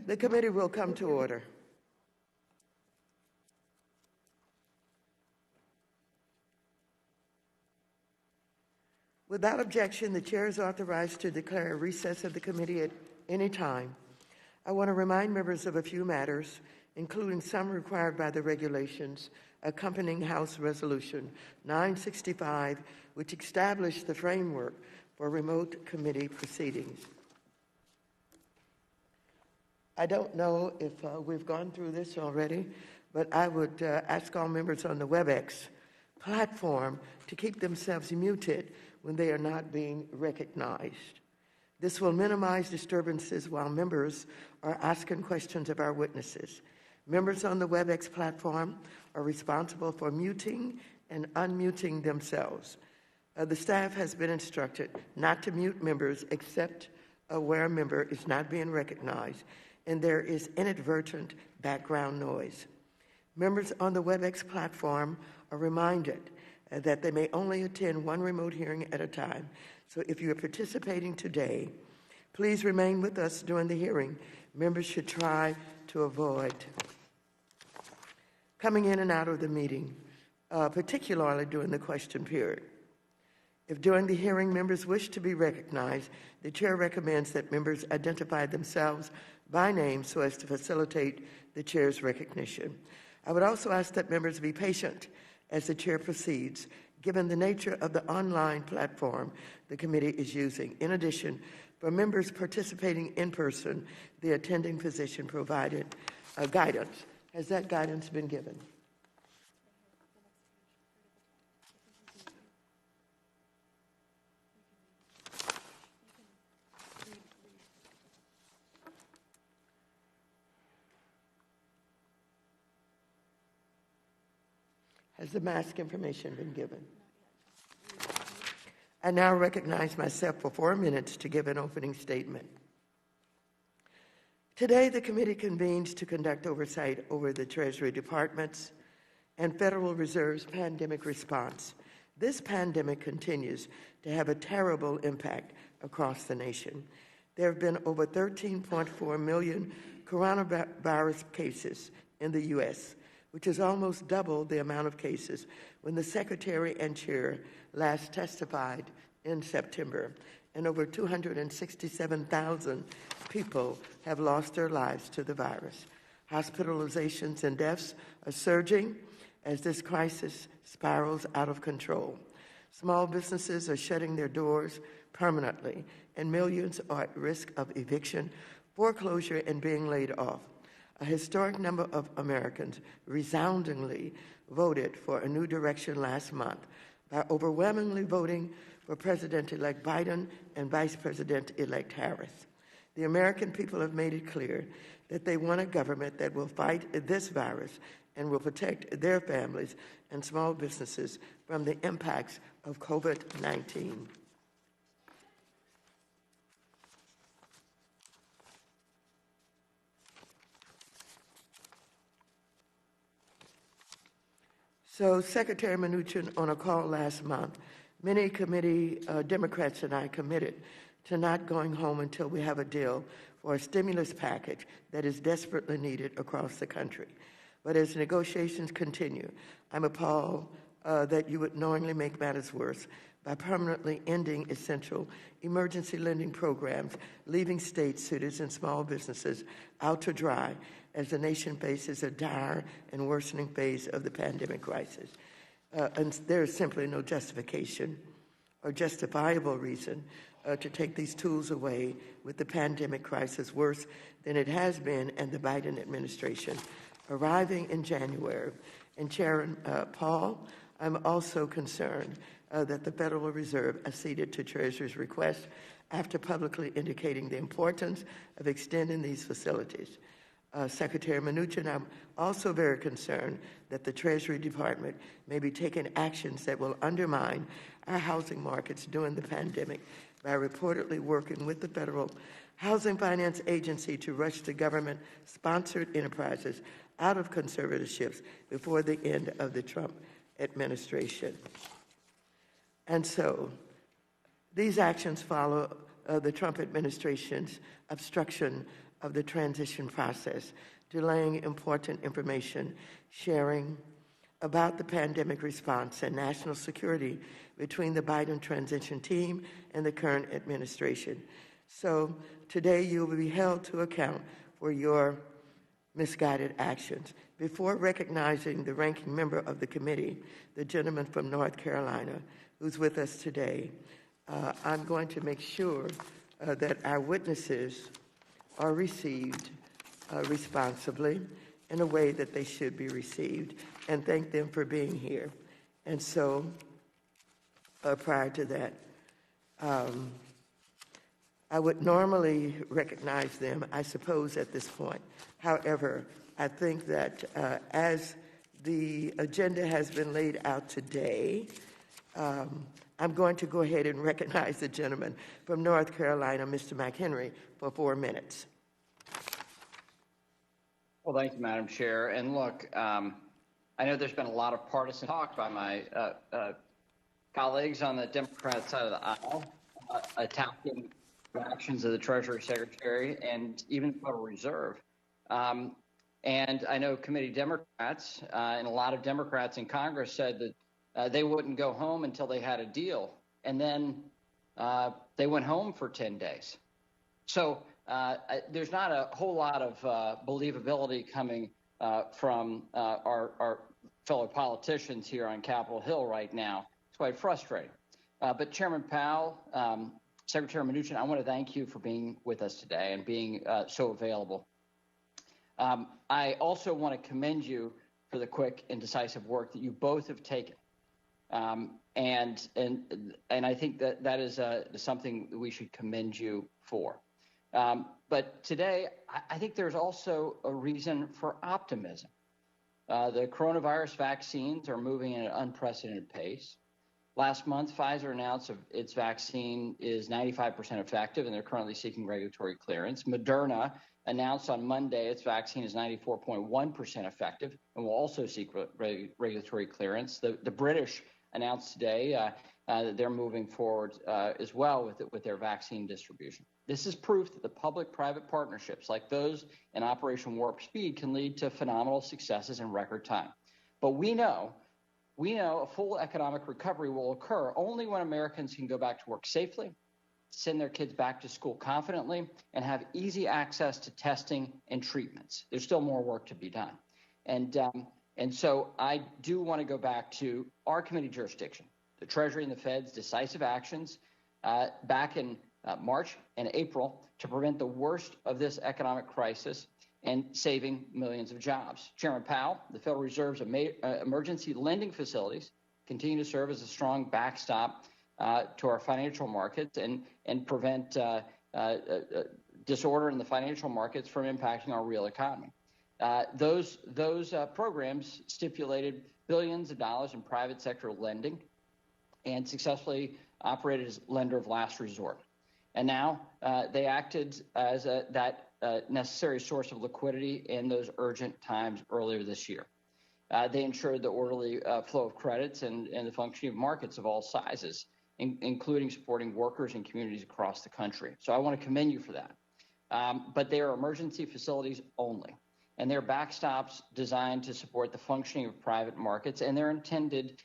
The committee will come to order. Without objection, the chair is authorized to declare a recess of the committee at any time. I want to remind members of a few matters, including some required by the regulations accompanying House Resolution 965, which established the framework for remote committee proceedings. I don't know if we've gone through this already, but I would ask all members on the WebEx platform to keep themselves muted when they are not being recognized. This will minimize disturbances while members are asking questions of our witnesses. Members on the WebEx platform are responsible for muting and unmuting themselves. The staff has been instructed not to mute members except where a member is not being recognized and there is inadvertent background noise. Members on the WebEx platform are reminded that they may only attend one remote hearing at a time. So if you are participating today, please remain with us during the hearing. Members should try to avoid coming in and out of the meeting, particularly during the question period. If during the hearing members wish to be recognized, the chair recommends that members identify themselves by name so as to facilitate the chair's recognition. I would also ask that members be patient as the chair proceeds, given the nature of the online platform the committee is using. In addition, for members participating in person, the attending physician provided guidance. Has that guidance been given? Has the mask information been given? I now recognize myself for 4 minutes to give an opening statement. Today, the committee convenes to conduct oversight over the Treasury Department's and Federal Reserve's pandemic response. This pandemic continues to have a terrible impact across the nation. There have been over 13.4 million coronavirus cases in the U.S., which is almost double the amount of cases when the Secretary and Chair last testified in September, and over 267,000 people have lost their lives to the virus. Hospitalizations and deaths are surging as this crisis spirals out of control. Small businesses are shutting their doors permanently, and millions are at risk of eviction, foreclosure, and being laid off. A historic number of Americans resoundingly voted for a new direction last month by overwhelmingly voting for President-elect Biden and Vice President-elect Harris. The American people have made it clear that they want a government that will fight this virus and will protect their families and small businesses from the impacts of COVID-19. So Secretary Mnuchin, on a call last month, many committee Democrats and I committed to not going home until we have a deal for a stimulus package that is desperately needed across the country. But as negotiations continue, I'm appalled that you would knowingly make matters worse by permanently ending essential emergency lending programs, leaving state cities and small businesses out to dry as the nation faces a dire and worsening phase of the pandemic crisis. And there is simply no justification or justifiable reason to take these tools away with the pandemic crisis worse than it has been and the Biden administration. Arriving in January, and Chairman Powell, I'm also concerned that the Federal Reserve acceded to Treasury's request after publicly indicating the importance of extending these facilities. Secretary Mnuchin, I'm also very concerned that the Treasury Department may be taking actions that will undermine our housing markets during the pandemic by reportedly working with the Federal Housing Finance Agency to rush the government-sponsored enterprises out of conservatorships before the end of the Trump administration. And so these actions follow the Trump administration's obstruction of the transition process, delaying important information sharing about the pandemic response and national security between the Biden transition team and the current administration. So today you will be held to account for your misguided actions. Before recognizing the ranking member of the committee, the gentleman from North Carolina, who's with us today, I'm going to make sure that our witnesses are received responsibly in a way that they should be received, and thank them for being here. And so, prior to that, I would normally recognize them, I suppose, at this point. However, I think that as the agenda has been laid out today, I'm going to go ahead and recognize the gentleman from North Carolina, Mr. McHenry, for 4 minutes. Well, thank you, Madam Chair. And look, I know there's been a lot of partisan talk by my colleagues on the Democrat side of the aisle attacking the actions of the Treasury Secretary and even the Federal Reserve. And I know committee Democrats and a lot of Democrats in Congress said that they wouldn't go home until they had a deal. And then they went home for 10 days. So there's not a whole lot of believability coming from our fellow politicians here on Capitol Hill right now. It's quite frustrating. But Chairman Powell, Secretary Mnuchin, I want to thank you for being with us today and being so available. I also want to commend you for the quick and decisive work that you both have taken. And I think that is something that we should commend you for. But today, I think there's also a reason for optimism. The coronavirus vaccines are moving at an unprecedented pace. Last month, Pfizer announced its vaccine is 95% effective, and they're currently seeking regulatory clearance. Moderna announced on Monday its vaccine is 94.1% effective and will also seek regulatory clearance. The British announced today that they're moving forward as well with their vaccine distribution. This is proof that the public-private partnerships like those in Operation Warp Speed can lead to phenomenal successes in record time. But we know a full economic recovery will occur only when Americans can go back to work safely, send their kids back to school confidently, and have easy access to testing and treatments. There's still more work to be done. And so I do want to go back to our committee jurisdiction, the Treasury and the Fed's decisive actions back in March and April to prevent the worst of this economic crisis and saving millions of jobs. Chairman Powell, the Federal Reserve's emergency lending facilities continue to serve as a strong backstop to our financial markets and prevent disorder in the financial markets from impacting our real economy. Those programs stipulated billions of dollars in private sector lending and successfully operated as lender of last resort. And now they acted as that necessary source of liquidity in those urgent times earlier this year. They ensured the orderly flow of credits and the functioning of markets of all sizes, including supporting workers and communities across the country. So I want to commend you for that. But they are emergency facilities only, and they're backstops designed to support the functioning of private markets, and they're intended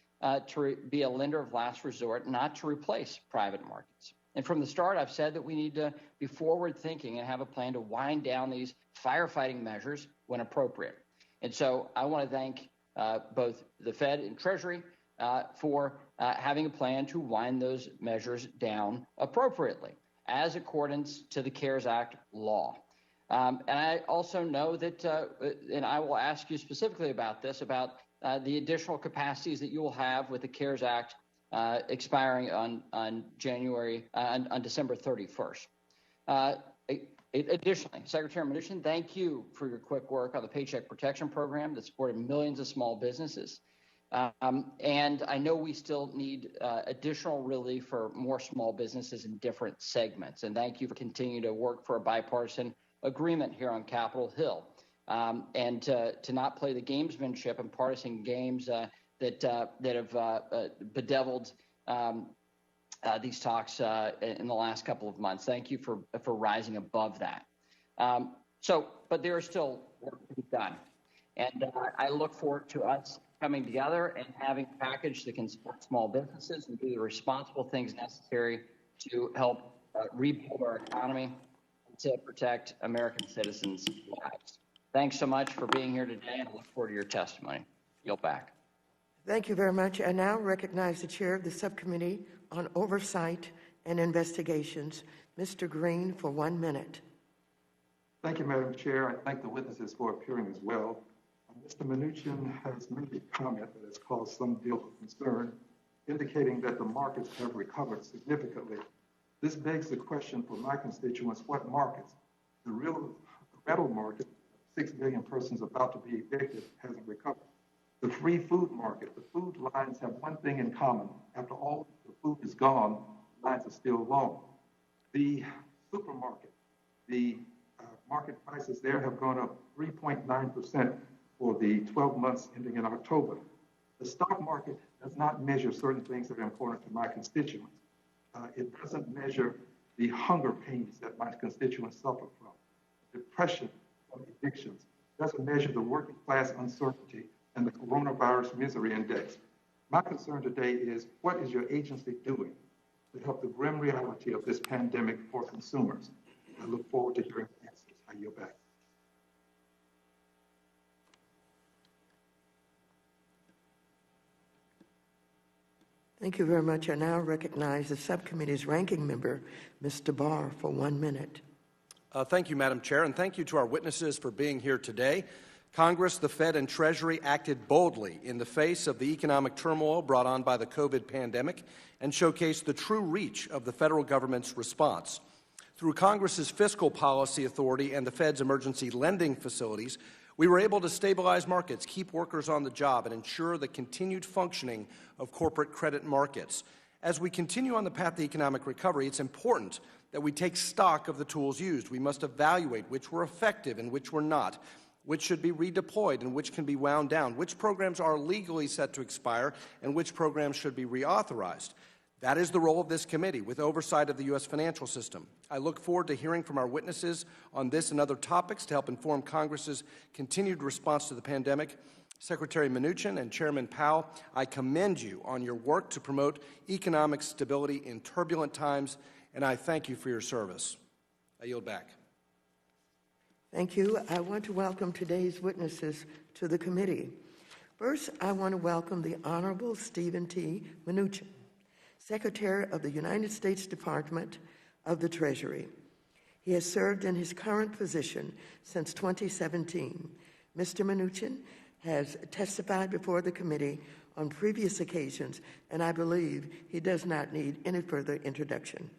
to be a lender of last resort, not to replace private markets. And from the start, I've said that we need to be forward-thinking and have a plan to wind down these firefighting measures when appropriate. And so I want to thank both the Fed and Treasury for having a plan to wind those measures down appropriately, as accordance to the CARES Act law. And I also know that, and I will ask you specifically about this, about the additional capacities that you will have with the CARES Act expiring on December 31st. Additionally, Secretary Mnuchin, thank you for your quick work on the Paycheck Protection Program that supported millions of small businesses. And I know we still need additional relief for more small businesses in different segments. And thank you for continuing to work for a bipartisan agreement here on Capitol Hill, and to not play the gamesmanship and partisan games that have bedeviled these talks in the last couple of months. Thank you for rising above that. But there is still work to be done. And I look forward to us coming together and having a package that can support small businesses and do the responsible things necessary to help rebuild our economy and to protect American citizens' lives. Thanks so much for being here today, and I look forward to your testimony. Yield back. Thank you very much. I now recognize the chair of the Subcommittee on Oversight and Investigations, Mr. Green, for 1 minute. Thank you, Madam Chair. I thank the witnesses for appearing as well. Mr. Mnuchin has made a comment that has caused some deal of concern, indicating that the markets have recovered significantly. This begs the question for my constituents, what markets? The rental market, 6 million persons about to be evicted, hasn't recovered. The free food market, the food lines have one thing in common. After all the food is gone, lines are still long. The supermarket, the market prices there have gone up 3.9% for the 12 months ending in October. The stock market does not measure certain things that are important to my constituents. It doesn't measure the hunger pains that my constituents suffer from, depression from evictions. It doesn't measure the working class uncertainty and the coronavirus misery index. My concern today is, what is your agency doing to help the grim reality of this pandemic for consumers? I look forward to hearing answers. I yield back. Thank you very much. I now recognize the subcommittee's ranking member, Mr. Barr, for 1 minute. Thank you, Madam Chair, and thank you to our witnesses for being here today. Congress, the Fed, and Treasury acted boldly in the face of the economic turmoil brought on by the COVID pandemic and showcased the true reach of the federal government's response. Through Congress's fiscal policy authority and the Fed's emergency lending facilities, we were able to stabilize markets, keep workers on the job, and ensure the continued functioning of corporate credit markets. As we continue on the path to economic recovery, it's important that we take stock of the tools used. We must evaluate which were effective and which were not, which should be redeployed and which can be wound down, which programs are legally set to expire, and which programs should be reauthorized. That is the role of this committee, with oversight of the U.S. financial system. I look forward to hearing from our witnesses on this and other topics to help inform Congress's continued response to the pandemic. Secretary Mnuchin and Chairman Powell, I commend you on your work to promote economic stability in turbulent times, and I thank you for your service. I yield back. Thank you. I want to welcome today's witnesses to the committee. First, I want to welcome the Honorable Stephen T. Mnuchin, Secretary of the United States Department of the Treasury. He has served in his current position since 2017. Mr. Mnuchin has testified before the committee on previous occasions, and I believe he does not need any further introduction.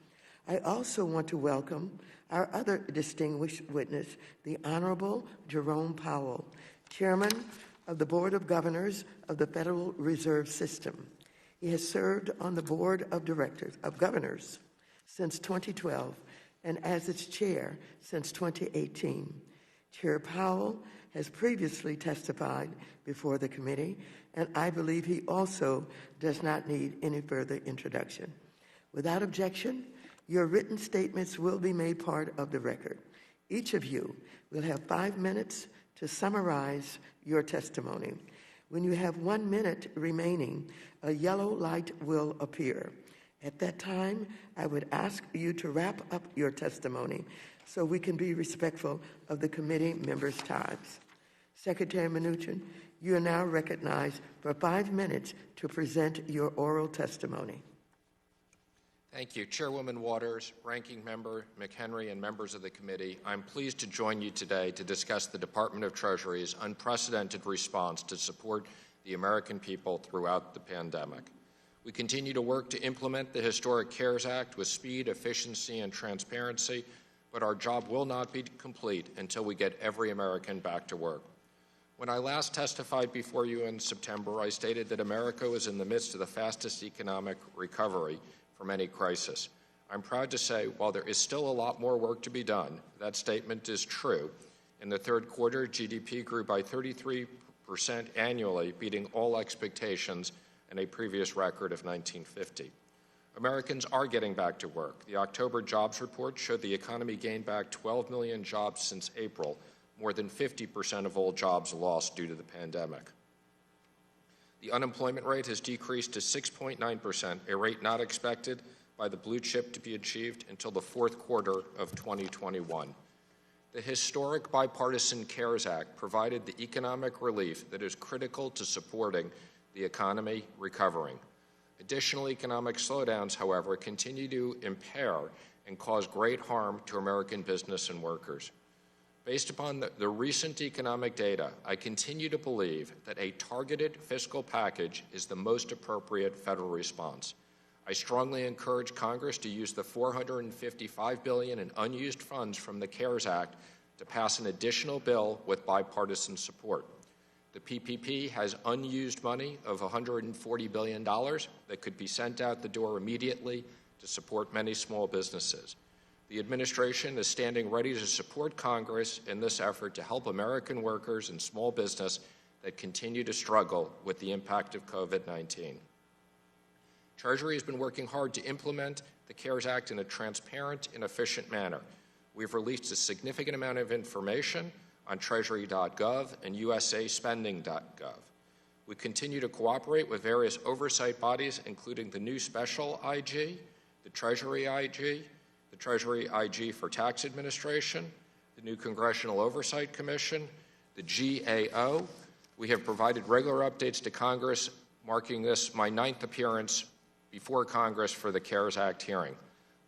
I also want to welcome our other distinguished witness, the Honorable Jerome Powell, Chairman of the Board of Governors of the Federal Reserve System. He has served on the Board of Governors since 2012 and as its chair since 2018. Chair Powell has previously testified before the committee, and I believe he also does not need any further introduction. Without objection, your written statements will be made part of the record. Each of you will have 5 minutes to summarize your testimony. When you have 1 minute remaining, a yellow light will appear. At that time, I would ask you to wrap up your testimony so we can be respectful of the committee members' times. Secretary Mnuchin, you are now recognized for 5 minutes to present your oral testimony. Thank you. Chairwoman Waters, Ranking Member McHenry, and members of the committee, I'm pleased to join you today to discuss the Department of Treasury's unprecedented response to support the American people throughout the pandemic. We continue to work to implement the historic CARES Act with speed, efficiency, and transparency, but our job will not be complete until we get every American back to work. When I last testified before you in September, I stated that America was in the midst of the fastest economic recovery from any crisis. I'm proud to say, while there is still a lot more work to be done, that statement is true. In the third quarter, GDP grew by 33% annually, beating all expectations and a previous record of 1950. Americans are getting back to work. The October jobs report showed the economy gained back 12 million jobs since April, more than 50% of all jobs lost due to the pandemic. The unemployment rate has decreased to 6.9%, a rate not expected by the blue chip to be achieved until the fourth quarter of 2021. The historic bipartisan CARES Act provided the economic relief that is critical to supporting the economy recovering. Additional economic slowdowns, however, continue to impair and cause great harm to American business and workers. Based upon the recent economic data, I continue to believe that a targeted fiscal package is the most appropriate federal response. I strongly encourage Congress to use the $455 billion in unused funds from the CARES Act to pass an additional bill with bipartisan support. The PPP has unused money of $140 billion that could be sent out the door immediately to support many small businesses. The administration is standing ready to support Congress in this effort to help American workers and small business that continue to struggle with the impact of COVID-19. Treasury has been working hard to implement the CARES Act in a transparent and efficient manner. We've released a significant amount of information on Treasury.gov and USAspending.gov. We continue to cooperate with various oversight bodies, including the new Special IG, the Treasury IG, the Treasury IG for Tax Administration, the new Congressional Oversight Commission, the GAO. We have provided regular updates to Congress, marking this my 9th appearance before Congress for the CARES Act hearing.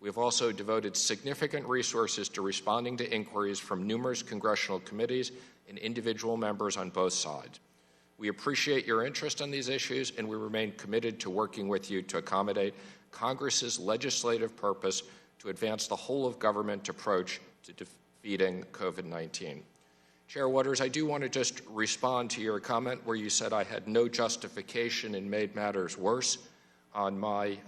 We have also devoted significant resources to responding to inquiries from numerous congressional committees and individual members on both sides. We appreciate your interest on these issues, and we remain committed to working with you to accommodate Congress's legislative purpose to advance the whole-of-government approach to defeating COVID-19. Chair Waters, I do want to just respond to your comment where you said I had no justification and made matters worse on my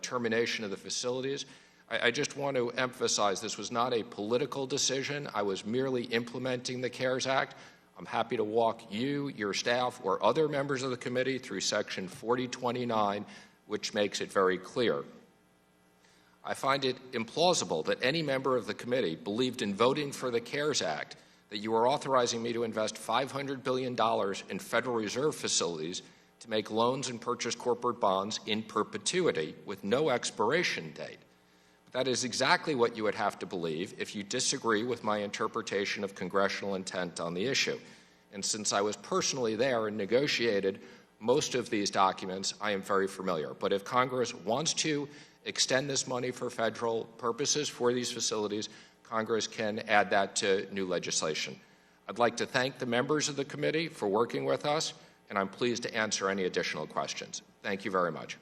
termination of the facilities. I just want to emphasize this was not a political decision. I was merely implementing the CARES Act. I'm happy to walk you, your staff, or other members of the committee through Section 4029, which makes it very clear. I find it implausible that any member of the committee believed in voting for the CARES Act that you are authorizing me to invest $500 billion in Federal Reserve facilities to make loans and purchase corporate bonds in perpetuity with no expiration date. That is exactly what you would have to believe if you disagree with my interpretation of congressional intent on the issue. And since I was personally there and negotiated most of these documents, I am very familiar. But if Congress wants to extend this money for federal purposes for these facilities, Congress can add that to new legislation. I'd like to thank the members of the committee for working with us, and I'm pleased to answer any additional questions. Thank you very much.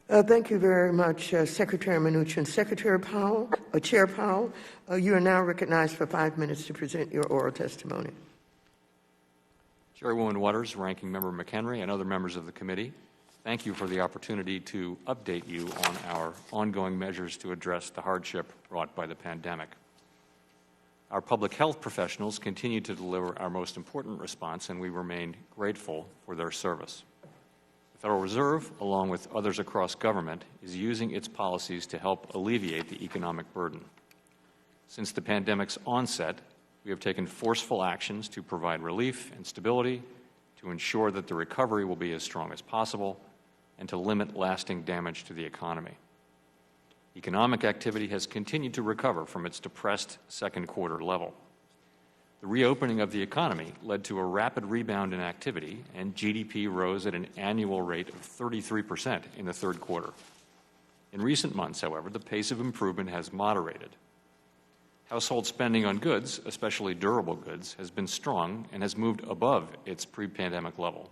Thank you very much, Secretary Mnuchin. Secretary Powell, Chair Powell, you are now recognized for 5 minutes to present your oral testimony. Chairwoman Waters, Ranking Member McHenry, and other members of the committee, thank you for the opportunity to update you on our ongoing measures to address the hardship brought by the pandemic. Our public health professionals continue to deliver our most important response, and we remain grateful for their service. The Federal Reserve, along with others across government, is using its policies to help alleviate the economic burden. Since the pandemic's onset, we have taken forceful actions to provide relief and stability, to ensure that the recovery will be as strong as possible, and to limit lasting damage to the economy. Economic activity has continued to recover from its depressed second quarter level. The reopening of the economy led to a rapid rebound in activity, and GDP rose at an annual rate of 33% in the third quarter. In recent months, however, the pace of improvement has moderated. Household spending on goods, especially durable goods, has been strong and has moved above its pre-pandemic level.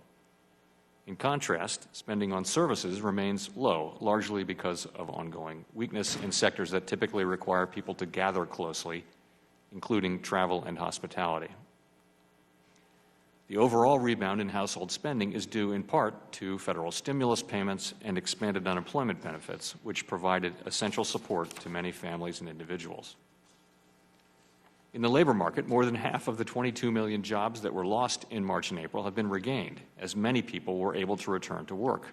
In contrast, spending on services remains low, largely because of ongoing weakness in sectors that typically require people to gather closely, including travel and hospitality. The overall rebound in household spending is due in part to federal stimulus payments and expanded unemployment benefits, which provided essential support to many families and individuals. In the labor market, more than half of the 22 million jobs that were lost in March and April have been regained, as many people were able to return to work.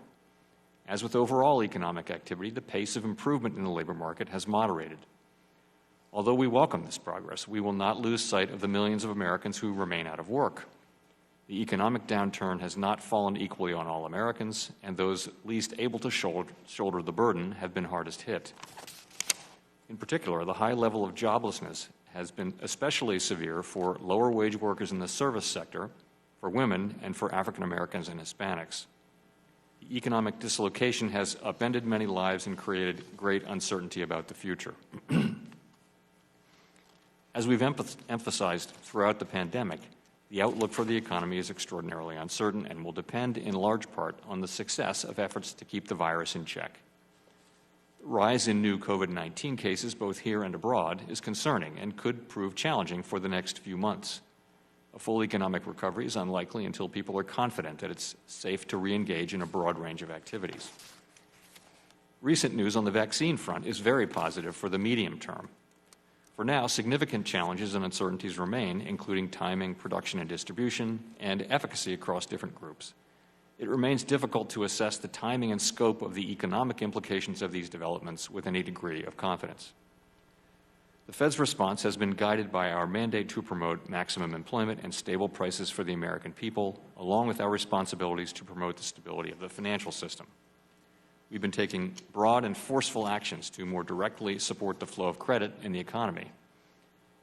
As with overall economic activity, the pace of improvement in the labor market has moderated. Although we welcome this progress, we will not lose sight of the millions of Americans who remain out of work. The economic downturn has not fallen equally on all Americans, and those least able to shoulder the burden have been hardest hit. In particular, the high level of joblessness has been especially severe for lower wage workers in the service sector, for women, and for African Americans and Hispanics. The economic dislocation has upended many lives and created great uncertainty about the future. As we've emphasized throughout the pandemic, the outlook for the economy is extraordinarily uncertain and will depend in large part on the success of efforts to keep the virus in check. The rise in new COVID-19 cases, both here and abroad, is concerning and could prove challenging for the next few months. A full economic recovery is unlikely until people are confident that it's safe to re-engage in a broad range of activities. Recent news on the vaccine front is very positive for the medium term. For now, significant challenges and uncertainties remain, including timing, production and distribution, and efficacy across different groups. It remains difficult to assess the timing and scope of the economic implications of these developments with any degree of confidence. The Fed's response has been guided by our mandate to promote maximum employment and stable prices for the American people, along with our responsibilities to promote the stability of the financial system. We've been taking broad and forceful actions to more directly support the flow of credit in the economy.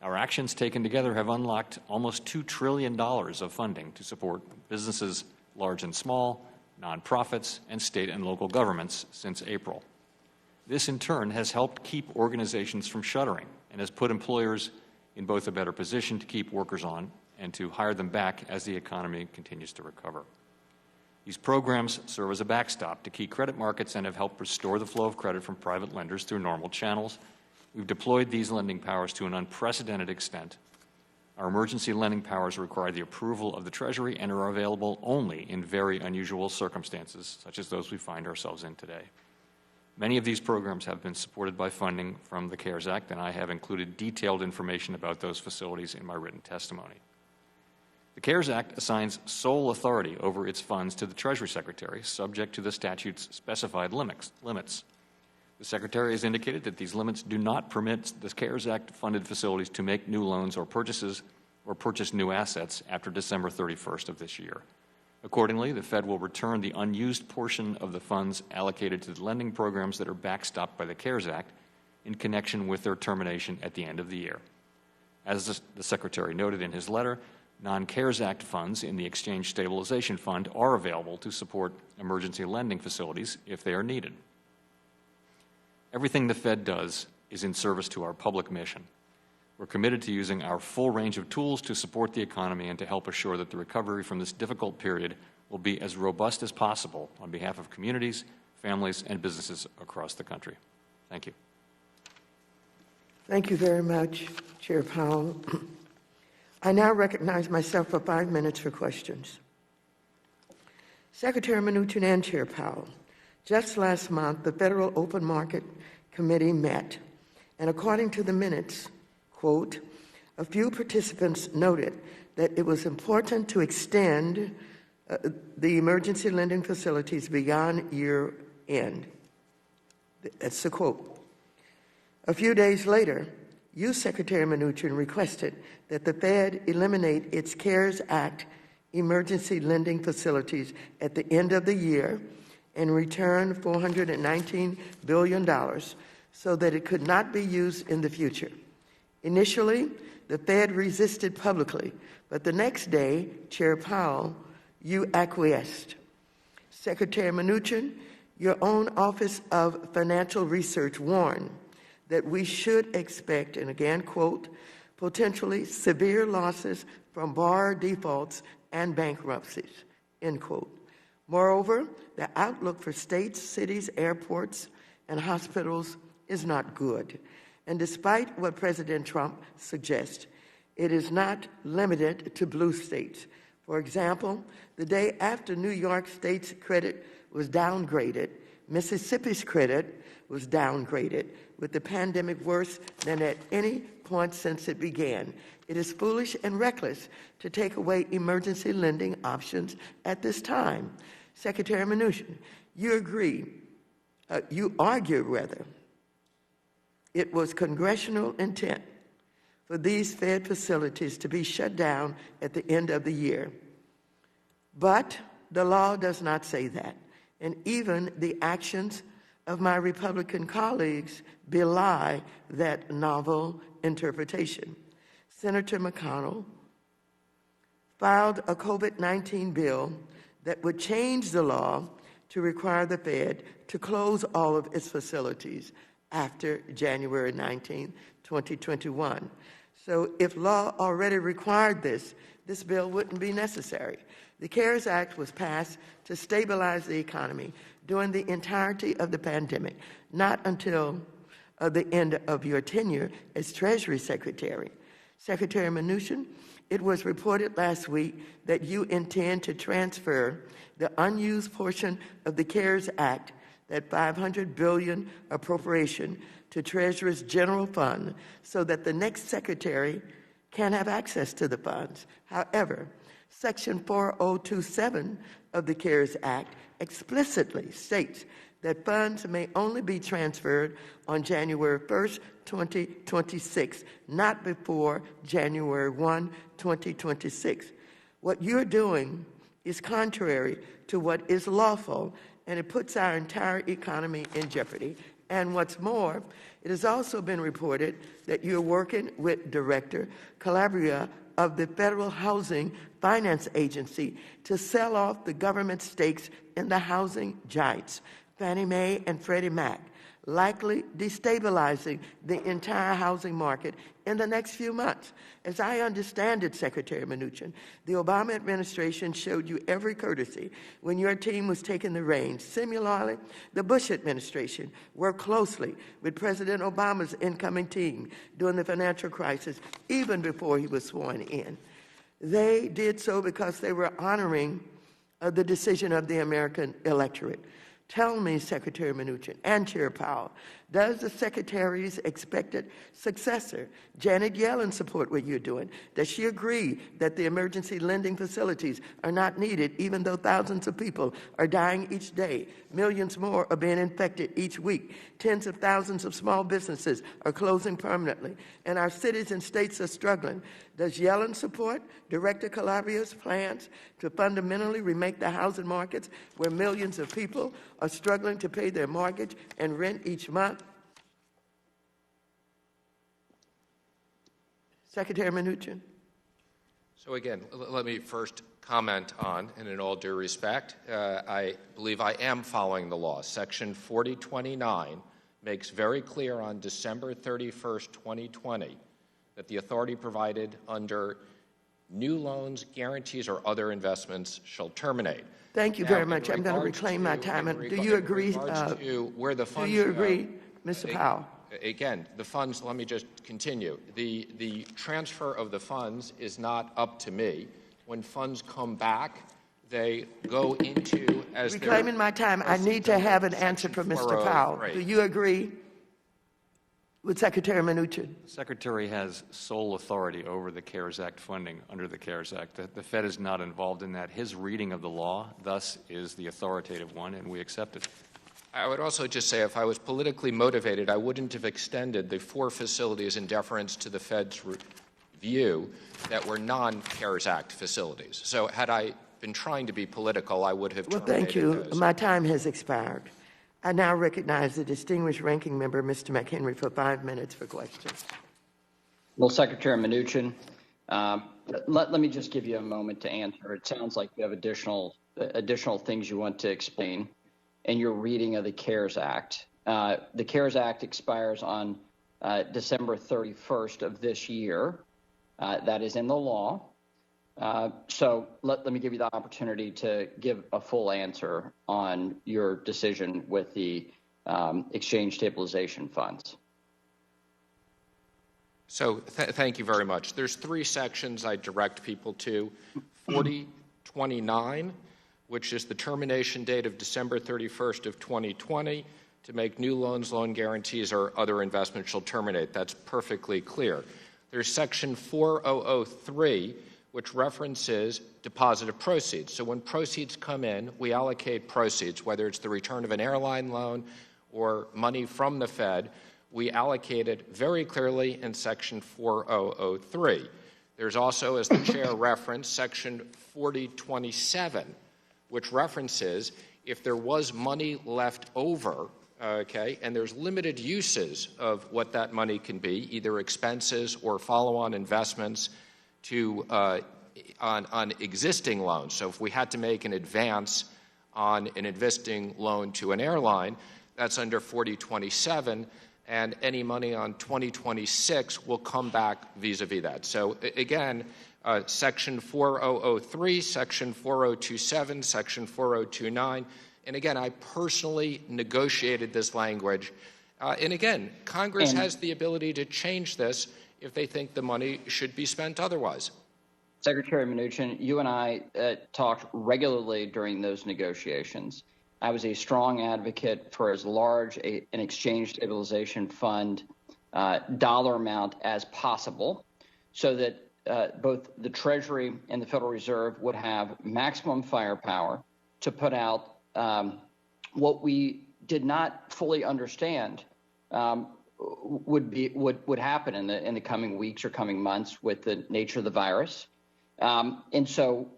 Our actions taken together have unlocked almost $2 trillion of funding to support businesses large and small, nonprofits, and state and local governments since April. This, in turn, has helped keep organizations from shuttering and has put employers in both a better position to keep workers on and to hire them back as the economy continues to recover. These programs serve as a backstop to key credit markets and have helped restore the flow of credit from private lenders through normal channels. We've deployed these lending powers to an unprecedented extent. Our emergency lending powers require the approval of the Treasury and are available only in very unusual circumstances, such as those we find ourselves in today. Many of these programs have been supported by funding from the CARES Act, and I have included detailed information about those facilities in my written testimony. The CARES Act assigns sole authority over its funds to the Treasury Secretary, subject to the statute's specified limits. The Secretary has indicated that these limits do not permit the CARES Act-funded facilities to make new loans or purchase new assets after December 31st of this year. Accordingly, the Fed will return the unused portion of the funds allocated to the lending programs that are backstopped by the CARES Act in connection with their termination at the end of the year. As the Secretary noted in his letter, non-CARES Act funds in the Exchange Stabilization Fund are available to support emergency lending facilities if they are needed. Everything the Fed does is in service to our public mission. We're committed to using our full range of tools to support the economy and to help assure that the recovery from this difficult period will be as robust as possible on behalf of communities, families, and businesses across the country. Thank you. Thank you very much, Chair Powell. I now recognize myself for 5 minutes for questions. Secretary Mnuchin and Chair Powell, just last month, the Federal Open Market Committee met, and according to the minutes, quote, a few participants noted that it was important to extend the emergency lending facilities beyond year end. That's the quote. A few days later, you, Secretary Mnuchin, requested that the Fed eliminate its CARES Act emergency lending facilities at the end of the year and return $419 billion so that it could not be used in the future. Initially, the Fed resisted publicly, but the next day, Chair Powell, you acquiesced. Secretary Mnuchin, your own Office of Financial Research warned that we should expect, and again, quote, potentially severe losses from borrower defaults and bankruptcies, end quote. Moreover, the outlook for states, cities, airports, and hospitals is not good. And despite what President Trump suggests, it is not limited to blue states. For example, the day after New York State's credit was downgraded, Mississippi's credit was downgraded, with the pandemic worse than at any point since it began. It is foolish and reckless to take away emergency lending options at this time. Secretary Mnuchin, You agree, you argue rather, it was congressional intent for these Fed facilities to be shut down at the end of the year. But the law does not say that. And even the actions of my Republican colleagues belie that novel interpretation. Senator McConnell filed a COVID-19 bill that would change the law to require the Fed to close all of its facilities after January 19, 2021. So if law already required this, this bill wouldn't be necessary. The CARES Act was passed to stabilize the economy during the entirety of the pandemic, not until the end of your tenure as Treasury Secretary. Secretary Mnuchin, it was reported last week that you intend to transfer the unused portion of the CARES Act, that $500 billion appropriation, to Treasury's general fund so that the next secretary can have access to the funds. However, Section 4027 of the CARES Act explicitly states that funds may only be transferred on January 1st, 2026, not before January 1, 2026. What you're doing is contrary to what is lawful, and it puts our entire economy in jeopardy. And what's more, it has also been reported that you're working with Director Calabria of the Federal Housing Finance Agency to sell off the government stakes in the housing giants, Fannie Mae and Freddie Mac, likely destabilizing the entire housing market in the next few months. As I understand it, Secretary Mnuchin, the Obama administration showed you every courtesy when your team was taking the reins. Similarly, the Bush administration worked closely with President Obama's incoming team during the financial crisis, even before he was sworn in. They did so because they were honoring the decision of the American electorate. Tell me, Secretary Mnuchin and Chair Powell, does the Secretary's expected successor, Janet Yellen, support what you're doing? Does she agree that the emergency lending facilities are not needed, even though thousands of people are dying each day? Millions more are being infected each week. Tens of thousands of small businesses are closing permanently, and our cities and states are struggling. Does Yellen support Director Calabria's plans to fundamentally remake the housing markets where millions of people are struggling to pay their mortgage and rent each month? Secretary Mnuchin. So again, let me first comment on, and in all due respect, I believe I am following the law. Section 4029 makes very clear on December 31st, 2020, that the authority provided under new loans, guarantees, or other investments shall terminate. Thank you very much. I'm going to reclaim my time. Do you agree? Where the funds do you agree, Mr. Powell? Again, the funds, let me just continue. The transfer of the funds is not up to me. When funds come back, they go into, as reclaiming my time, I need to have an answer from Mr. Powell. Do you agree with Secretary Mnuchin? The Secretary has sole authority over the CARES Act funding under the CARES Act. The Fed is not involved in that. His reading of the law, thus, is the authoritative one, and we accept it. I would also just say, if I was politically motivated, I wouldn't have extended the 4 facilities in deference to the Fed's view that were non-CARES Act facilities. So had I been trying to be political, I would have terminated thank you. those. My time has expired. I now recognize the distinguished ranking member, Mr. McHenry, for 5 minutes for questions. Well, Secretary Mnuchin, let me just give you a moment to answer. It sounds like you have additional things you want to explain in your reading of the CARES Act. The CARES Act expires on December 31st of this year. That is in the law. So let me give you the opportunity to give a full answer on your decision with the exchange stabilization funds. So thank you very much. There's 3 sections I direct people to. 4029, which is the termination date of December 31st of 2020, to make new loans, loan guarantees, or other investments shall terminate. That's perfectly clear. There's section 4003, which references deposit of proceeds. So when proceeds come in, we allocate proceeds, whether it's the return of an airline loan or money from the Fed. We allocate it very clearly in Section 4003. There's also, as the chair referenced, Section 4027, which references if there was money left over, okay, and there's limited uses of what that money can be, either expenses or follow-on investments to on existing loans. So if we had to make an advance on an existing loan to an airline, that's under 4027, and any money on 2026 will come back vis-a-vis that. So again, Section 4003, Section 4027, Section 4029, and again, I personally negotiated this language. And again, Congress has the ability to change this if they think the money should be spent otherwise. Secretary Mnuchin, you and I talked regularly during those negotiations. I was a strong advocate for as large an exchange stabilization fund dollar amount as possible so that both the Treasury and the Federal Reserve would have maximum firepower to put out what we did not fully understand would happen in the coming weeks or coming months with the nature of the virus. And so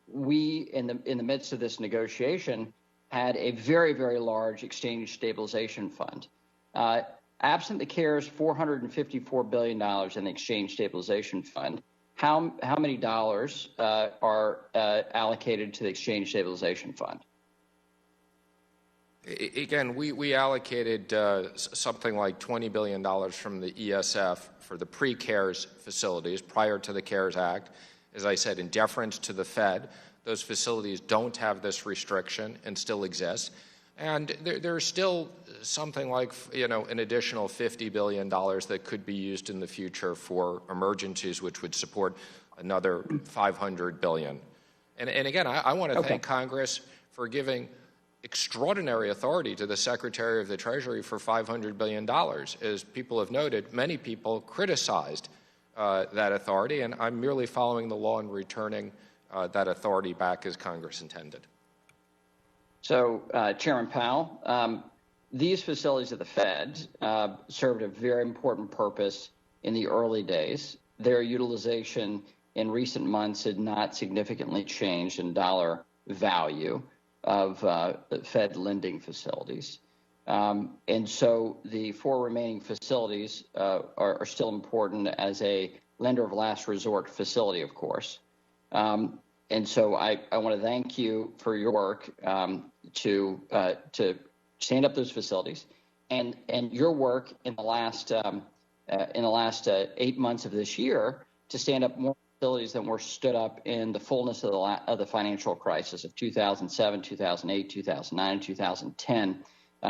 we, in the midst of this negotiation, had a very, very large exchange stabilization fund. Absent the CARES $454 billion in the exchange stabilization fund, how many dollars are allocated to the exchange stabilization fund? Again, we allocated something like $20 billion from the ESF for the pre-CARES facilities prior to the CARES Act. As I said, in deference to the Fed, those facilities don't have this restriction and still exist. And there's still something like, an additional $50 billion that could be used in the future for emergencies, which would support another $500 billion. And again, I want to thank Congress for giving extraordinary authority to the Secretary of the Treasury for $500 billion. As people have noted, many people criticized that authority, and I'm merely following the law and returning that authority back as Congress intended. So, Chairman Powell, these facilities of the Fed served a very important purpose in the early days. Their utilization in recent months had not significantly changed in dollar value of Fed lending facilities. And so the four remaining facilities are still important as a lender of last resort facility, of course. And so I want to thank you for your work to stand up those facilities, and your work in the last 8 months of this year to stand up more facilities than were stood up in the fullness of the financial crisis of 2007, 2008, 2009, 2010.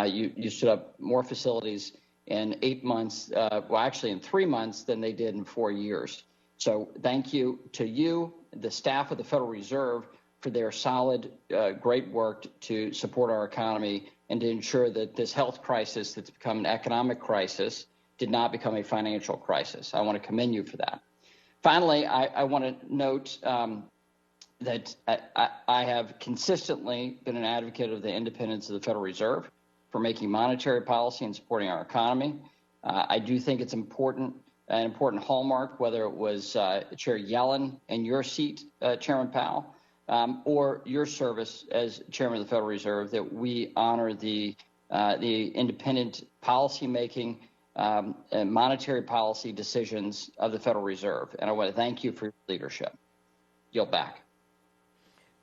You stood up more facilities in 8 months, well, actually in 3 months than they did in 4 years. So thank you to you, the staff of the Federal Reserve, for their solid, great work to support our economy and to ensure that this health crisis that's become an economic crisis did not become a financial crisis. I want to commend you for that. Finally, I want to note that I have consistently been an advocate of the independence of the Federal Reserve for making monetary policy and supporting our economy. I do think it's an important hallmark, whether it was Chair Yellen in your seat, Chairman Powell, or your service as Chairman of the Federal Reserve, that we honor the independent policymaking and monetary policy decisions of the Federal Reserve. And I want to thank you for your leadership. Yield back.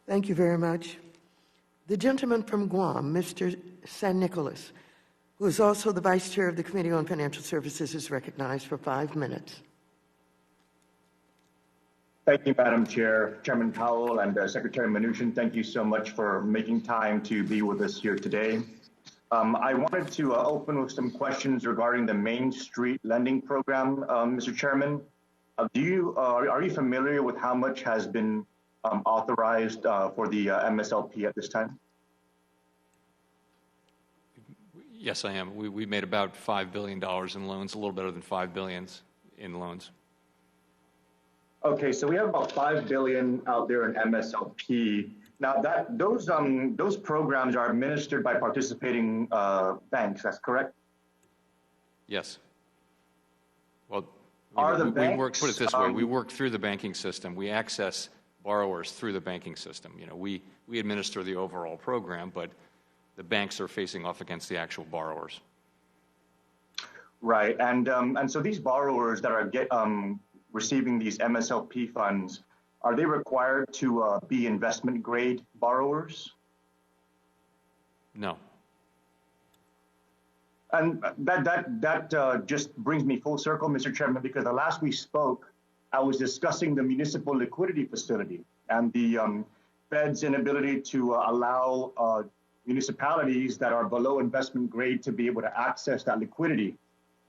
Thank you very much. The gentleman from Guam, Mr. San Nicolas, who is also the Vice Chair of the Committee on Financial Services, is recognized for 5 minutes. Thank you, Madam Chair. Chairman Powell and Secretary Mnuchin, thank you so much for making time to be with us here today. I wanted to open with some questions regarding the Main Street Lending Program, Mr. Chairman. Are you familiar with how much has been authorized for the MSLP at this time? Yes, I am. We made about $5 billion in loans, a little better than $5 billion in loans. Okay, so we have about $5 billion out there in MSLP. Now those programs are administered by participating banks. That's correct. Yes. Well, Are the we work, banks, put it this way, we work through the banking system. We access borrowers through the banking system. We administer the overall program, but the banks are facing off against the actual borrowers. Right, and so these borrowers that are receiving these MSLP funds, are they required to be investment grade borrowers? No. And that just brings me full circle, Mr. Chairman, because the last we spoke, I was discussing the municipal liquidity facility and the Fed's inability to allow municipalities that are below investment grade to be able to access that liquidity.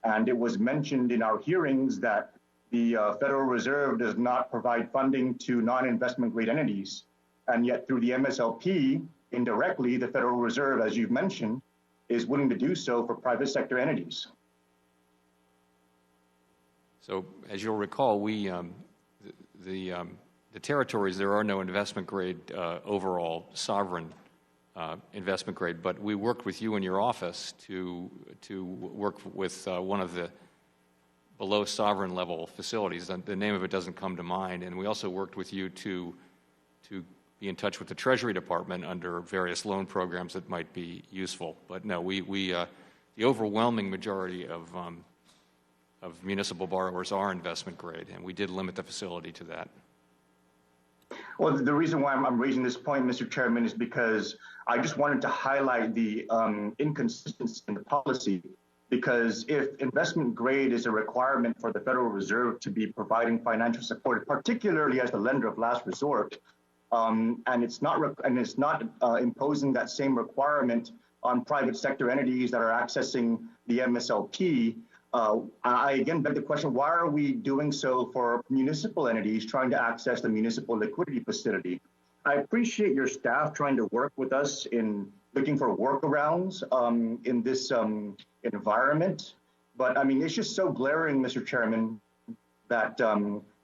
And it was mentioned in our hearings that the Federal Reserve does not provide funding to non-investment grade entities. And yet through the MSLP, indirectly, the Federal Reserve, as you've mentioned, is willing to do so for private sector entities. So as you'll recall, the territories, there are no investment grade overall sovereign investment grade, but we worked with you in your office to work with one of the below sovereign level facilities. The name of it doesn't come to mind, and we also worked with you to be in touch with the Treasury Department under various loan programs that might be useful. But no, the overwhelming majority of municipal borrowers are investment grade, and we did limit the facility to that. Well, the reason why I'm raising this point, Mr. Chairman, is because I just wanted to highlight the inconsistency in the policy. Because if investment grade is a requirement for the Federal Reserve to be providing financial support, particularly as the lender of last resort, and it's not imposing that same requirement on private sector entities that are accessing the MSLP, I again beg the question, why are we doing so for municipal entities trying to access the municipal liquidity facility? I appreciate your staff trying to work with us in looking for workarounds in this environment. But I mean, it's just so glaring, Mr. Chairman, that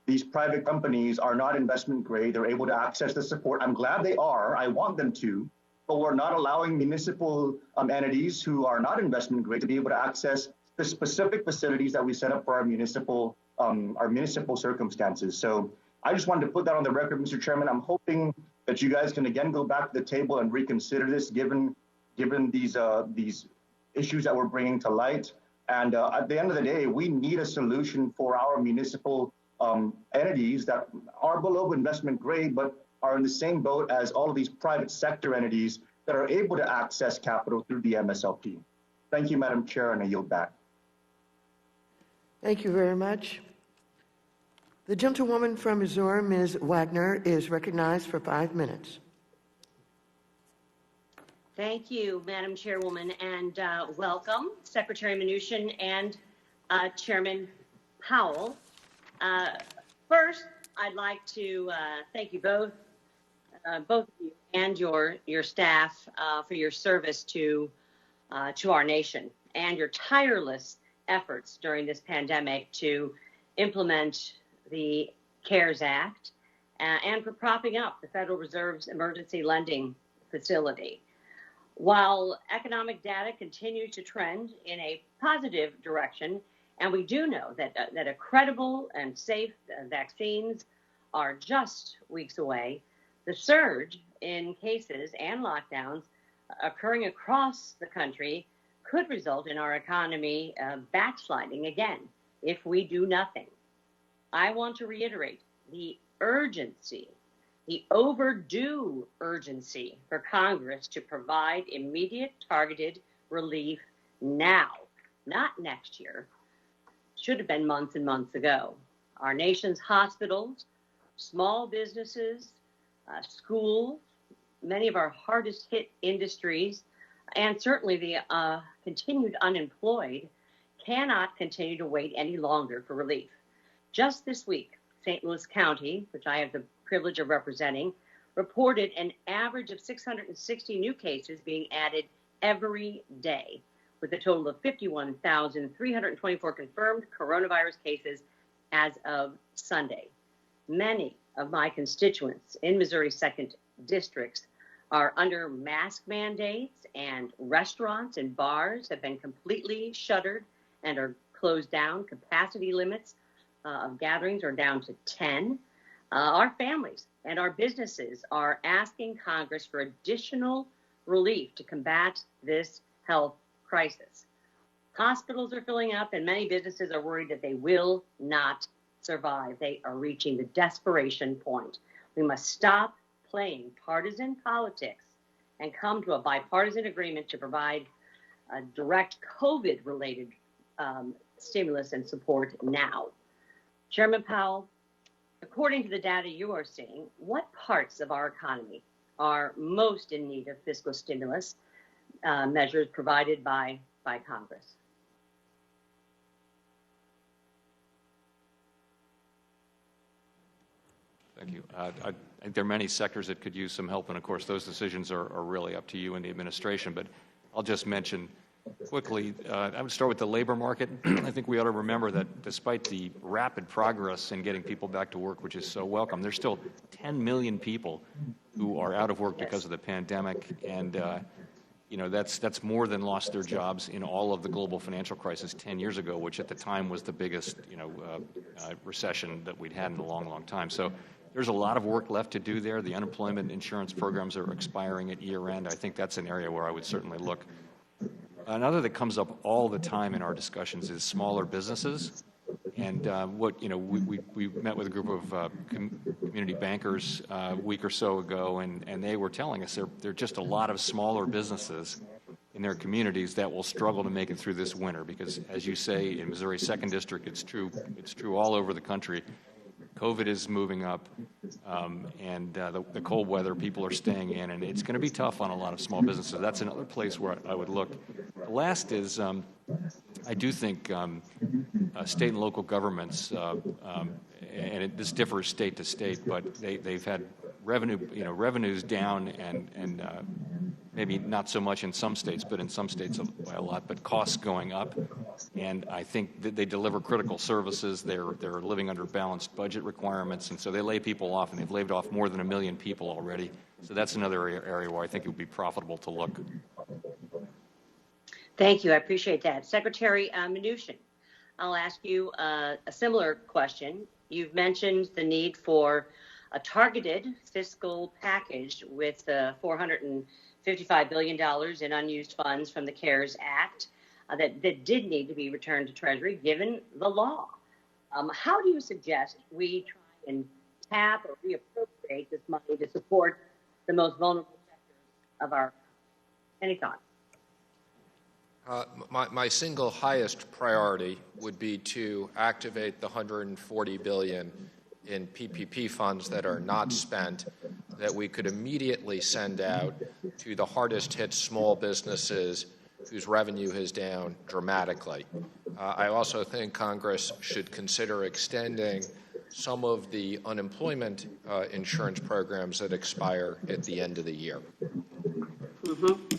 these private companies are not investment grade. They're able to access the support. I'm glad they are. I want them to. But we're not allowing municipal entities who are not investment grade to be able to access the specific facilities that we set up for our municipal circumstances. So I just wanted to put that on the record, Mr. Chairman. I'm hoping that you guys can again go back to the table and reconsider this, given these issues that we're bringing to light. And at the end of the day, we need a solution for our municipal entities that are below investment grade, but are in the same boat as all of these private sector entities that are able to access capital through the MSLP. Thank you, Madam Chair, and I yield back. Thank you very much. The gentlewoman from Missouri, Ms. Wagner, is recognized for 5 minutes. Thank you, Madam Chairwoman, and welcome, Secretary Mnuchin and Chairman Powell. First, I'd like to thank you both of you and your staff for your service to our nation and your tireless efforts during this pandemic to implement the CARES Act and for propping up the Federal Reserve's emergency lending facility. While economic data continues to trend in a positive direction, and we do know that a credible and safe vaccines are just weeks away, the surge in cases and lockdowns occurring across the country could result in our economy backsliding again if we do nothing. I want to reiterate the urgency, the overdue urgency for Congress to provide immediate targeted relief now, not next year. Should have been months and months ago. Our nation's hospitals, small businesses, schools, many of our hardest hit industries, and certainly the continued unemployed cannot continue to wait any longer for relief. Just this week, St. Louis County, which I have the privilege of representing, reported an average of 660 new cases being added every day, with a total of 51,324 confirmed coronavirus cases as of Sunday. many of my constituents in Missouri's second districts are under mask mandates, and restaurants and bars have been completely shuttered and are closed down. Capacity limits of gatherings are down to 10. Our families and our businesses are asking Congress for additional relief to combat this health crisis. Hospitals are filling up, and many businesses are worried that they will not survive. They are reaching the desperation point. We must stop playing partisan politics and come to a bipartisan agreement to provide a direct COVID-related stimulus and support now. Chairman Powell, according to the data you are seeing, what parts of our economy are most in need of fiscal stimulus measures provided by Congress? Thank you. I think there are many sectors that could use some help, and of course those decisions are really up to you and the administration, but I'll just mention quickly, I would start with the labor market. I think we ought to remember that despite the rapid progress in getting people back to work, which is so welcome, there's still 10 million people who are out of work because of the pandemic, and that's more than lost their jobs in all of the global financial crisis 10 years ago, which at the time was the biggest recession that we'd had in a long, long time. So there's a lot of work left to do there. The unemployment insurance programs are expiring at year end. I think that's an area where I would certainly look. Another that comes up all the time in our discussions is smaller businesses. And we met with a group of community bankers a week or so ago, and they were telling us there are just a lot of smaller businesses in their communities that will struggle to make it through this winter because, as you say, in Missouri's second district, it's true all over the country. COVID is moving up, and the cold weather, people are staying in, and it's going to be tough on a lot of small businesses. That's another place where I would look. The last is I do think state and local governments, this differs state to state, but they've had revenues down and maybe not so much in some states, but in some states by a lot, but costs going up. And I think that they deliver critical services. They're living under balanced budget requirements, and so they lay people off, and they've laid off more than 1 million people already. So that's another area where I think it would be profitable to look. Thank you. I appreciate that. Secretary Mnuchin, I'll ask you a similar question. You've mentioned the need for a targeted fiscal package with $455 billion in unused funds from the CARES Act that did need to be returned to Treasury given the law. How do you suggest we try and tap or reappropriate this money to support the most vulnerable sectors of our economy? Any thoughts? My single highest priority would be to activate the $140 billion in PPP funds that are not spent, that we could immediately send out to the hardest hit small businesses whose revenue is down dramatically. I also think Congress should consider extending some of the unemployment insurance programs that expire at the end of the year. Mm-hmm.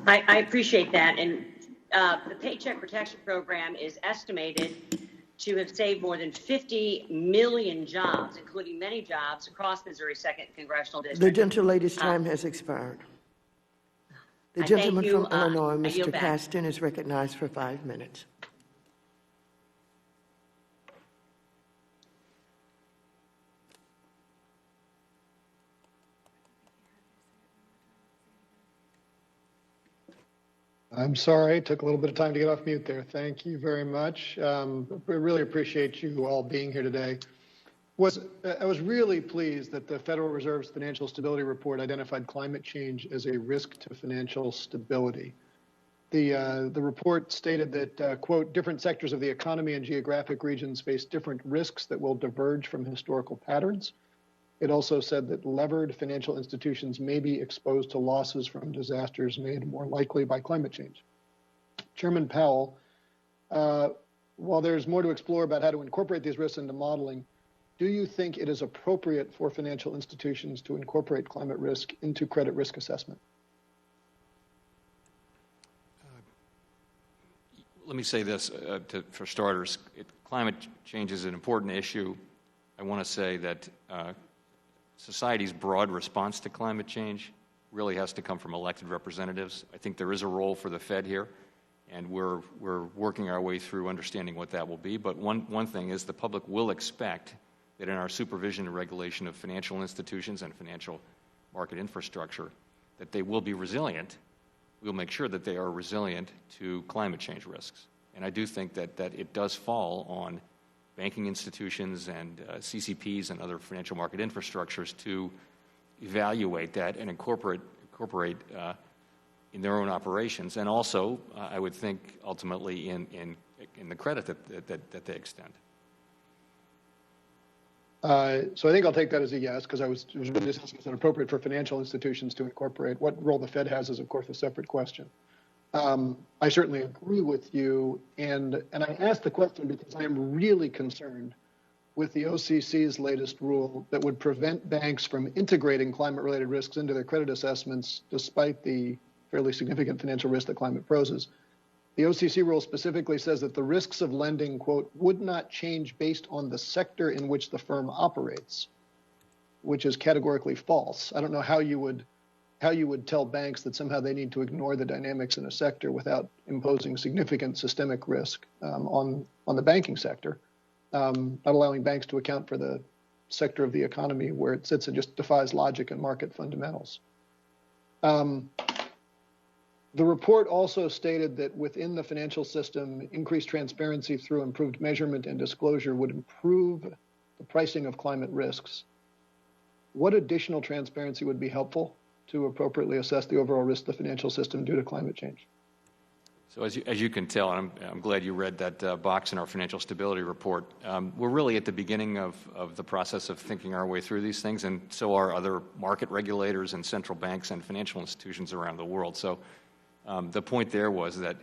I appreciate that. And the Paycheck Protection Program is estimated to have saved more than 50 million jobs, including many jobs across Missouri's second congressional district. The gentleman's time has expired. The gentleman from Illinois, Mr. Caston, is recognized for 5 minutes. I'm sorry, it took a little bit of time to get off mute there. Thank you very much. We really appreciate you all being here today. I was really pleased that the Federal Reserve's Financial Stability Report identified climate change as a risk to financial stability. The report stated that, quote, different sectors of the economy and geographic regions face different risks that will diverge from historical patterns. It also said that levered financial institutions may be exposed to losses from disasters made more likely by climate change. Chairman Powell, while there's more to explore about how to incorporate these risks into modeling, do you think it is appropriate for financial institutions to incorporate climate risk into credit risk assessment? Let me say this, for starters. Climate change is an important issue I want to say that society's broad response to climate change really has to come from elected representatives. I think there is a role for the Fed here, and we're working our way through understanding what that will be. But one thing is the public will expect that in our supervision and regulation of financial institutions and financial market infrastructure, that they will be resilient. We'll make sure that they are resilient to climate change risks. And I do think that it does fall on banking institutions and CCPs and other financial market infrastructures to evaluate that and incorporate in their own operations, and also, I would think, ultimately in the credit that they extend. So I think I'll take that as a yes, because it was really just asking, is it appropriate for financial institutions to incorporate? What role the Fed has is, of course, a separate question. I certainly agree with you, and I asked the question because I am really concerned with the OCC's latest rule that would prevent banks from integrating climate-related risks into their credit assessments, despite the fairly significant financial risk that climate poses. The OCC rule specifically says that the risks of lending, quote, would not change based on the sector in which the firm operates, which is categorically false. I don't know how you would tell banks that somehow they need to ignore the dynamics in a sector without imposing significant systemic risk on the banking sector, not allowing banks to account for the sector of the economy where it sits and just defies logic and market fundamentals. The report also stated that within the financial system, increased transparency through improved measurement and disclosure would improve the pricing of climate risks. What additional transparency would be helpful to appropriately assess the overall risk of the financial system due to climate change? So as you can tell, and I'm glad you read that box in our financial stability report, we're really at the beginning of the process of thinking our way through these things, and so are other market regulators and central banks and financial institutions around the world. So the point there was that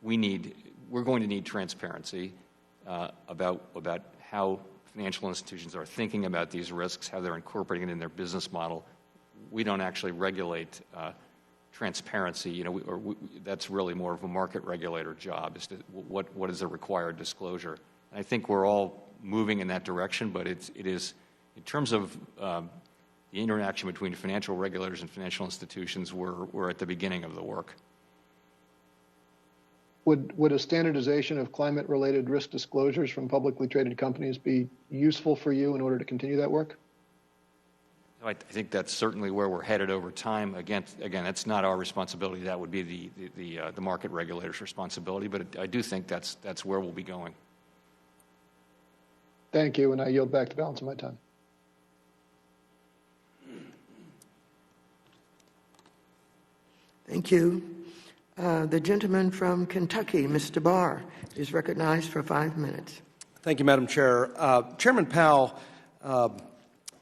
we're going to need transparency about how financial institutions are thinking about these risks, how they're incorporating it in their business model. We don't actually regulate transparency. That's really more of a market regulator job. Is to what is the required disclosure? And I think we're all moving in that direction, but it is in terms of the interaction between financial regulators and financial institutions. We're at the beginning of the work. Would a standardization of climate-related risk disclosures from publicly traded companies be useful for you in order to continue that work? I think that's certainly where we're headed over time. Again, that's not our responsibility. That would be the market regulator's responsibility. But I do think that's where we'll be going. Thank you, and I yield back the balance of my time. Thank you. The gentleman from Kentucky, Mr. Barr, is recognized for 5 minutes. Thank you, Madam Chair. Chairman Powell,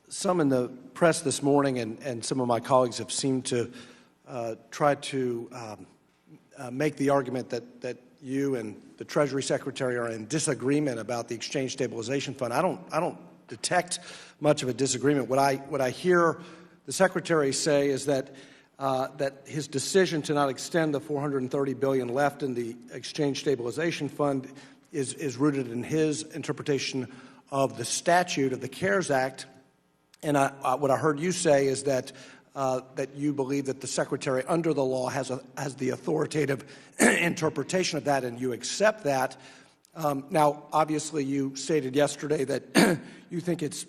some in the press this morning and some of my colleagues have seemed to try to make the argument that you and the Treasury Secretary are in disagreement about the Exchange Stabilization Fund. I don't detect much of a disagreement. What I hear the Secretary say is that his decision to not extend the $430 billion left in the Exchange Stabilization Fund is rooted in his interpretation of the statute of the CARES Act. And what I heard you say is that you believe that the Secretary, under the law, has the authoritative interpretation of that, and you accept that. Now, obviously, you stated yesterday that you think it's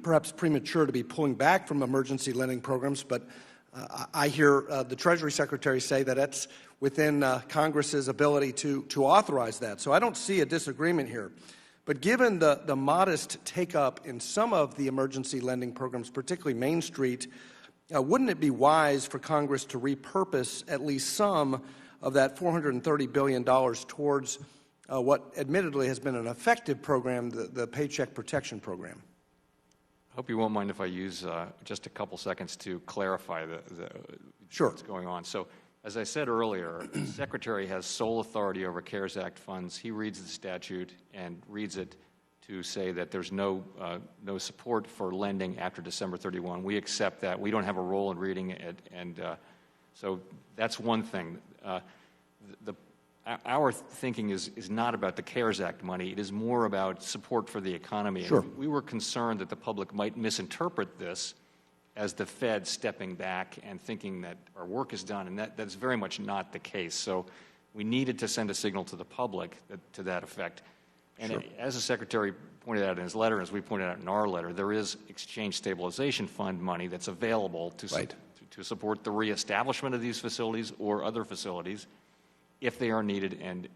perhaps premature to be pulling back from emergency lending programs, but I hear the Treasury Secretary say that it's within Congress's ability to authorize that. So I don't see a disagreement here. But given the modest take-up in some of the emergency lending programs, particularly Main Street, wouldn't it be wise for Congress to repurpose at least some of that $430 billion towards what admittedly has been an effective program, the Paycheck Protection Program? I hope you won't mind if I use just a couple seconds to clarify Sure. what's going on. So, as I said earlier, the Secretary has sole authority over CARES Act funds. He reads the statute and reads it to say that there's no support for lending after December 31. We accept that. We don't have a role in reading it, and so that's one thing. The our thinking is not about the CARES Act money. It is more about support for the economy. Sure. And we were concerned that the public might misinterpret this as the Fed stepping back and thinking that our work is done, and that's very much not the case. So we needed to send a signal to the public to that effect. And sure. As the Secretary pointed out in his letter, as we pointed out in our letter, there is Exchange Stabilization Fund money that's available to support the reestablishment of these facilities or other facilities if they are needed and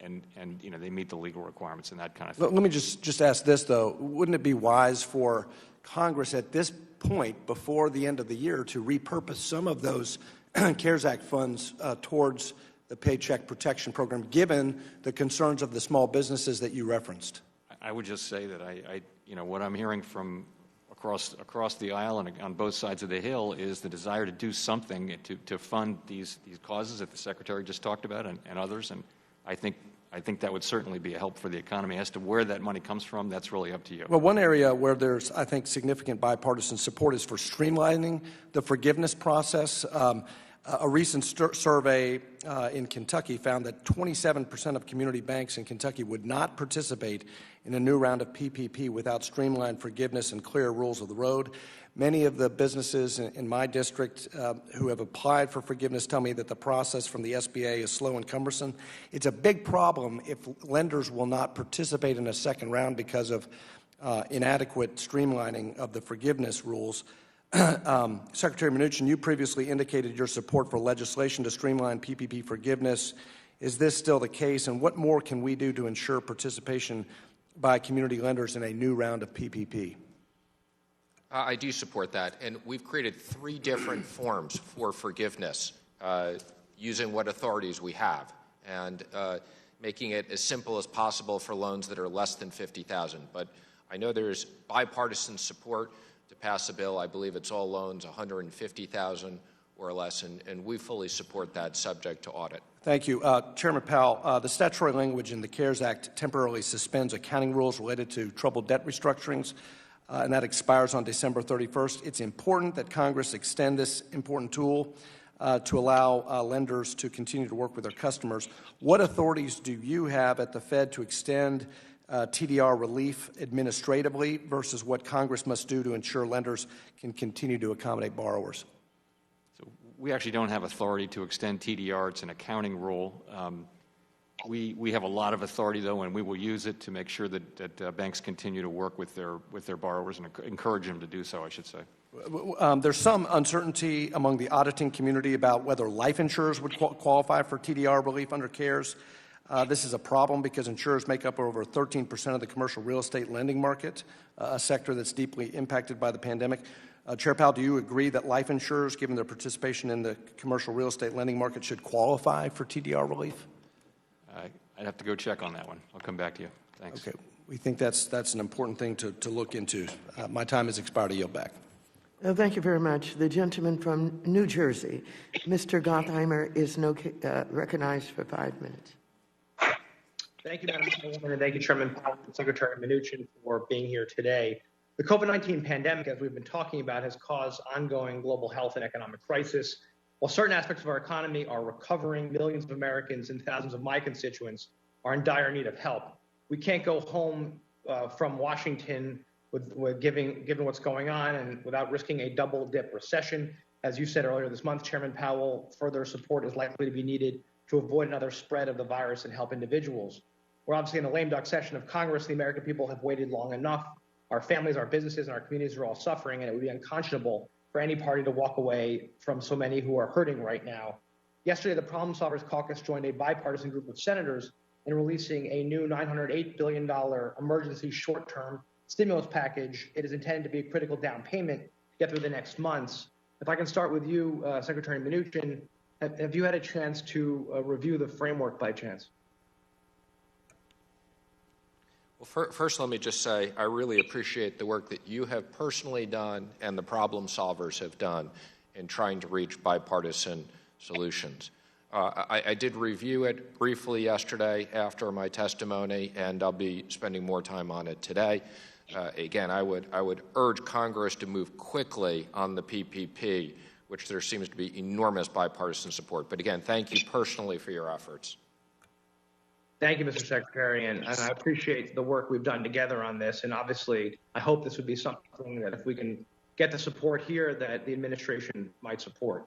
they meet the legal requirements and that kind of thing. Let me just ask this, though. Wouldn't it be wise for Congress at this point, before the end of the year, to repurpose some of those CARES Act funds towards the Paycheck Protection Program, given the concerns of the small businesses that you referenced? I would just say that what I'm hearing from across the aisle and on both sides of the Hill is the desire to do something to fund these causes that the Secretary just talked about and others, and I think that would certainly be a help for the economy. As to where that money comes from, that's really up to you. Well, one area where there's, I think, significant bipartisan support is for streamlining the forgiveness process. A recent survey in Kentucky found that 27% of community banks in Kentucky would not participate in a new round of PPP without streamlined forgiveness and clear rules of the road. Many of the businesses in my district who have applied for forgiveness tell me that the process from the SBA is slow and cumbersome. It's a big problem if lenders will not participate in a second round because of inadequate streamlining of the forgiveness rules. Secretary Mnuchin, you previously indicated your support for legislation to streamline PPP forgiveness. Is this still the case, and what more can we do to ensure participation by community lenders in a new round of PPP? I do support that, and we've created 3 different forms for forgiveness using what authorities we have, and making it as simple as possible for loans that are less than $50,000. But I know there's bipartisan support to pass a bill. I believe it's all loans $150,000 or less, and we fully support that, subject to audit. Thank you. Chairman Powell, the statutory language in the CARES Act temporarily suspends accounting rules related to troubled debt restructurings, and that expires on December 31st. It's important that Congress extend this important tool to allow lenders to continue to work with their customers. What authorities do you have at the Fed to extend TDR relief administratively versus what Congress must do to ensure lenders can continue to accommodate borrowers? So we actually don't have authority to extend TDR. It's an accounting rule. We have a lot of authority, though, and we will use it to make sure that banks continue to work with their borrowers and encourage them to do so, I should say. There's some uncertainty among the auditing community about whether life insurers would qualify for TDR relief under CARES. This is a problem because insurers make up over 13% of the commercial real estate lending market, a sector that's deeply impacted by the pandemic. Chair Powell, do you agree that life insurers, given their participation in the commercial real estate lending market, should qualify for TDR relief? I'd have to go check on that one. I'll come back to you. Thanks. Okay. We think that's an important thing to look into. My time has expired. I yield back. Thank you very much. The gentleman from New Jersey, Mr. Gottheimer, is recognized for 5 minutes. Thank you, Madam Chairwoman, and thank you, Chairman Powell and Secretary Mnuchin, for being here today. The COVID-19 pandemic, as we've been talking about, has caused ongoing global health and economic crisis. While certain aspects of our economy are recovering, millions of Americans and thousands of my constituents are in dire need of help. We can't go home from Washington given what's going on and without risking a double-dip recession. As you said earlier this month, Chairman Powell, further support is likely to be needed to avoid another spread of the virus and help individuals. We're obviously in a lame duck session of Congress. The American people have waited long enough. Our families, our businesses, and our communities are all suffering, and it would be unconscionable for any party to walk away from so many who are hurting right now. Yesterday, the Problem Solvers Caucus joined a bipartisan group of senators in releasing a new $908 billion emergency short-term stimulus package. It is intended to be a critical down payment to get through the next months. If I can start with you, Secretary Mnuchin, have you had a chance to review the framework by chance? Well, first, let me just say I really appreciate the work that you have personally done and the problem solvers have done in trying to reach bipartisan solutions. I did review it briefly yesterday after my testimony, and I'll be spending more time on it today. Again, I would urge Congress to move quickly on the PPP, which there seems to be enormous bipartisan support. But again, thank you personally for your efforts. Thank you, Mr. Secretary, and I appreciate the work we've done together on this. And obviously, I hope this would be something that if we can get the support here, that the administration might support.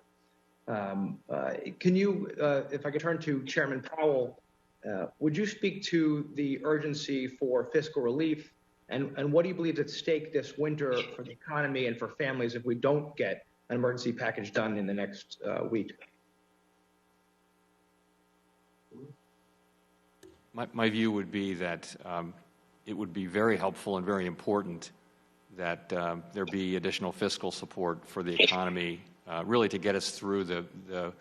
Can you, if I could turn to Chairman Powell, would you speak to the urgency for fiscal relief, and what do you believe is at stake this winter for the economy and for families if we don't get an emergency package done in the next week? My view would be that it would be very helpful and very important that there be additional fiscal support for the economy, really to get us through the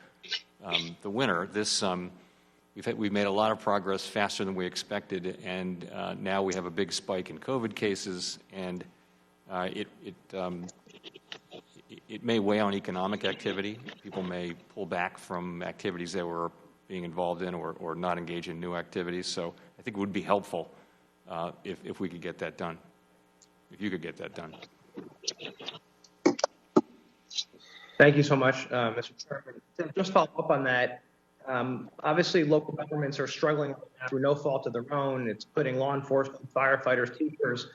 winter. We've made a lot of progress faster than we expected, and now we have a big spike in COVID cases, and it may weigh on economic activity. People may pull back from activities they were being involved in or not engage in new activities. So I think it would be helpful if we could get that done, if you could get that done. Thank you so much, Mr. Chairman. Just follow up on that. Obviously, local governments are struggling through no fault of their own. It's putting law enforcement, firefighters, teachers,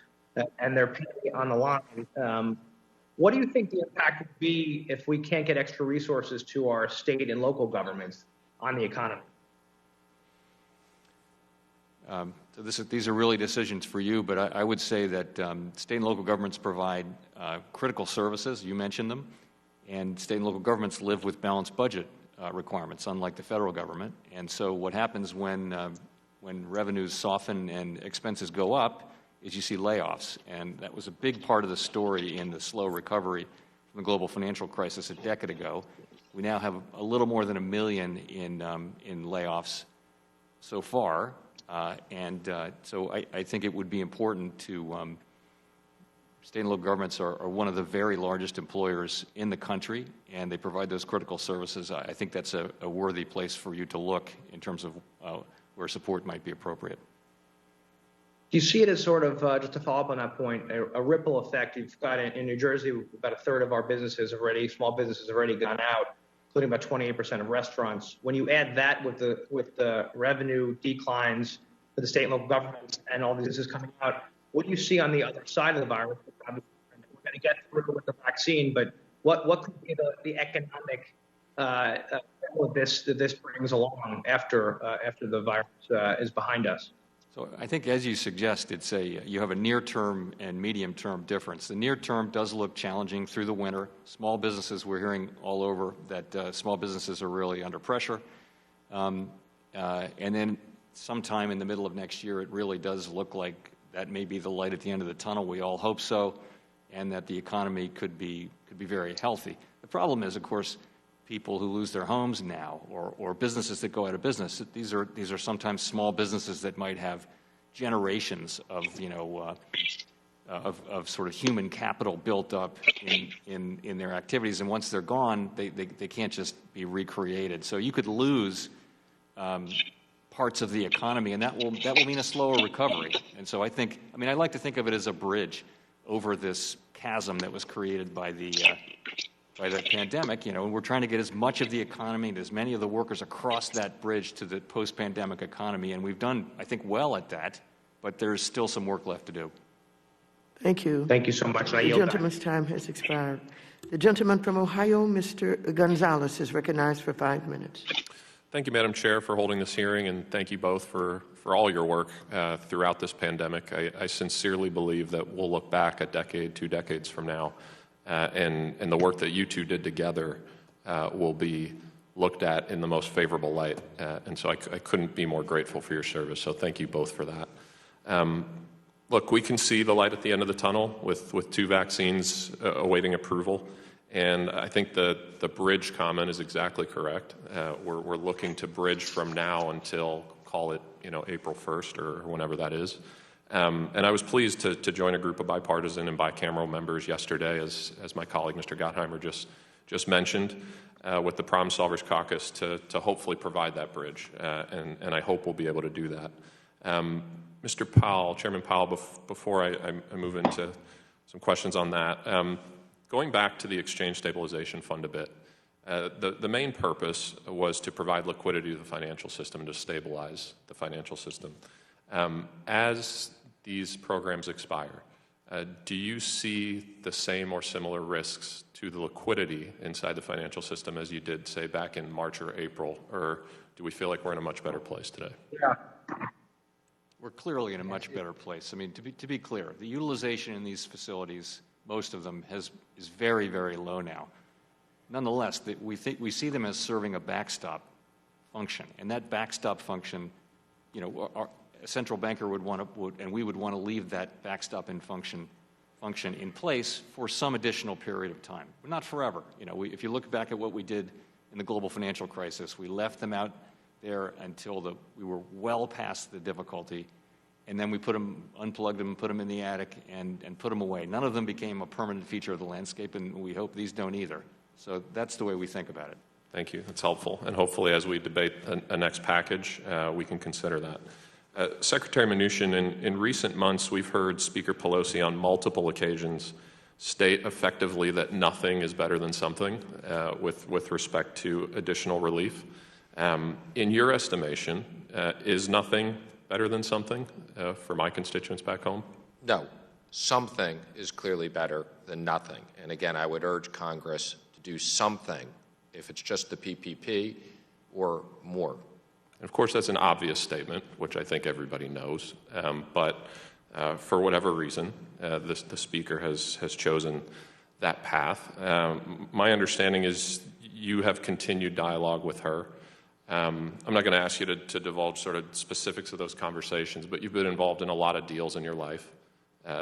and their pay on the line. What do you think the impact would be if we can't get extra resources to our state and local governments on the economy? So these are really decisions for you, but I would say that state and local governments provide critical services. You mentioned them, and state and local governments live with balanced budget requirements, unlike the federal government. And so what happens when revenues soften and expenses go up is you see layoffs, and that was a big part of the story in the slow recovery from the global financial crisis a decade ago. We now have a little more than 1 million in layoffs so far, so I think it would be important to state and local governments are one of the very largest employers in the country, and they provide those critical services. I think that's a worthy place for you to look in terms of where support might be appropriate. Do you see it as sort of, just to follow up on that point, a ripple effect? You've got in New Jersey, about a third of our businesses already, small businesses already gone out, including about 28% of restaurants. When you add that with the revenue declines for the state and local governments and all these businesses coming out, what do you see on the other side of the virus? We're going to get through with the vaccine, but what could be the economic that this brings along after the virus is behind us? So I think, as you suggest, you have a near-term and medium-term difference. The near-term does look challenging through the winter. Small businesses, we're hearing all over that small businesses are really under pressure. And then sometime in the middle of next year, it really does look like that may be the light at the end of the tunnel. We all hope so, and that the economy could be very healthy. The problem is, of course, people who lose their homes now, or businesses that go out of business. These are sometimes small businesses that might have generations of sort of human capital built up in their activities, and once they're gone, they can't just be recreated. So you could lose parts of the economy, and that will mean a slower recovery. And so I like to think of it as a bridge over this chasm that was created by the pandemic, and we're trying to get as much of the economy and as many of the workers across that bridge to the post-pandemic economy, and we've done, I think, well at that, but there's still some work left to do. Thank you. Thank you so much. The gentleman's time has expired. The gentleman from Ohio, Mr. Gonzalez, is recognized for 5 minutes. Thank you, Madam Chair, for holding this hearing, and thank you both for all your work throughout this pandemic. I sincerely believe that we'll look back a decade, 2 decades from now, and the work that you two did together will be looked at in the most favorable light. And so I couldn't be more grateful for your service, so thank you both for that. Look, we can see the light at the end of the tunnel with 2 vaccines awaiting approval, and I think the bridge comment is exactly correct. We're looking to bridge from now until, call it, April 1st or whenever that is. And I was pleased to join a group of bipartisan and bicameral members yesterday, as my colleague Mr. Gottheimer just mentioned, with the Problem Solvers Caucus to hopefully provide that bridge, and I hope we'll be able to do that. Mr. Powell, Chairman Powell, before I move into some questions on that, going back to the Exchange Stabilization Fund a bit, The main purpose was to provide liquidity to the financial system and to stabilize the financial system. As these programs expire, do you see the same or similar risks to the liquidity inside the financial system as you did, say, back in March or April, or do we feel like we're in a much better place today? Yeah. We're clearly in a much better place. I mean, to be clear, the utilization in these facilities, most of them, is very, very low now. Nonetheless, we see them as serving a backstop function, and that backstop function, you know, a central banker and we would want to leave that backstop in function in place for some additional period of time, but not forever. You know, if you look back at what we did in the global financial crisis, we left them out there until we were well past the difficulty, and then we unplugged them, put them in the attic, and put them away. None of them became a permanent feature of the landscape, and we hope these don't either. So that's the way we think about it. Thank you. That's helpful. And hopefully as we debate a next package, we can consider that. Secretary Mnuchin, in recent months, we've heard Speaker Pelosi on multiple occasions state effectively that nothing is better than something with respect to additional relief. In your estimation, is nothing better than something for my constituents back home? No. Something is clearly better than nothing. And again, I would urge Congress to do something, if it's just the PPP or more. Of course, that's an obvious statement, which I think everybody knows. But for whatever reason, the Speaker has chosen that path. My understanding is you have continued dialogue with her. I'm not going to ask you to divulge sort of specifics of those conversations, but you've been involved in a lot of deals in your life,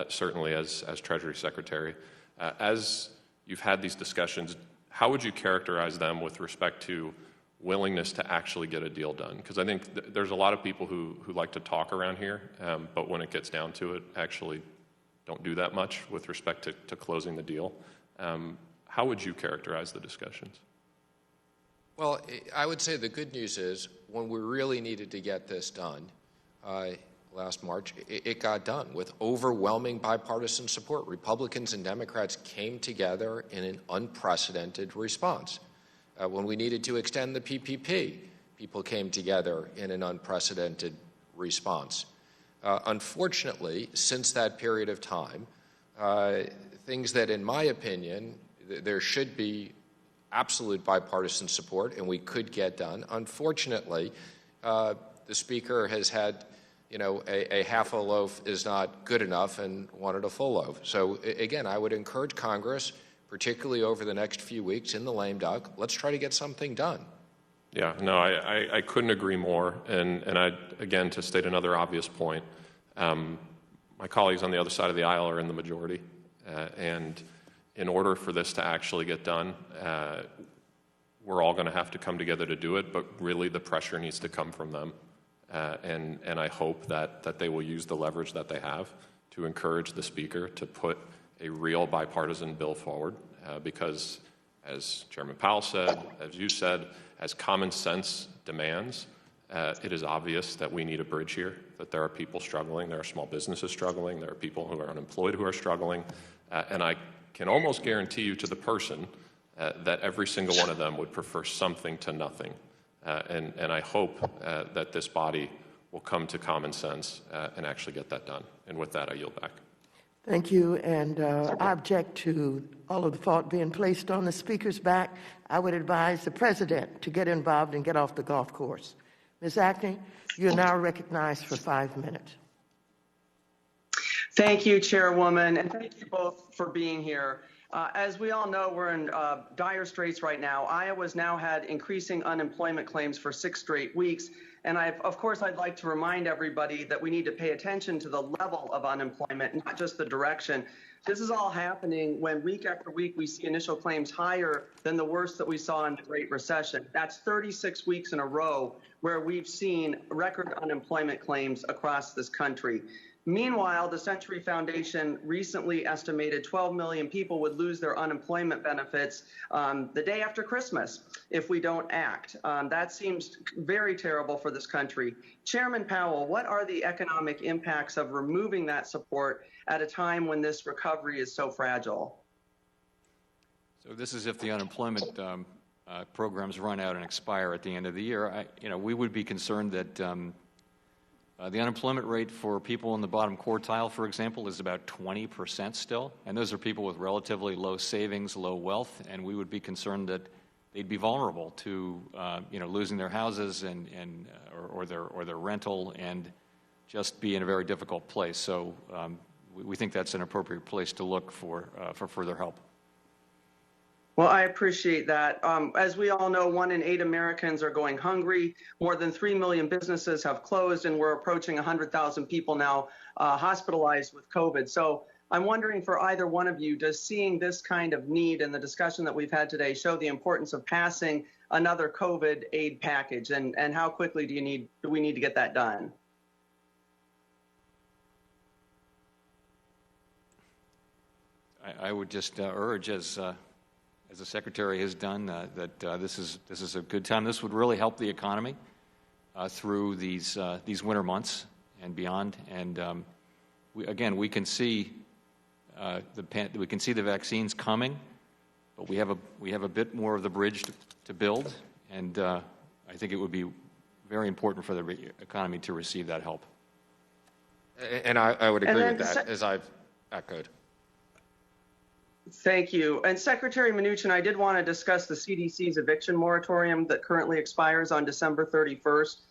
certainly as Treasury Secretary. As you've had these discussions, how would you characterize them with respect to willingness to actually get a deal done? Because I think there's a lot of people who like to talk around here, but when it gets down to it, actually don't do that much with respect to closing the deal. How would you characterize the discussions? Well, I would say the good news is when we really needed to get this done last March, it got done with overwhelming bipartisan support. Republicans and Democrats came together in an unprecedented response. When we needed to extend the PPP, people came together in an unprecedented response. Unfortunately, since that period of time, things that, in my opinion, there should be absolute bipartisan support and we could get done. Unfortunately, the Speaker has had, you know, a half a loaf is not good enough and wanted a full loaf. So again, I would encourage Congress, particularly over the next few weeks in the lame duck, let's try to get something done. Yeah, no, I couldn't agree more. And I, again, to state another obvious point, my colleagues on the other side of the aisle are in the majority. And in order for this to actually get done, we're all going to have to come together to do it, but really the pressure needs to come from them. And I hope that they will use the leverage that they have to encourage the Speaker to put a real bipartisan bill forward, because as Chairman Powell said, as you said, as common sense demands, it is obvious that we need a bridge here, that there are people struggling, there are small businesses struggling, there are people who are unemployed who are struggling, and I can almost guarantee you to the person that every single one of them would prefer something to nothing. And I hope that this body will come to common sense and actually get that done. And with that, I yield back. Thank you, and I object to all of the fault being placed on the Speaker's back. I would advise the President to get involved and get off the golf course. Ms. Acting, you're now recognized for 5 minutes. Thank you, Chairwoman, and thank you both for being here. As we all know, we're in dire straits right now. Iowa's now had increasing unemployment claims for 6 straight weeks. And of course, I'd like to remind everybody that we need to pay attention to the level of unemployment, not just the direction. This is all happening when week after week we see initial claims higher than the worst that we saw in the Great Recession. That's 36 weeks in a row where we've seen record unemployment claims across this country. Meanwhile, the Century Foundation recently estimated 12 million people would lose their unemployment benefits the day after Christmas if we don't act. That seems very terrible for this country. Chairman Powell, what are the economic impacts of removing that support at a time when this recovery is so fragile? So this is if the unemployment programs run out and expire at the end of the year, we would be concerned that the unemployment rate for people in the bottom quartile, for example, is about 20% still, and those are people with relatively low savings, low wealth, and we would be concerned that they'd be vulnerable to losing their houses or their rental and just be in a very difficult place. So we think that's an appropriate place to look for further help. Well, I appreciate that. As we all know, 1 in 8 Americans are going hungry. More than 3 million businesses have closed, and we're approaching 100,000 people now hospitalized with COVID. So I'm wondering for either one of you, does seeing this kind of need and the discussion that we've had today show the importance of passing another COVID aid package? And how quickly do we need to get that done? I would just urge, as the Secretary has done, that this is a good time. This would really help the economy through these winter months and beyond. And we can see the vaccines coming, but we have a bit more of the bridge to build. And I think it would be very important for the economy to receive that help. And I would agree with that, as I've echoed. Thank you. And Secretary Mnuchin, I did want to discuss the CDC's eviction moratorium that currently expires on December 31st.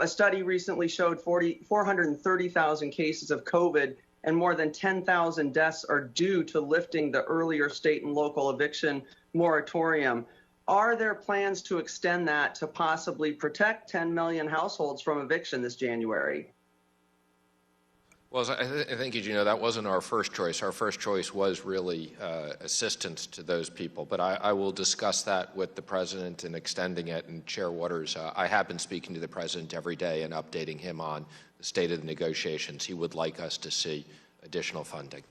A study recently showed 430,000 cases of COVID and more than 10,000 deaths are due to lifting the earlier state and local eviction moratorium. Are there plans to extend that to possibly protect 10 million households from eviction this January? Well, I think, as you know, that wasn't our first choice. Our first choice was really assistance to those people. But I will discuss that with the President and extending it. And Chair Waters, I have been speaking to the President every day and updating him on the state of the negotiations. He would like us to see additional funding.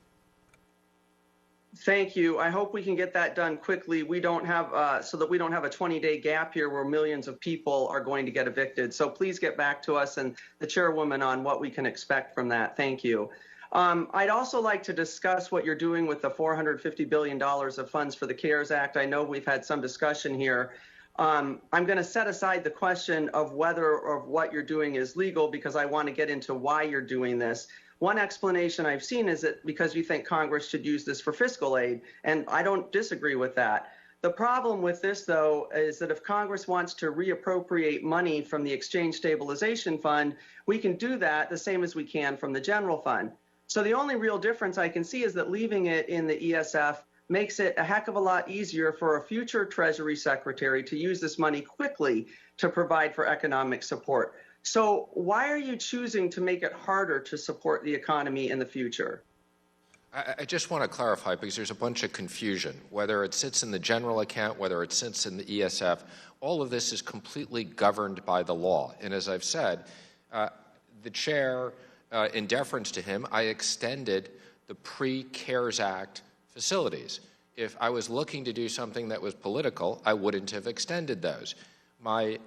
Thank you. I hope we can get that done quickly. We don't have so that we don't have a 20-day gap here where millions of people are going to get evicted. So please get back to us and the chairwoman on what we can expect from that. Thank you. I'd also like to discuss what you're doing with the $450 billion of funds for the CARES Act. I know we've had some discussion here. I'm going to set aside the question of whether or what you're doing is legal because I want to get into why you're doing this. One explanation I've seen is that because you think Congress should use this for fiscal aid, and I don't disagree with that. The problem with this, though, is that if Congress wants to reappropriate money from the Exchange Stabilization Fund, we can do that the same as we can from the general fund. So the only real difference I can see is that leaving it in the ESF makes it a heck of a lot easier for a future Treasury Secretary to use this money quickly to provide for economic support. So why are you choosing to make it harder to support the economy in the future? I just want to clarify because there's a bunch of confusion. Whether it sits in the general account, whether it sits in the ESF, all of this is completely governed by the law. And as I've said, the chair, in deference to him, I extended the pre-CARES Act facilities. If I was looking to do something that was political, I wouldn't have extended those. My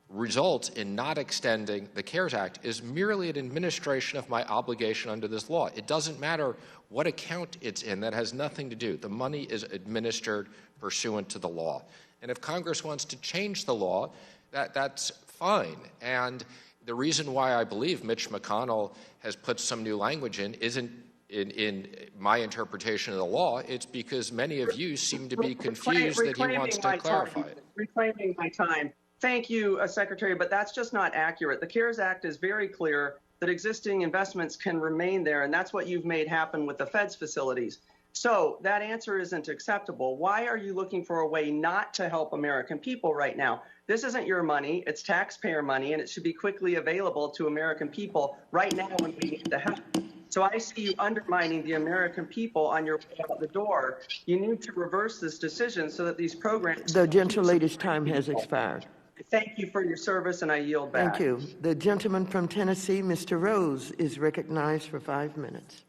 result in not extending the CARES Act is merely an administration of my obligation under this law. It doesn't matter what account it's in. That has nothing to do. The money is administered pursuant to the law. And if Congress wants to change the law, that's fine. And the reason why I believe Mitch McConnell has put some new language in isn't in my interpretation of the law. It's because many of you seem to be confused that he wants to clarify it. Reclaiming my time. Thank you, Secretary, but that's just not accurate. The CARES Act is very clear that existing investments can remain there, and that's what you've made happen with the Fed's facilities. So that answer isn't acceptable. Why are you looking for a way not to help American people right now? This isn't your money. It's taxpayer money, and it should be quickly available to American people right now when we need the help. So I see you undermining the American people on your way out the door. You need to reverse this decision so that these programs— The gentlelady's time has expired. Thank you for your service, and I yield back. Thank you. The gentleman from Tennessee, Mr. Rose, is recognized for 5 minutes.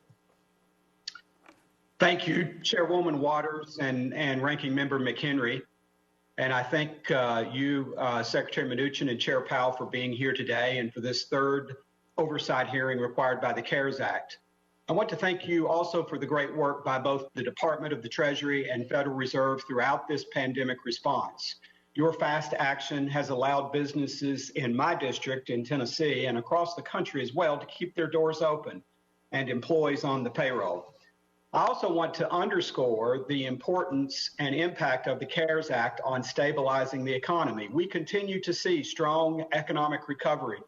Thank you, Chairwoman Waters and Ranking Member McHenry. And I thank you, Secretary Mnuchin and Chair Powell, for being here today and for this third oversight hearing required by the CARES Act. I want to thank you also for the great work by both the Department of the Treasury and Federal Reserve throughout this pandemic response. Your fast action has allowed businesses in my district in Tennessee and across the country as well to keep their doors open and employees on the payroll. I also want to underscore the importance and impact of the CARES Act on stabilizing the economy. We continue to see strong economic recovery,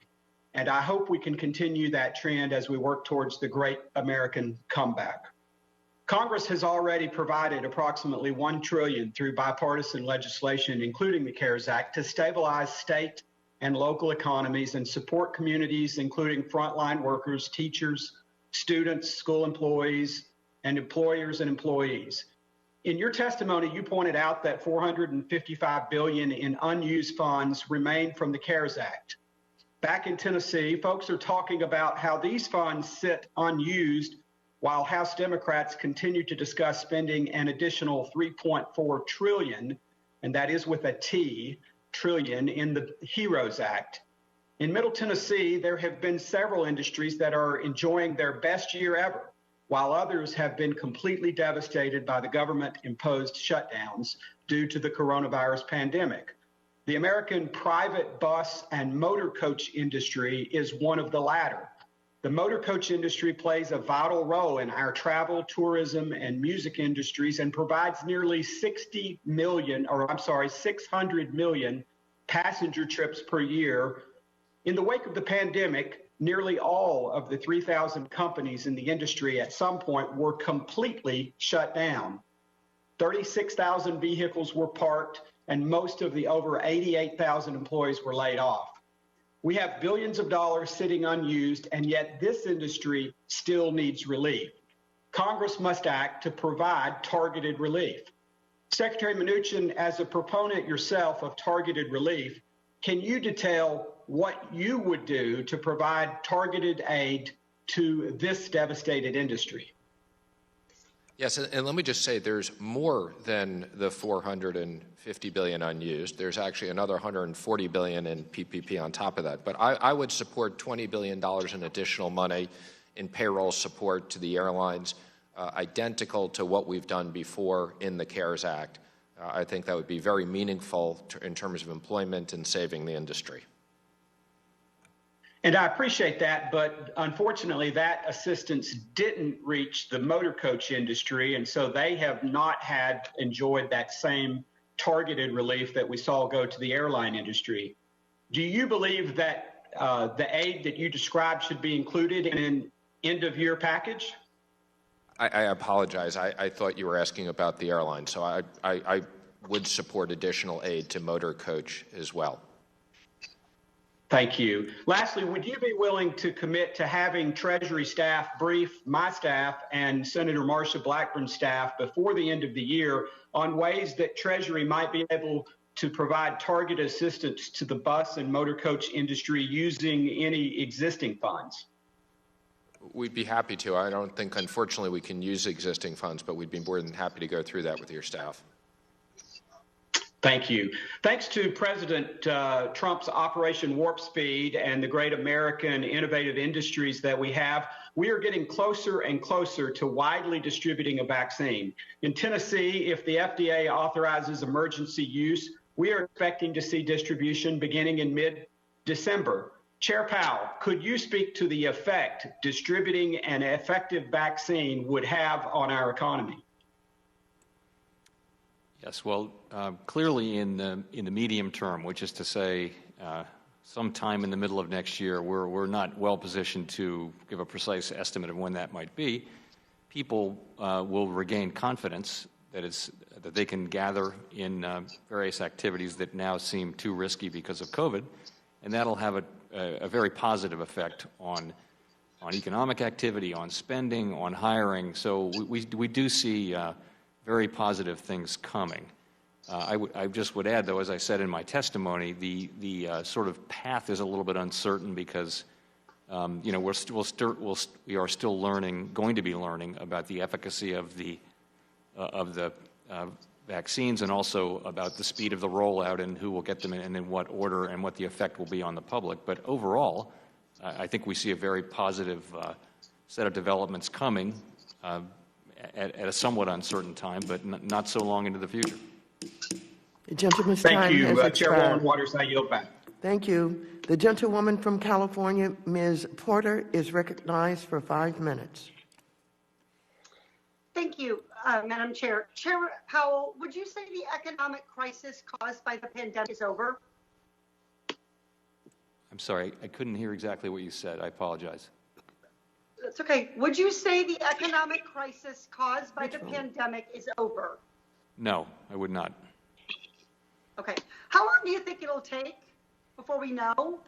and I hope we can continue that trend as we work towards the great American comeback. Congress has already provided approximately $1 trillion through bipartisan legislation, including the CARES Act, to stabilize state and local economies and support communities, including frontline workers, teachers, students, school employees, and employers and employees. In your testimony, you pointed out that $455 billion in unused funds remain from the CARES Act. Back in Tennessee, folks are talking about how these funds sit unused while House Democrats continue to discuss spending an additional $3.4 trillion, and that is with a T, trillion, in the HEROES Act. In Middle Tennessee, there have been several industries that are enjoying their best year ever, while others have been completely devastated by the government-imposed shutdowns due to the coronavirus pandemic. The American private bus and motor coach industry is one of the latter. The motor coach industry plays a vital role in our travel, tourism, and music industries and provides nearly 600 million passenger trips per year. In the wake of the pandemic, nearly all of the 3,000 companies in the industry at some point were completely shut down. 36,000 vehicles were parked, and most of the over 88,000 employees were laid off. We have billions of dollars sitting unused, and yet this industry still needs relief. Congress must act to provide targeted relief. Secretary Mnuchin, as a proponent yourself of targeted relief, can you detail what you would do to provide targeted aid to this devastated industry? Yes, and let me just say there's more than the $450 billion unused. There's actually another $140 billion in PPP on top of that. But I would support $20 billion in additional money in payroll support to the airlines, identical to what we've done before in the CARES Act. I think that would be very meaningful in terms of employment and saving the industry. And I appreciate that, but unfortunately that assistance didn't reach the motor coach industry, and so they have not enjoyed that same targeted relief that we saw go to the airline industry. Do you believe that the aid that you described should be included in an end-of-year package? I apologize. I thought you were asking about the airline, so I would support additional aid to motor coach as well. Thank you. Lastly, would you be willing to commit to having Treasury staff brief my staff and Senator Marsha Blackburn's staff before the end of the year on ways that Treasury might be able to provide targeted assistance to the bus and motor coach industry using any existing funds? We'd be happy to. I don't think, unfortunately, we can use existing funds, but we'd be more than happy to go through that with your staff. Thank you. Thanks to President Trump's Operation Warp Speed and the great American innovative industries that we have, we are getting closer and closer to widely distributing a vaccine. In Tennessee, if the FDA authorizes emergency use, we are expecting to see distribution beginning in mid-December. Chair Powell, could you speak to the effect distributing an effective vaccine would have on our economy? Yes, well, clearly in the medium term, which is to say sometime in the middle of next year, we're not well positioned to give a precise estimate of when that might be. People will regain confidence that they can gather in various activities that now seem too risky because of COVID, and that'll have a very positive effect on economic activity, on spending, on hiring. So we do see very positive things coming. I just would add, though, as I said in my testimony, the sort of path is a little bit uncertain because we are still going to be learning about the efficacy of the vaccines and also about the speed of the rollout and who will get them and in what order and what the effect will be on the public. But overall, I think we see a very positive set of developments coming at a somewhat uncertain time, but not so long into the future. The gentleman's Thank time you, has expired. Chairwoman Waters. I yield back. Thank you. The gentlewoman from California, Ms. Porter, is recognized for 5 minutes. Thank you, Madam Chair. Chair Powell, would you say the economic crisis caused by the pandemic is over? I'm sorry, I couldn't hear exactly what you said. I apologize. That's okay. Would you say the economic crisis caused by the pandemic is over? No, I would not. Okay. How long do you think it'll take before we know?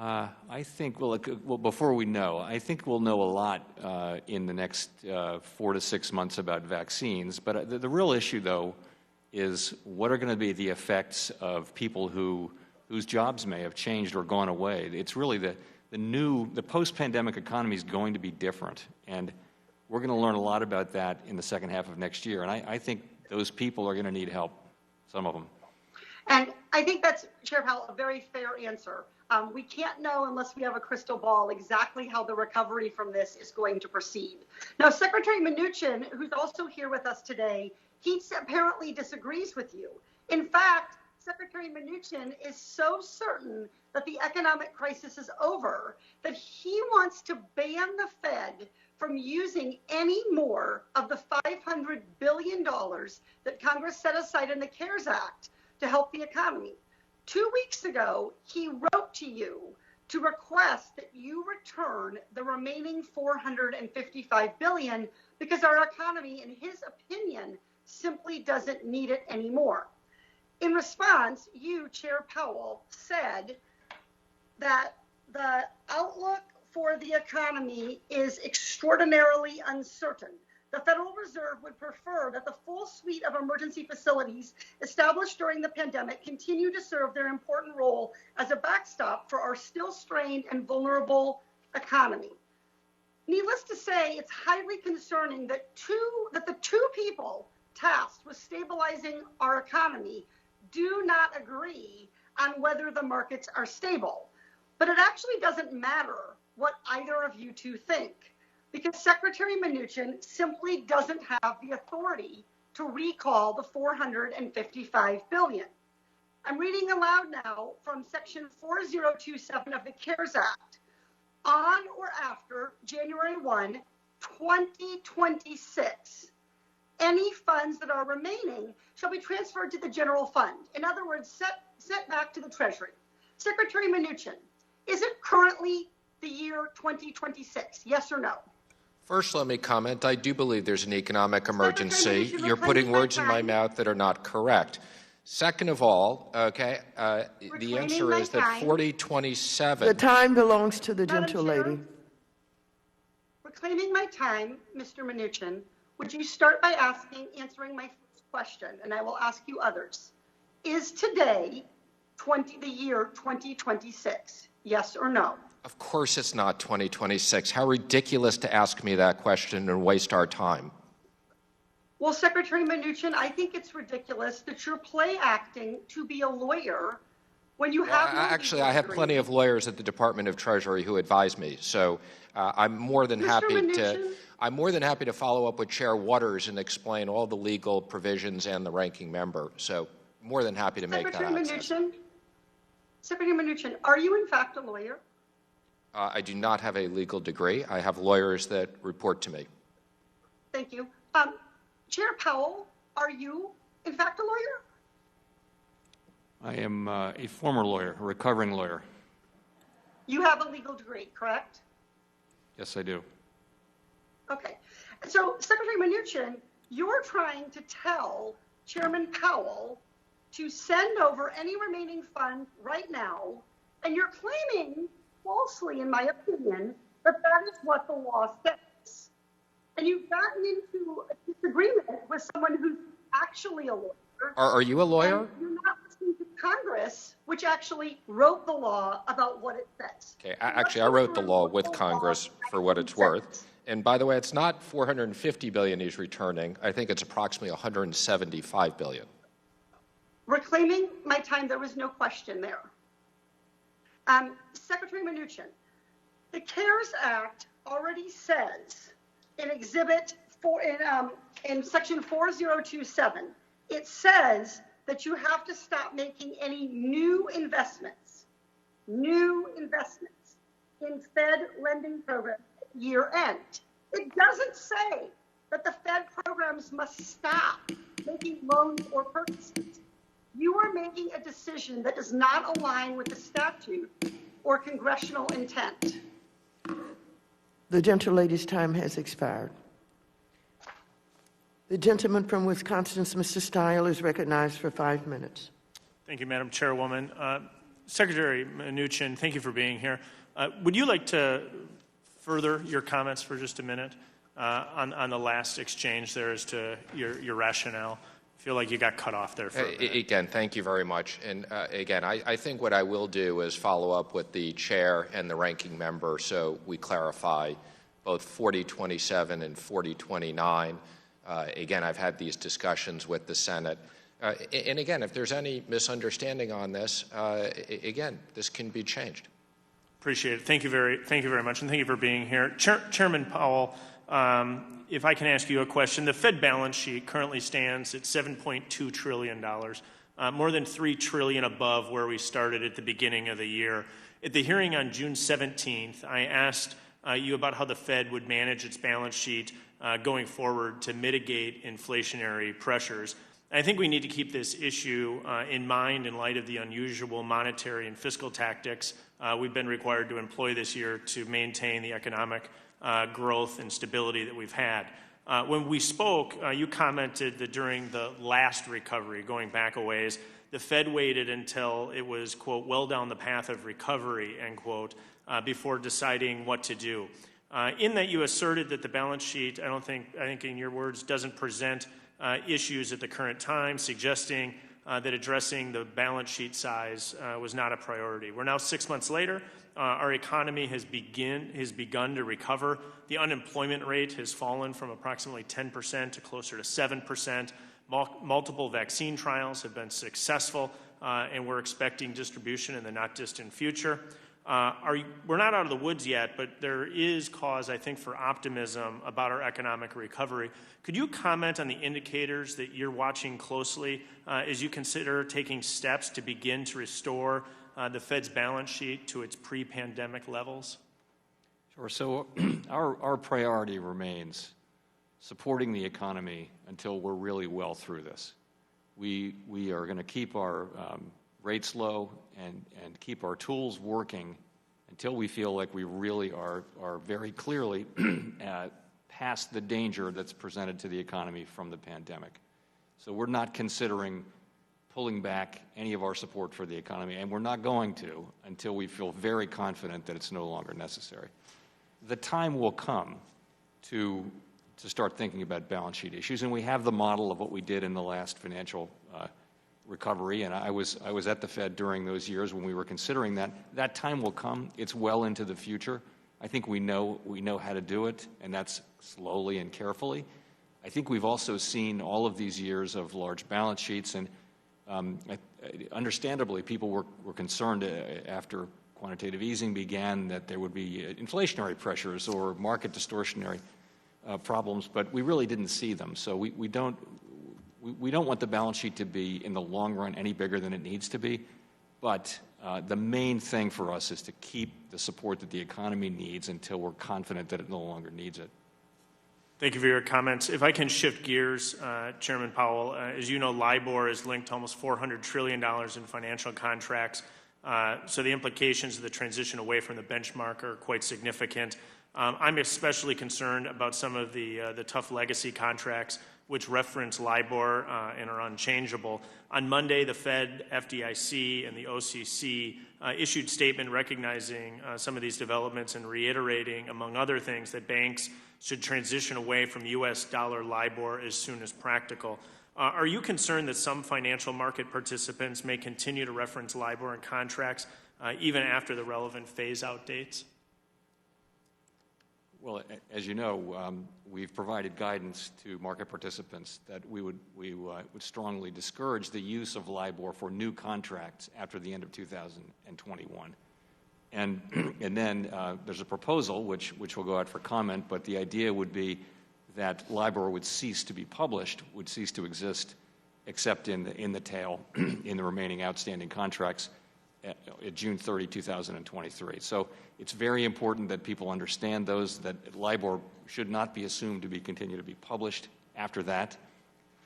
I think, well, before we know, I think we'll know a lot in the next 4 to 6 months about vaccines. But the real issue, though, is what are going to be the effects of people whose jobs may have changed or gone away. It's really the post-pandemic economy is going to be different. And we're going to learn a lot about that in the second half of next year. And I think those people are going to need help, some of them. And I think that's, Chair Powell, a very fair answer. We can't know unless we have a crystal ball exactly how the recovery from this is going to proceed. Now, Secretary Mnuchin, who's also here with us today, he apparently disagrees with you. In fact, Secretary Mnuchin is so certain that the economic crisis is over that he wants to ban the Fed from using any more of the $500 billion that Congress set aside in the CARES Act to help the economy. 2 weeks ago, he wrote to you to request that you return the remaining $455 billion because our economy, in his opinion, simply doesn't need it anymore. In response, you, Chair Powell, said that the outlook for the economy is extraordinarily uncertain. The Federal Reserve would prefer that the full suite of emergency facilities established during the pandemic continue to serve their important role as a backstop for our still strained and vulnerable economy. Needless to say, it's highly concerning that the two people tasked with stabilizing our economy do not agree on whether the markets are stable. But it actually doesn't matter what either of you two think, because Secretary Mnuchin simply doesn't have the authority to recall the $455 billion. I'm reading aloud now from Section 4027 of the CARES Act. On or after January 1, 2026, any funds that are remaining shall be transferred to the general fund. In other words, sent back to the Treasury. Secretary Mnuchin, is it currently the year 2026? Yes or no? First, let me comment. I do believe there's an economic emergency. You're putting words in my mouth that are not correct. Second of all, okay, the answer is that 4027. The time belongs to the gentlelady. Reclaiming my time, Mr. Mnuchin, would you start by answering my first question, and I will ask you others. Is today the year 2026? Yes or no? Of course it's not 2026. How ridiculous to ask me that question and waste our time. Well, Secretary Mnuchin, I think it's ridiculous that you're play acting to be a lawyer when you have no actually, I have plenty of lawyers at the Department of Treasury who advise me, so I'm more than happy to follow up with Chair Waters and explain all the legal provisions and the ranking member. So more than happy to make that access. Secretary Mnuchin, are you in fact a lawyer? I do not have a legal degree. I have lawyers that report to me. Thank you. Chair Powell, are you in fact a lawyer? I am a former lawyer, a recovering lawyer. You have a legal degree, correct? Yes, I do. Okay. So, Secretary Mnuchin, you're trying to tell Chairman Powell to send over any remaining funds right now, and you're claiming, falsely in my opinion, that is what the law says. And you've gotten into a disagreement with someone who's actually a lawyer. Are you a lawyer? You're not listening to Congress, which actually wrote the law about what it says. Okay, actually, I wrote the law with Congress for what it's worth. And by the way, it's not $450 billion he's returning. I think it's approximately $175 billion. Reclaiming my time, there was no question there. Secretary Mnuchin, The CARES Act already says in Exhibit 4, in Section 4027, it says that you have to stop making any new investments in Fed lending programs at year end. It doesn't say that the Fed programs must stop making loans or purchases. You are making a decision that does not align with the statute or congressional intent. The gentlelady's time has expired. The gentleman from Wisconsin, Mr. Stile, is recognized for 5 minutes. Thank you, Madam Chairwoman. Secretary Mnuchin, thank you for being here. Would you like to further your comments for just a minute on the last exchange there as to your rationale? I feel like you got cut off there for a minute. Again, thank you very much. And again, I think what I will do is follow up with the chair and the ranking member so we clarify both 4027 and 4029. Again, I've had these discussions with the Senate. And again, if there's any misunderstanding on this, again, this can be changed. Appreciate it. Thank you very much, and thank you for being here. Chairman Powell, if I can ask you a question. The Fed balance sheet currently stands at $7.2 trillion, more than $3 trillion above where we started at the beginning of the year. At the hearing on June 17th, I asked you about how the Fed would manage its balance sheet going forward to mitigate inflationary pressures. I think we need to keep this issue in mind in light of the unusual monetary and fiscal tactics we've been required to employ this year to maintain the economic growth and stability that we've had. When we spoke, you commented that during the last recovery, going back a ways, the Fed waited until it was, quote, well down the path of recovery, end quote, before deciding what to do. In that you asserted that the balance sheet, I think in your words, doesn't present issues at the current time, suggesting that addressing the balance sheet size was not a priority. We're now 6 months later. Our economy has begun to recover. The unemployment rate has fallen from approximately 10% to closer to 7%. Multiple vaccine trials have been successful, and we're expecting distribution in the not-distant future. We're not out of the woods yet, but there is cause, I think, for optimism about our economic recovery. Could you comment on the indicators that you're watching closely as you consider taking steps to begin to restore the Fed's balance sheet to its pre-pandemic levels? Sure. So our priority remains supporting the economy until we're really well through this. We are going to keep our rates low and keep our tools working until we feel like we really are very clearly past the danger that's presented to the economy from the pandemic. So we're not considering pulling back any of our support for the economy, and we're not going to until we feel very confident that it's no longer necessary. The time will come to start thinking about balance sheet issues, and we have the model of what we did in the last financial recovery, and I was at the Fed during those years when we were considering that. That time will come. It's well into the future. I think we know how to do it, and that's slowly and carefully. I think we've also seen all of these years of large balance sheets, and understandably, people were concerned after quantitative easing began that there would be inflationary pressures or market distortionary problems, but we really didn't see them. So we don't want the balance sheet to be, in the long run, any bigger than it needs to be. But the main thing for us is to keep the support that the economy needs until we're confident that it no longer needs it. Thank you for your comments. If I can shift gears, Chairman Powell, as you know, LIBOR is linked to almost $400 trillion in financial contracts. So the implications of the transition away from the benchmark are quite significant. I'm especially concerned about some of the tough legacy contracts which reference LIBOR and are unchangeable. On Monday, the Fed, FDIC, and the OCC issued a statement recognizing some of these developments and reiterating, among other things, that banks should transition away from U.S. dollar LIBOR as soon as practical. Are you concerned that some financial market participants may continue to reference LIBOR in contracts even after the relevant phase-out dates? Well, as you know, we've provided guidance to market participants that we would strongly discourage the use of LIBOR for new contracts after the end of 2021. And then there's a proposal which will go out for comment, but the idea would be that LIBOR would cease to be published, would cease to exist, except in the tail, in the remaining outstanding contracts at June 30, 2023. So it's very important that people understand that LIBOR should not be assumed to continue to be published after that.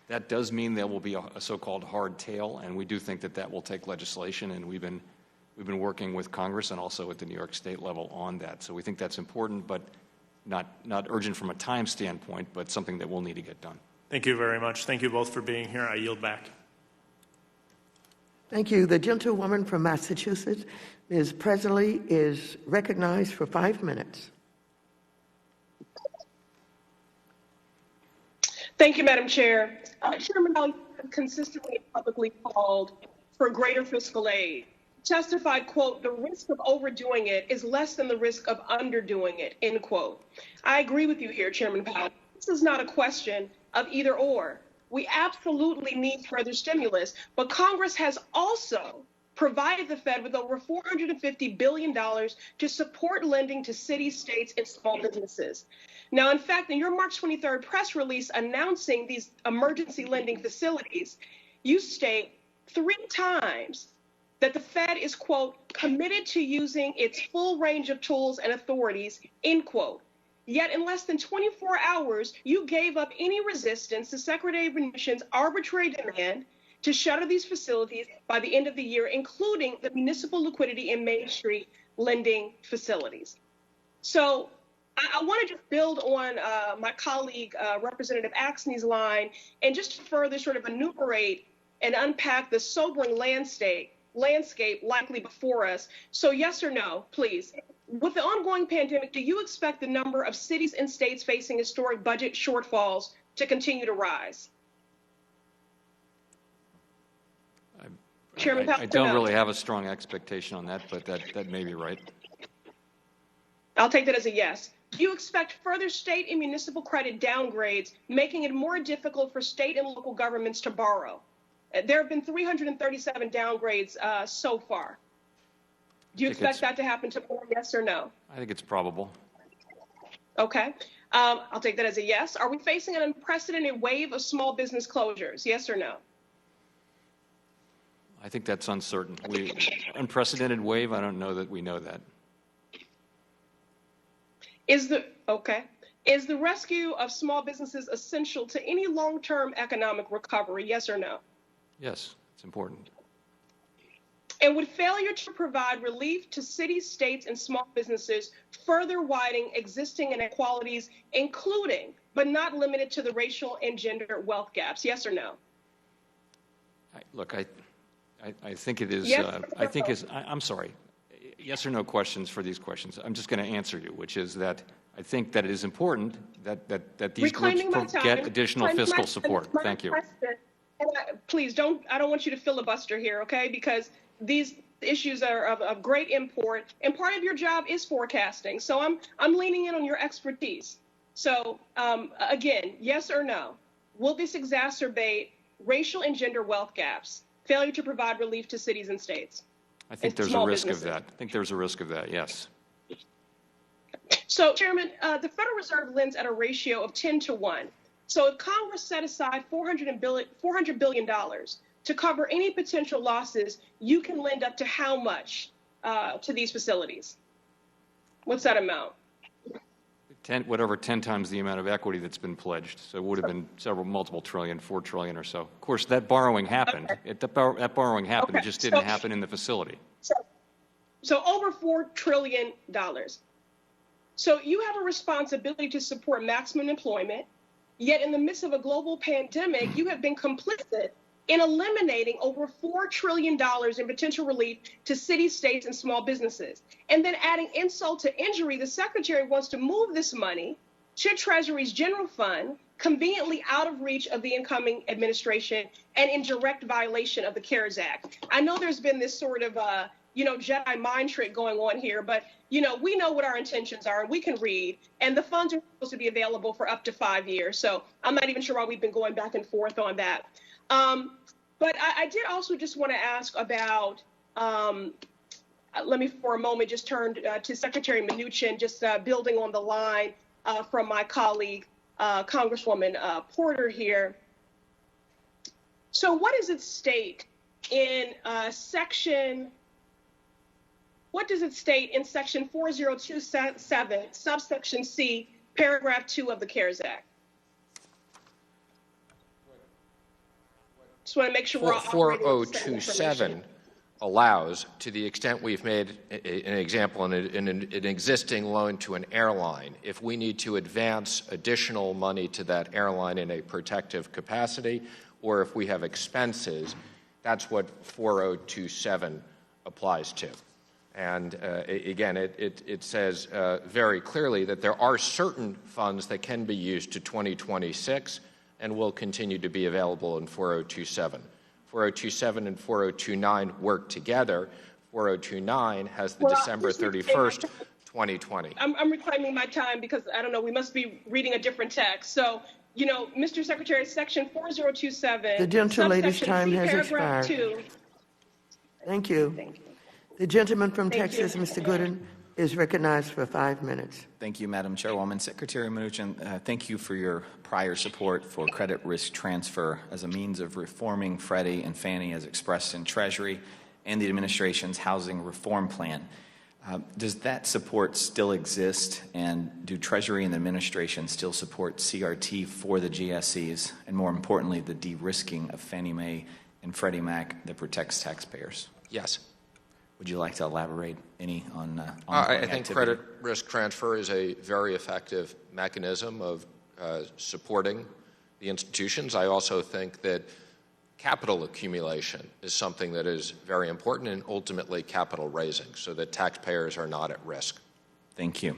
That does mean there will be a so-called hard tail, and we do think that will take legislation, and we've been working with Congress and also at the New York State level on that. So we think that's important, but not urgent from a time standpoint, but something that will need to get done. Thank you very much. Thank you both for being here. I yield back. Thank you. The gentlewoman from Massachusetts, Ms. Presley, is recognized for 5 minutes. Thank you, Madam Chair. Chairman Powell consistently and publicly called for greater fiscal aid. Testified, quote, the risk of overdoing it is less than the risk of underdoing it, end quote. I agree with you here, Chairman Powell. This is not a question of either or. We absolutely need further stimulus, but Congress has also provided the Fed with over $450 billion to support lending to cities, states, and small businesses. Now, in fact, in your March 23rd press release announcing these emergency lending facilities, you state 3 times that the Fed is, quote, committed to using its full range of tools and authorities, end quote. Yet in less than 24 hours, you gave up any resistance to Secretary Mnuchin's arbitrary demand to shutter these facilities by the end of the year, including the municipal liquidity and Main Street lending facilities. So I want to just build on my colleague, Representative Axney's line, and just further sort of enumerate and unpack the sobering landscape likely before us. So yes or no, please. With the ongoing pandemic, do you expect the number of cities and states facing historic budget shortfalls to continue to rise? Chairman Powell, I don't really have a strong expectation on that, but that may be right. I'll take that as a yes. Do you expect further state and municipal credit downgrades, making it more difficult for state and local governments to borrow? There have been 337 downgrades so far. Do you expect that to happen tomorrow, yes or no? I think it's probable. Okay. I'll take that as a yes. Are we facing an unprecedented wave of small business closures, yes or no? I think that's uncertain. Unprecedented wave, I don't know that we know that. Is the rescue of small businesses essential to any long-term economic recovery, yes or no? Yes, it's important. And would failure to provide relief to cities, states, and small businesses further widen existing inequalities, including, but not limited to, the racial and gender wealth gaps? Yes or no? Look, I think it is. Yes, I'm sorry. Yes or no questions for these questions. I'm just going to answer you, which is that I think that it is important that these groups get additional fiscal support. Thank you. Please I don't want you to filibuster here, okay? Because these issues are of great import, and part of your job is forecasting. So I'm leaning in on your expertise. So again, yes or no? Will this exacerbate racial and gender wealth gaps? Failure to provide relief to cities and states? I think there's a risk of that. I think there's a risk of that, yes. So, Chairman, the Federal Reserve lends at a ratio of 10 to 1. So if Congress set aside $400 billion to cover any potential losses, you can lend up to how much to these facilities? What's that amount? 10 times the amount of equity that's been pledged. So it would have been multiple trillion, 4 trillion or so. Of course, that borrowing happened. Okay. That borrowing happened. Okay. It just didn't happen in the facility. So over $4 trillion. So you have a responsibility to support maximum employment, yet in the midst of a global pandemic, you have been complicit in eliminating over $4 trillion in potential relief to cities, states, and small businesses. And then adding insult to injury, the Secretary wants to move this money to Treasury's general fund, conveniently out of reach of the incoming administration and in direct violation of the CARES Act. I know there's been this sort of, Jedi mind trick going on here, but, we know what our intentions are and we can read, and the funds are supposed to be available for up to 5 years. So I'm not even sure why we've been going back and forth on that. But I did also just want to ask about let me for a moment just turn to Secretary Mnuchin, just building on the line from my colleague, Congresswoman Porter here. So what does it state in section 4027, subsection C, paragraph 2 of the CARES Act? Just want to make sure we're operating with the same 4027 allows, to the extent we've made an example in an existing loan to an airline, if we need to advance additional money to that airline in a protective capacity, or if we have expenses, that's what 4027 applies to. And again, it says very clearly that there are certain funds that can be used to 2026 and will continue to be available in 4027. 4027 and 4029 work together. 4029 has the December 31st, 2020. I'm reclaiming my time because, I don't know, we must be reading a different text. So, you know, Mr. Secretary, section 4027. The gentleman's time C, has paragraph expired. 2. Thank you. The gentleman from Texas, Mr. Gooden, is recognized for 5 minutes. Thank you, Madam Chairwoman. Secretary Mnuchin, thank you for your prior support for credit risk transfer as a means of reforming Freddie and Fannie as expressed in Treasury and the administration's housing reform plan. Does that support still exist, and do Treasury and the administration still support CRT for the GSEs, and more importantly, the de-risking of Fannie Mae and Freddie Mac that protects taxpayers? Yes. Would you like to elaborate any on I think activity? credit risk transfer is a very effective mechanism of supporting the institutions. I also think that capital accumulation is something that is very important, and ultimately capital raising, so that taxpayers are not at risk. Thank you.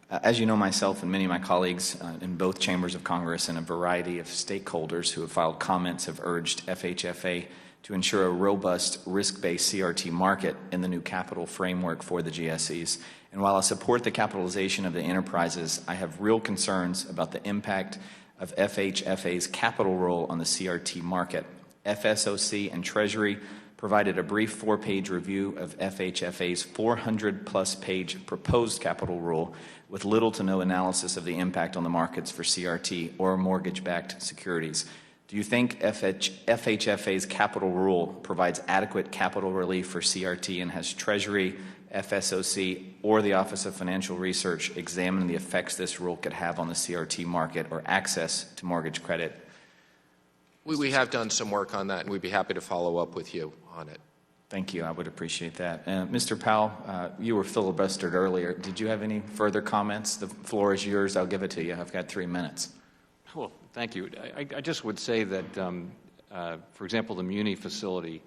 As you know, myself and many of my colleagues in both chambers of Congress and a variety of stakeholders who have filed comments have urged FHFA to ensure a robust risk-based CRT market in the new capital framework for the GSEs. And while I support the capitalization of the enterprises, I have real concerns about the impact of FHFA's capital role on the CRT market. FSOC and Treasury provided a brief 4-page review of FHFA's 400-plus page proposed capital rule with little to no analysis of the impact on the markets for CRT or mortgage-backed securities. Do you think FHFA's capital rule provides adequate capital relief for CRT, and has Treasury, FSOC, or the Office of Financial Research examined the effects this rule could have on the CRT market or access to mortgage credit? We have done some work on that, and we'd be happy to follow up with you on it. Thank you. I would appreciate that. Mr. Powell, you were filibustered earlier. Did you have any further comments? The floor is yours. I'll give it to you. I've got 3 minutes. Well, thank you. I just would say that, for example, the Muni facility,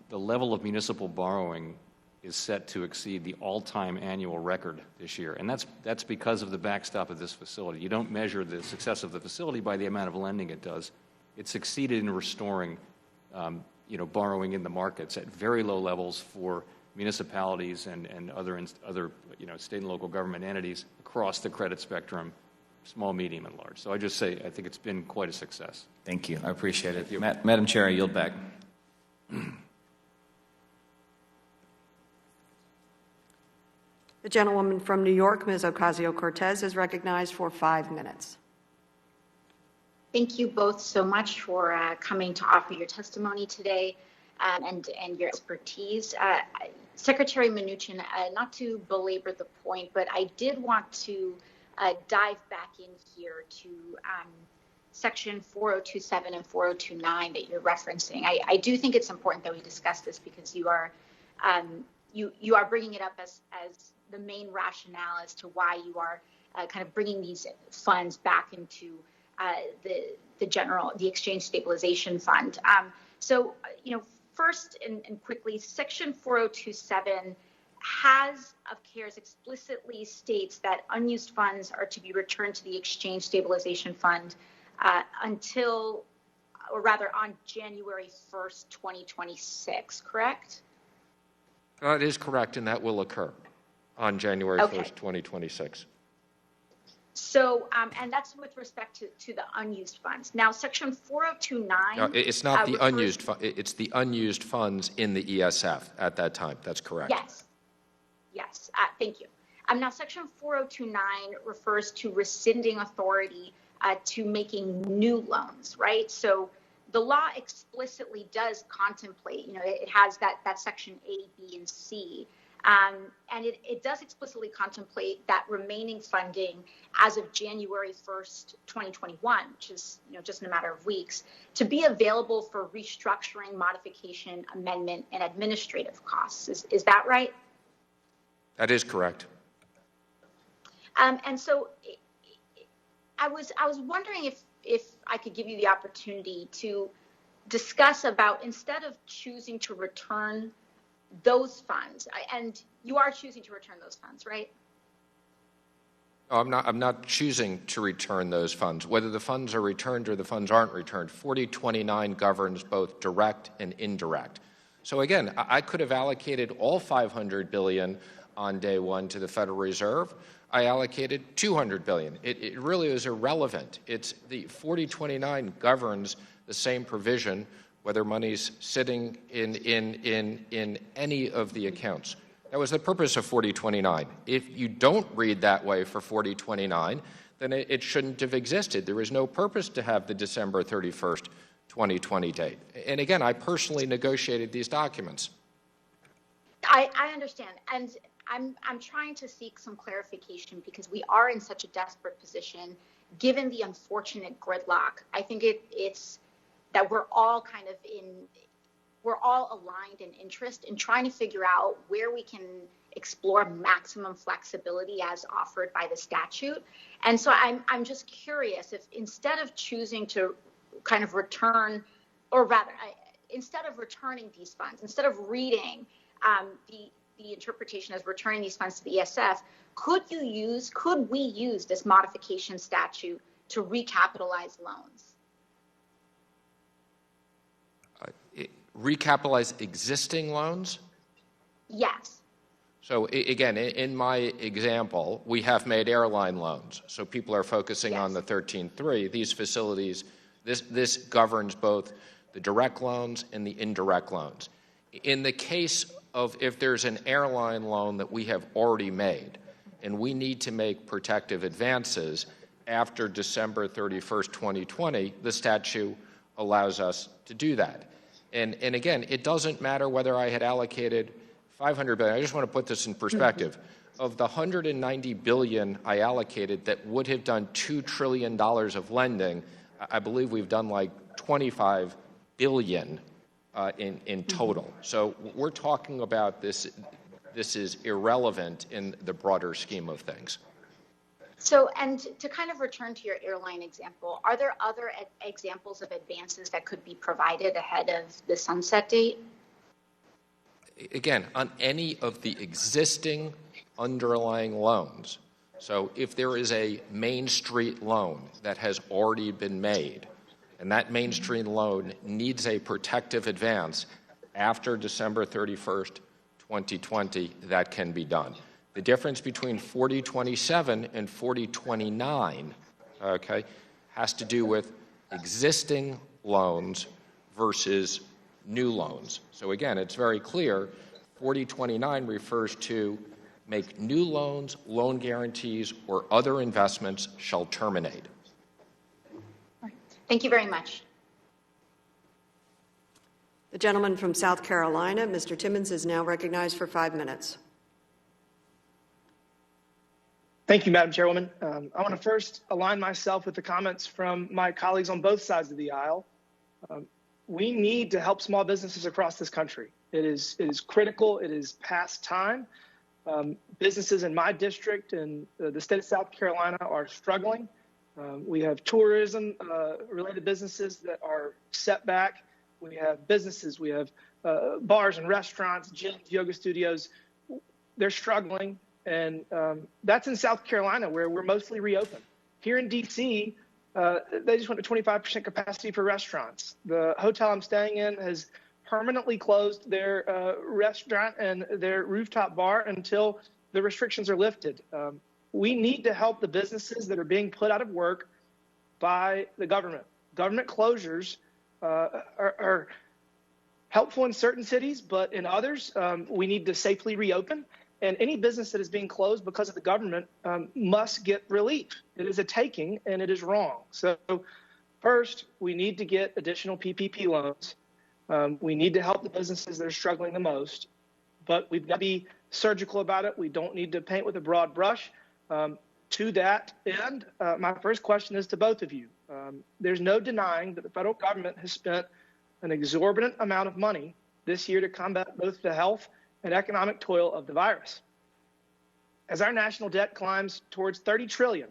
the level of municipal borrowing is set to exceed the all-time annual record this year. And that's because of the backstop of this facility. You don't measure the success of the facility by the amount of lending it does. It succeeded in restoring borrowing in the markets at very low levels for municipalities and other state and local government entities across the credit spectrum, small, medium, and large. So I just say I think it's been quite a success. Thank you. I appreciate it. Madam Chair, I yield back. The gentlewoman from New York, Ms. Ocasio-Cortez, is recognized for 5 minutes. Thank you both so much for coming to offer your testimony today and your expertise. Secretary Mnuchin, not to belabor the point, but I did want to dive back in here to section 4027 and 4029 that you're referencing. I do think it's important that we discuss this because you are bringing it up as the main rationale as to why you are kind of bringing these funds back into the Exchange Stabilization Fund. First and quickly, Section 4027 of CARES explicitly states that unused funds are to be returned to the Exchange Stabilization Fund on January 1st, 2026, correct? It is correct, and that will occur on January 1st, 2026. So, and that's with respect to the unused funds. Now, Section 4029. No, it's not the unused it's the unused funds in the ESF at that time. That's correct. Yes. Yes. Thank you. Now, Section 4029 refers to rescinding authority to making new loans, right? So the law explicitly does contemplate, it has that Section A, B, and C. And it does explicitly contemplate that remaining funding as of January 1st, 2021, which is just in a matter of weeks, to be available for restructuring, modification, amendment, and administrative costs. Is that right? That is correct. And so I was wondering if I could give you the opportunity to discuss about, instead of choosing to return those funds, and you are choosing to return those funds, right? No, I'm not choosing to return those funds. Whether the funds are returned or the funds aren't returned, 4029 governs both direct and indirect. So again, I could have allocated all $500 billion on day one to the Federal Reserve. I allocated $200 billion. It really is irrelevant. It's the 4029 governs the same provision whether money's sitting in any of the accounts. That was the purpose of 4029. If you don't read that way for 4029, then it shouldn't have existed. There is no purpose to have the December 31st, 2020 date. And again, I personally negotiated these documents. I understand. And I'm trying to seek some clarification because we are in such a desperate position, given the unfortunate gridlock. I think it's that we're all aligned in interest in trying to figure out where we can explore maximum flexibility as offered by the statute. And so I'm just curious if, instead of choosing to kind of return, or rather, instead of returning these funds, instead of reading the interpretation as returning these funds to the ESF, could we use this modification statute to recapitalize loans? Recapitalize existing loans? Yes. So again, in my example, we have made airline loans. So people are focusing on the 13.3. These facilities, this governs both the direct loans and the indirect loans. In the case of if there's an airline loan that we have already made and we need to make protective advances after December 31st, 2020, the statute allows us to do that. And again, it doesn't matter whether I had allocated $500 billion. I just want to put this in perspective. Of the $190 billion I allocated that would have done $2 trillion of lending, I believe we've done like $25 billion in total. So we're talking about this is irrelevant in the broader scheme of things. So, and to kind of return to your airline example, are there other examples of advances that could be provided ahead of the sunset date? Again, on any of the existing underlying loans. So if there is a Main Street loan that has already been made, and that Main Street loan needs a protective advance after December 31st, 2020, that can be done. The difference between 4027 and 4029, has to do with existing loans versus new loans. So again, it's very clear, 4029 refers to make new loans, loan guarantees, or other investments shall terminate. Thank you very much. The gentleman from South Carolina, Mr. Timmons, is now recognized for 5 minutes. Thank you, Madam Chairwoman. I want to first align myself with the comments from my colleagues on both sides of the aisle. We need to help small businesses across this country. It is critical. It is past time. Businesses in my district and the state of South Carolina are struggling. We have tourism-related businesses that are set back. We have businesses. We have bars and restaurants, gyms, yoga studios. They're struggling. And that's in South Carolina, where we're mostly reopened. Here in D.C., they just went to 25% capacity for restaurants. The hotel I'm staying in has permanently closed their restaurant and their rooftop bar until the restrictions are lifted. we need to help the businesses that are being put out of work by the government. Government closures are helpful in certain cities, but in others, we need to safely reopen. And any business that is being closed because of the government must get relief. It is a taking, and it is wrong. So first, we need to get additional PPP loans. We need to help the businesses that are struggling the most, but we've got to be surgical about it. We don't need to paint with a broad brush. To that end, my first question is to both of you. There's no denying that the federal government has spent an exorbitant amount of money this year to combat both the health and economic toil of the virus. As our national debt climbs towards $30 trillion,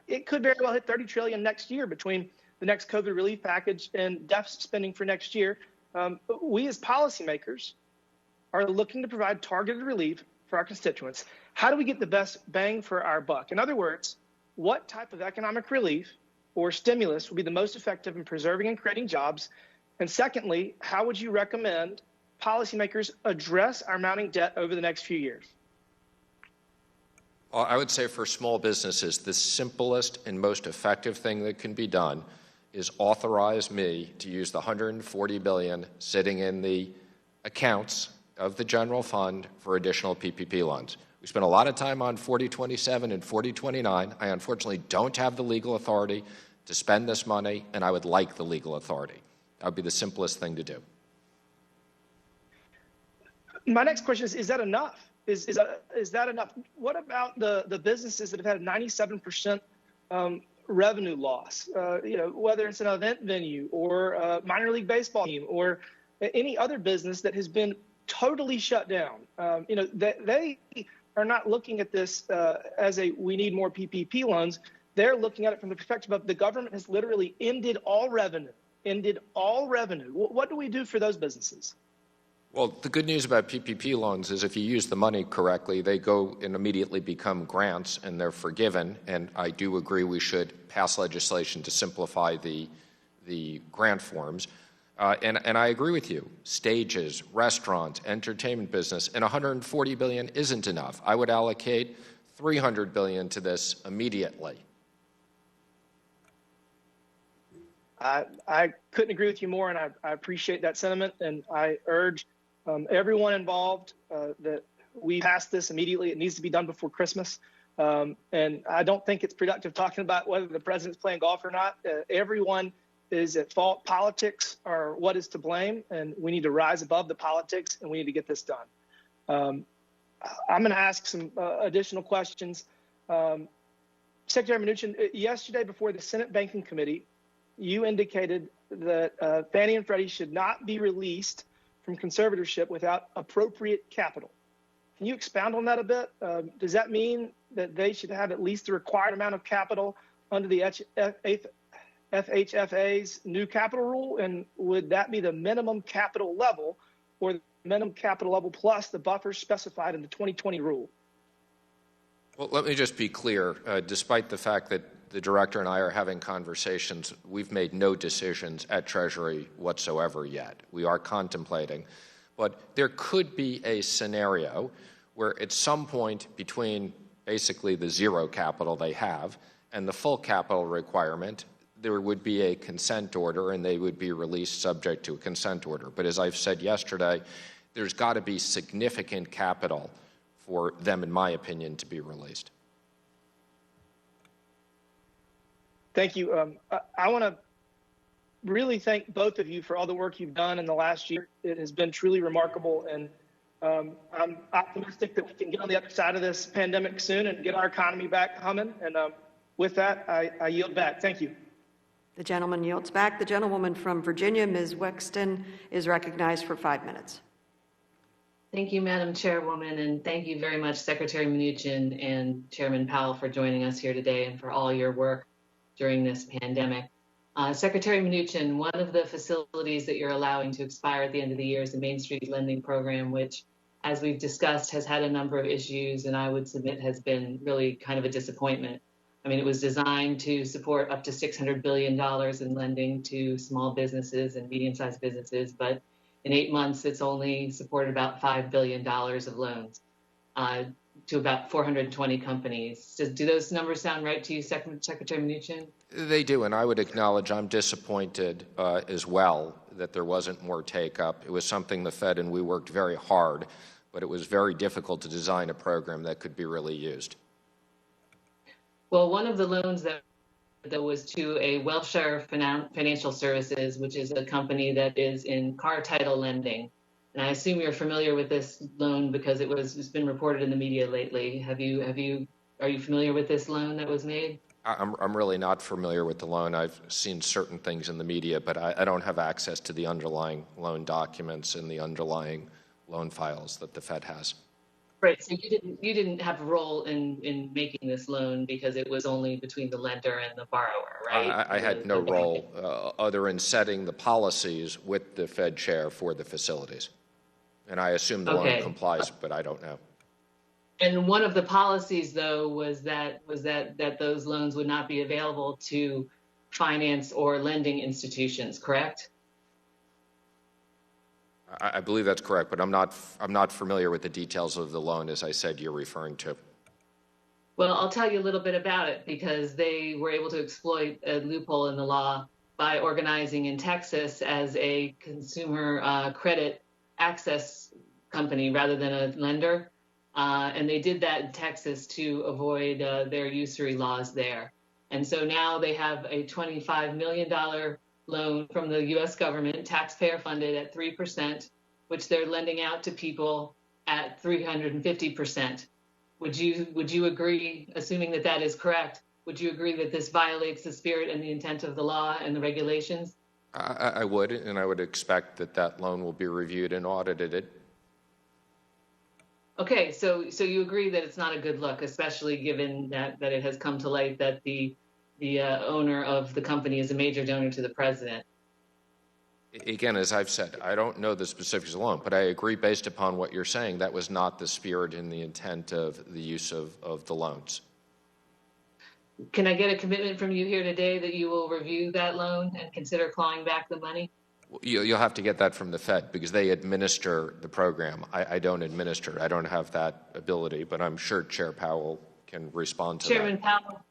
it could very well hit $30 trillion next year between the next COVID relief package and deficit spending for next year. We as policymakers are looking to provide targeted relief for our constituents. How do we get the best bang for our buck? In other words, what type of economic relief or stimulus will be the most effective in preserving and creating jobs? And secondly, how would you recommend policymakers address our mounting debt over the next few years? Well, I would say for small businesses, the simplest and most effective thing that can be done is authorize me to use the $140 billion sitting in the accounts of the general fund for additional PPP loans. We spent a lot of time on 4027 and 4029. I unfortunately don't have the legal authority to spend this money, and I would like the legal authority. That would be the simplest thing to do. My next question is that enough? Is that enough? What about the businesses that have had a 97% revenue loss? Whether it's an event venue or a minor league baseball team or any other business that has been totally shut down. They are not looking at this as we need more PPP loans. They're looking at it from the perspective of the government has literally ended all revenue. What do we do for those businesses? Well, the good news about PPP loans is if you use the money correctly, they go and immediately become grants and they're forgiven. And I do agree we should pass legislation to simplify the grant forms. And I agree with you. Stages, restaurants, entertainment business, and $140 billion isn't enough. I would allocate $300 billion to this immediately. I couldn't agree with you more, and I appreciate that sentiment. And I urge everyone involved that we pass this immediately. It needs to be done before Christmas. And I don't think it's productive talking about whether the president's playing golf or not. Everyone is at fault. Politics are what is to blame, and we need to rise above the politics, and we need to get this done. I'm going to ask some additional questions. Secretary Mnuchin, yesterday before the Senate Banking Committee, you indicated that Fannie and Freddie should not be released from conservatorship without appropriate capital. Can you expound on that a bit? Does that mean that they should have at least the required amount of capital under the FHFA's new capital rule? And would that be the minimum capital level or the minimum capital level plus the buffers specified in the 2020 rule? Well, let me just be clear. Despite the fact that the director and I are having conversations, we've made no decisions at Treasury whatsoever yet. We are contemplating. But there could be a scenario where at some point between basically the zero capital they have and the full capital requirement, there would be a consent order and they would be released subject to a consent order. But as I've said yesterday, there's got to be significant capital for them, in my opinion, to be released. Thank you. I want to really thank both of you for all the work you've done in the last year. It has been truly remarkable, and I'm optimistic that we can get on the other side of this pandemic soon and get our economy back humming. And with that, I yield back. Thank you. The gentleman yields back. The gentlewoman from Virginia, Ms. Wexton, is recognized for 5 minutes. Thank you, Madam Chairwoman, and thank you very much, Secretary Mnuchin and Chairman Powell, for joining us here today and for all your work during this pandemic. Secretary Mnuchin, one of the facilities that you're allowing to expire at the end of the year is the Main Street Lending Program, which, as we've discussed, has had a number of issues and I would submit has been really kind of a disappointment. I mean, it was designed to support up to $600 billion in lending to small businesses and medium-sized businesses, but in 8 months, it's only supported about $5 billion of loans. to about 420 companies. Do those numbers sound right to you, Secretary Mnuchin? They do, and I would acknowledge I'm disappointed as well that there wasn't more take-up. It was something the Fed and we worked very hard, but it was very difficult to design a program that could be really used. Well, one of the loans that was to a Welshire Financial Services, which is a company that is in car title lending. And I assume you're familiar with this loan because it's been reported in the media lately. Are you familiar with this loan that was made? I'm really not familiar with the loan. I've seen certain things in the media, but I don't have access to the underlying loan documents and the underlying loan files that the Fed has. Right. So you didn't have a role in making this loan because it was only between the lender and the borrower, right? I had no role other than setting the policies with the Fed chair for the facilities. And I assume the loan complies, but I don't know. And one of the policies, though, was that those loans would not be available to finance or lending institutions, correct? I believe that's correct, but I'm not familiar with the details of the loan, as I said, you're referring to. Well, I'll tell you a little bit about it because they were able to exploit a loophole in the law by organizing in Texas as a consumer credit access company rather than a lender. And they did that in Texas to avoid their usury laws there. And so now they have a $25 million loan from the U.S. government, taxpayer funded at 3%, which they're lending out to people at 350%. Would you agree, assuming that that is correct, would you agree that this violates the spirit and the intent of the law and the regulations? I would, and I would expect that loan will be reviewed and audited. Okay, so you agree that it's not a good look, especially given that it has come to light that the owner of the company is a major donor to the president. Again, as I've said, I don't know the specifics of the loan, but I agree based upon what you're saying, that was not the spirit and the intent of the use of the loans. Can I get a commitment from you here today that you will review that loan and consider clawing back the money? You'll have to get that from the Fed because they administer the program. I don't administer it. I don't have that ability, but I'm sure Chair Powell can respond to Chairman that. Powell.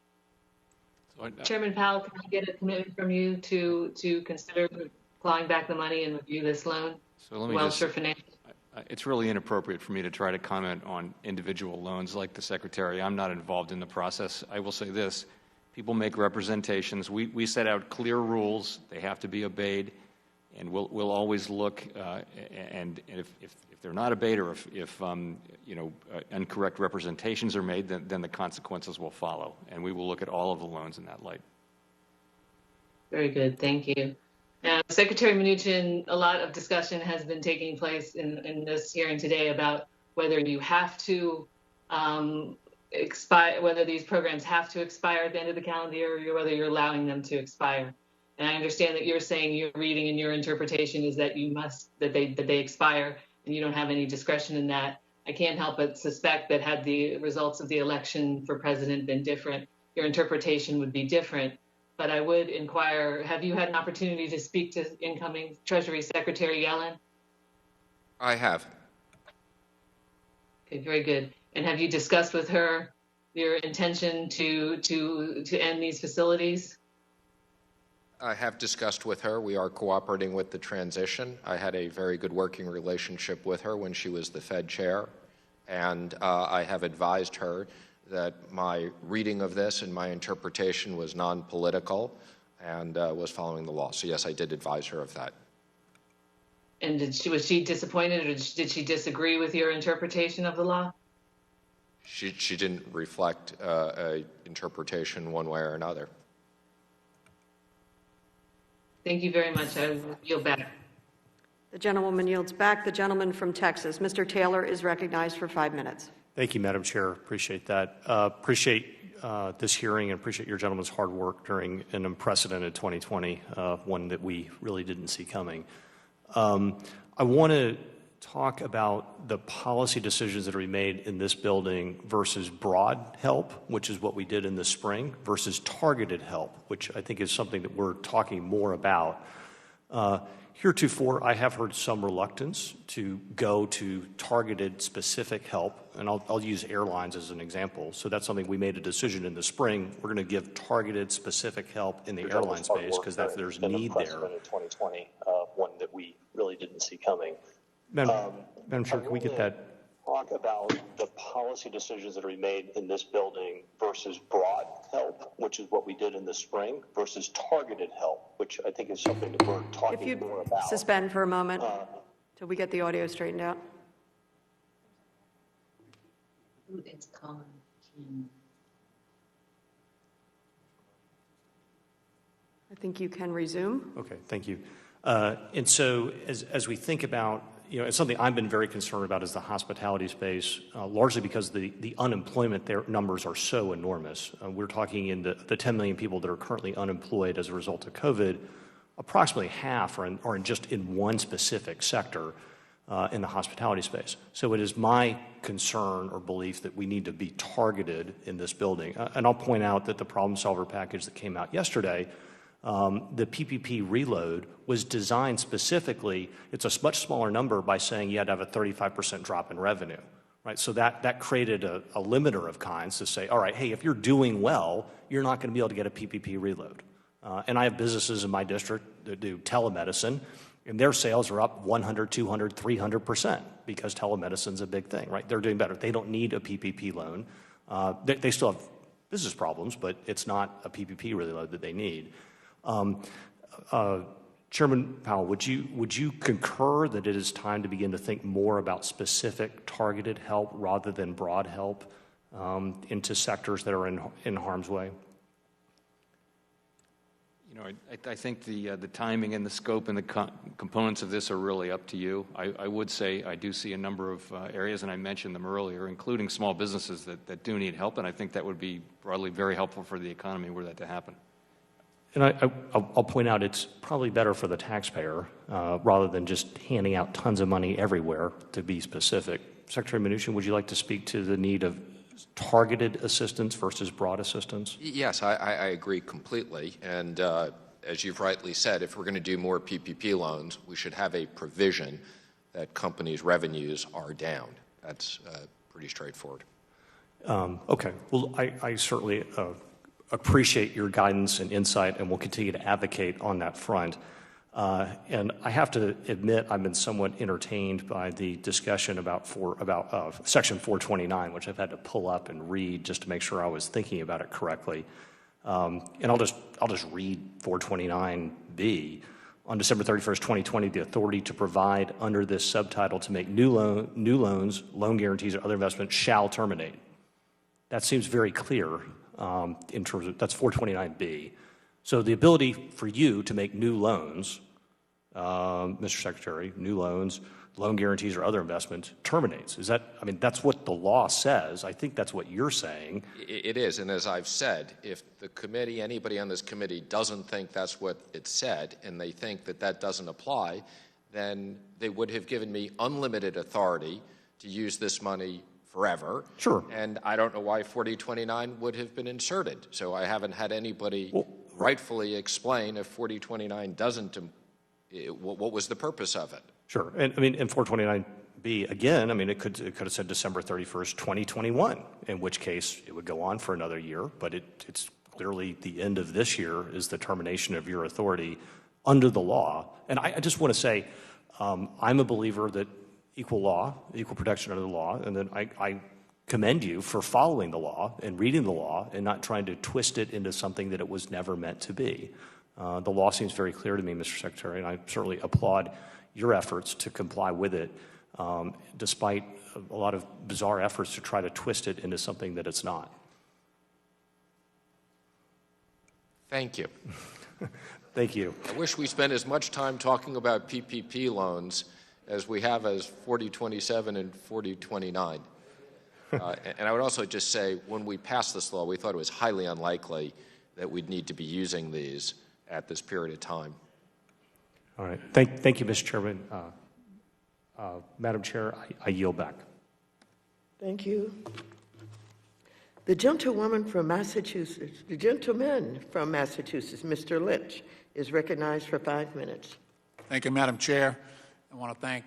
Chairman Powell, can I get a commitment from you to consider clawing back the money and review this loan? So let me it's really inappropriate for me to try to comment on individual loans like the Secretary. I'm not involved in the process. I will say this. People make representations. We set out clear rules. They have to be obeyed. And we'll always look, and if they're not obeyed or if incorrect representations are made, then the consequences will follow. And we will look at all of the loans in that light. Very good. Thank you. Now, Secretary Mnuchin, a lot of discussion has been taking place in this hearing today about whether you have to expire, whether these programs have to expire at the end of the calendar year or whether you're allowing them to expire. And I understand that you're saying your reading and your interpretation is that they expire and you don't have any discretion in that. I can't help but suspect that had the results of the election for president been different, your interpretation would be different. But I would inquire, have you had an opportunity to speak to incoming Treasury Secretary Yellen? I have. Okay, very good. And have you discussed with her your intention to end these facilities? I have discussed with her. We are cooperating with the transition. I had a very good working relationship with her when she was the Fed chair, and I have advised her that my reading of this and my interpretation was non-political and was following the law. So yes, I did advise her of that. And was she disappointed, or did she disagree with your interpretation of the law? She didn't reflect an interpretation one way or another. Thank you very much. I will yield back. The gentlewoman yields back. The gentleman from Texas, Mr. Taylor, is recognized for 5 minutes. Thank you, Madam Chair. Appreciate that. Appreciate this hearing and appreciate your gentleman's hard work during an unprecedented 2020, one that we really didn't see coming. I want to talk about the policy decisions that are made in this building versus broad help, which is what we did in the spring, versus targeted help, which I think is something that we're talking more about. Heretofore, I have heard some reluctance to go to targeted specific help, and I'll use airlines as an example. So that's something we made a decision in the spring. We're going to give targeted specific help in the airline space because there's need there. 2020, one that we really didn't see coming. Madam Chair, can we get that? Talk about the policy decisions that are made in this building versus broad help, which is what we did in the spring, versus targeted help, which I think is something that we're talking more about. Suspend for a moment till we get the audio straightened out. It's Colin. I think you can resume. Okay, thank you. And so as we think about, it's something I've been very concerned about is the hospitality space, largely because the unemployment numbers are so enormous. We're talking in the 10 million people that are currently unemployed as a result of COVID, approximately half are just in one specific sector in the hospitality space. So it is my concern or belief that we need to be targeted in this building. And I'll point out that the problem solver package that came out yesterday, the PPP reload was designed specifically, it's a much smaller number by saying you had to have a 35% drop in revenue, right? So that created a limiter of kinds to say, all right, hey, if you're doing well, you're not going to be able to get a PPP reload. And I have businesses in my district that do telemedicine, and their sales are up 100, 200, 300% because telemedicine's a big thing, right? They're doing better. They don't need a PPP loan. They still have business problems, but it's not a PPP reload that they need. Chairman Powell, would you concur that it is time to begin to think more about specific targeted help rather than broad help into sectors that are in harm's way? I think the timing and the scope and the components of this are really up to you. I would say I do see a number of areas, and I mentioned them earlier, including small businesses that do need help, and I think that would be broadly very helpful for the economy were that to happen. And I'll point out it's probably better for the taxpayer rather than just handing out tons of money everywhere, to be specific. Secretary Mnuchin, would you like to speak to the need of targeted assistance versus broad assistance? Yes, I agree completely. And as you've rightly said, if we're going to do more PPP loans, we should have a provision that companies' revenues are down. That's pretty straightforward. Okay. Well, I certainly appreciate your guidance and insight, and will continue to advocate on that front. And I have to admit, I've been somewhat entertained by the discussion about Section 429, which I've had to pull up and read just to make sure I was thinking about it correctly. And I'll just read 429B. On December 31st, 2020, the authority to provide under this subtitle to make new loans, loan guarantees, or other investments shall terminate. That seems very clear. In terms of, that's 429B. So the ability for you to make new loans, Mr. Secretary, new loans, loan guarantees or other investments terminates. That's what the law says. I think that's what you're saying. It is, and as I've said, if the committee, anybody on this committee doesn't think that's what it said, and they think that doesn't apply, then they would have given me unlimited authority to use this money forever. Sure. And I don't know why 4029 would have been inserted. So I haven't had anybody rightfully explain if 4029 doesn't, what was the purpose of it? Sure. And in 429B, again, it could have said December 31st, 2021, in which case it would go on for another year, but it's clearly the end of this year is the termination of your authority under the law. And I just want to say, I'm a believer that equal protection under the law, and then I commend you for following the law and reading the law and not trying to twist it into something that it was never meant to be. The law seems very clear to me, Mr. Secretary, and I certainly applaud your efforts to comply with it, despite a lot of bizarre efforts to try to twist it into something that it's not. Thank you. Thank you. I wish we spent as much time talking about PPP loans as we have as 4027 and 4029. And I would also just say, when we passed this law, we thought it was highly unlikely that we'd need to be using these at this period of time. All right. Thank you, Mr. Chairman. Madam Chair, I yield back. Thank you. The gentleman from Massachusetts, Mr. Lynch, is recognized for 5 minutes. Thank you, Madam Chair. I want to thank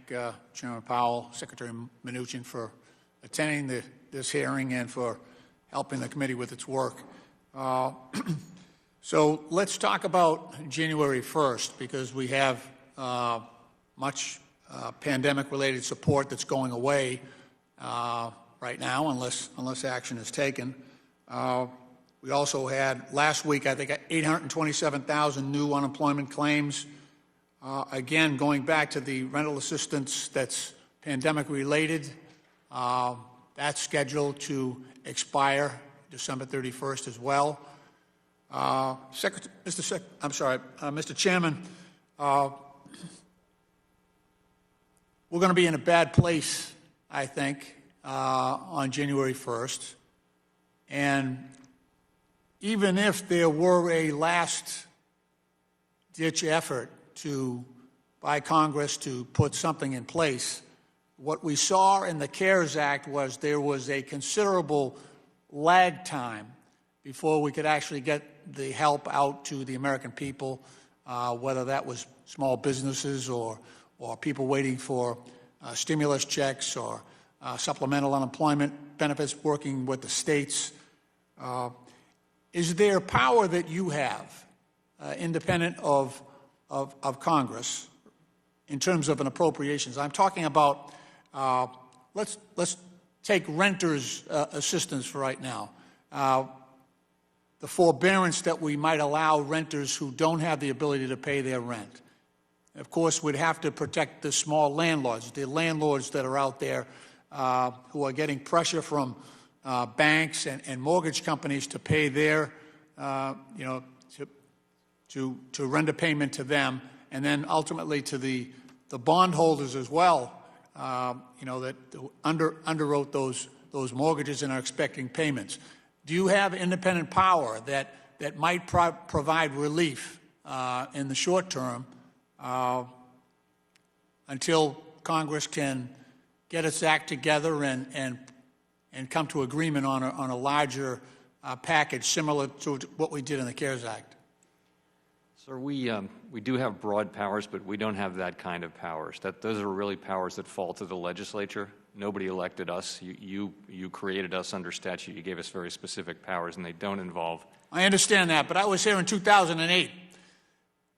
Chairman Powell, Secretary Mnuchin for attending this hearing and for helping the committee with its work. So let's talk about January 1st, because we have much pandemic-related support that's going away right now, unless action is taken. We also had last week, I think, 827,000 new unemployment claims. Again, going back to the rental assistance that's pandemic-related, that's scheduled to expire December 31st as well. Mr. Chairman, we're going to be in a bad place, I think, on January 1st. And even if there were a last-ditch effort by Congress to put something in place, what we saw in the CARES Act was there was a considerable lag time before we could actually get the help out to the American people, whether that was small businesses or people waiting for stimulus checks or supplemental unemployment benefits, working with the states. Is there power that you have, independent of Congress, in terms of an appropriations? I'm talking about, let's take renters' assistance for right now. The forbearance that we might allow renters who don't have the ability to pay their rent. Of course, we'd have to protect the small landlords, the landlords that are out there who are getting pressure from banks and mortgage companies to pay their, to render payment to them, and then ultimately to the bondholders as well, that underwrote those mortgages and are expecting payments. Do you have independent power that might provide relief in the short term until Congress can get its act together and come to agreement on a larger package similar to what we did in the CARES Act? Sir, we do have broad powers, but we don't have that kind of powers. Those are really powers that fall to the legislature. Nobody elected us. You created us under statute. You gave us very specific powers, and they don't involve. I understand that, but I was here in 2008,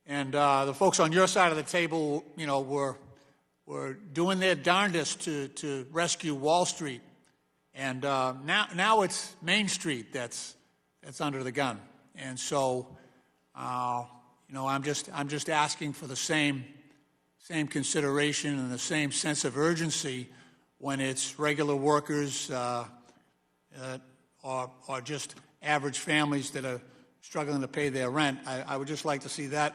and the folks on your side of the table, were doing their darndest to rescue Wall Street, and now it's Main Street that's under the gun, and so. I'm just asking for the same consideration and the same sense of urgency when it's regular workers or just average families that are struggling to pay their rent. I would just like to see that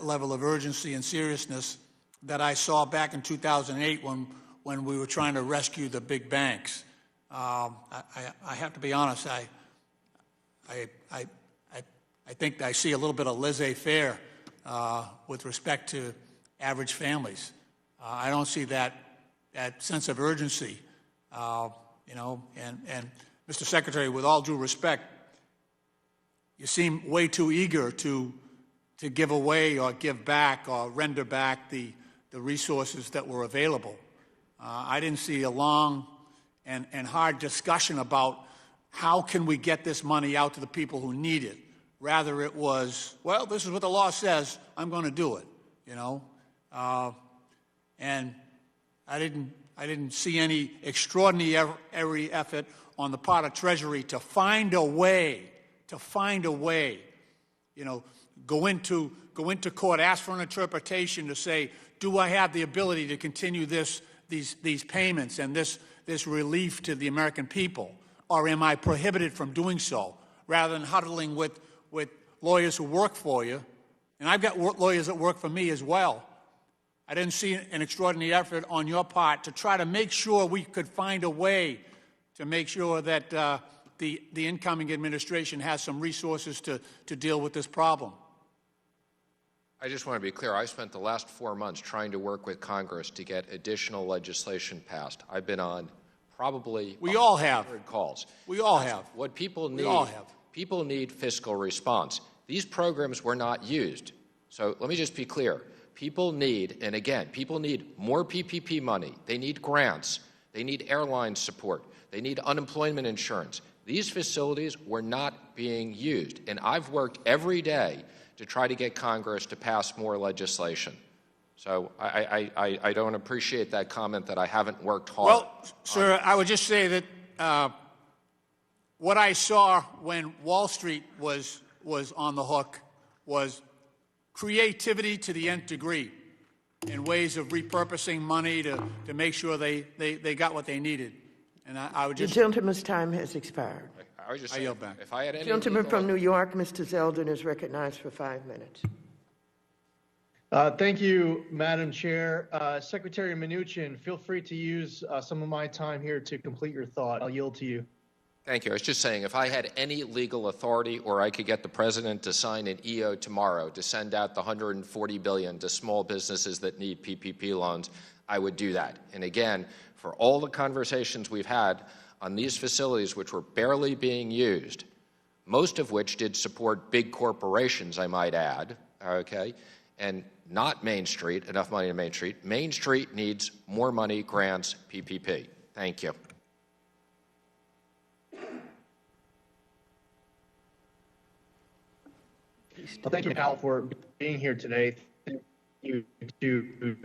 level of urgency and seriousness that I saw back in 2008 when we were trying to rescue the big banks. I have to be honest. I think I see a little bit of laissez-faire with respect to average families. I don't see that sense of urgency, and Mr. Secretary, with all due respect, you seem way too eager to give away or give back or render back the resources that were available. I didn't see a long and hard discussion about how can we get this money out to the people who need it. Rather, it was, well, this is what the law says, I'm going to do it, and I didn't see any extraordinary effort on the part of Treasury to find a way, go into court, ask for an interpretation to say, do I have the ability to continue these payments and this relief to the American people, or am I prohibited from doing so, rather than huddling with lawyers who work for you, and I've got lawyers that work for me as well. I didn't see an extraordinary effort on your part to try to make sure we could find a way to make sure that the incoming administration has some resources to deal with this problem. I just want to be clear. I spent the last 4 months trying to work with Congress to get additional legislation passed. I've been on probably 100 calls. We all have. What people need. We all have. People need fiscal response. These programs were not used. So let me just be clear. People need, and again, people need more PPP money. They need grants. They need airline support. They need unemployment insurance. These facilities were not being used, and I've worked every day to try to get Congress to pass more legislation. So I don't appreciate that comment that I haven't worked hard. Well, sir, I would just say that what I saw when Wall Street was on the hook was creativity to the nth degree in ways of repurposing money to make sure they got what they needed. And I would just... The gentleman's time has expired. I was just saying, yield back. if I had any Gentleman legal- from New York, Mr. Zeldin, is recognized for 5 minutes. Thank you, Madam Chair. Secretary Mnuchin, feel free to use some of my time here to complete your thought. I'll yield to you. Thank you. I was just saying, if I had any legal authority or I could get the president to sign an EO tomorrow to send out the $140 billion to small businesses that need PPP loans, I would do that. And again, for all the conversations we've had on these facilities which were barely being used, most of which did support big corporations, I might add, okay, and not Main Street, enough money to Main Street. Main Street needs more money, grants, PPP. Thank you. Well, thank you, Powell, for being here today. Thank you to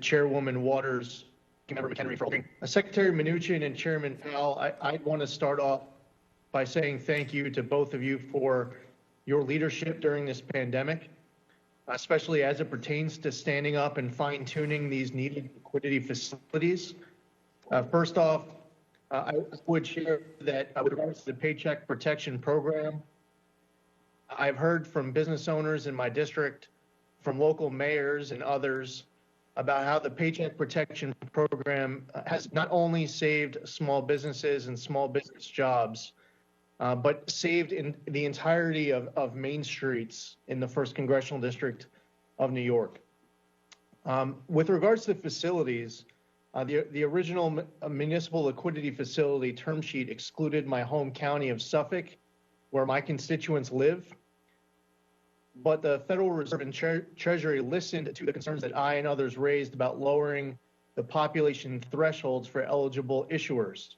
Chairwoman Waters, Member McHenry for holding. Secretary Mnuchin and Chairman Powell, I want to start off by saying thank you to both of you for your leadership during this pandemic, especially as it pertains to standing up and fine-tuning these needed liquidity facilities. First off, I would share that with regards to the Paycheck Protection Program, I've heard from business owners in my district, from local mayors and others, about how the Paycheck Protection Program has not only saved small businesses and small business jobs, but saved in the entirety of main streets in the 1st Congressional District of New York. With regards to facilities, the original municipal liquidity facility term sheet excluded my home county of Suffolk, where my constituents live. But the Federal Reserve and Treasury listened to the concerns that I and others raised about lowering the population thresholds for eligible issuers.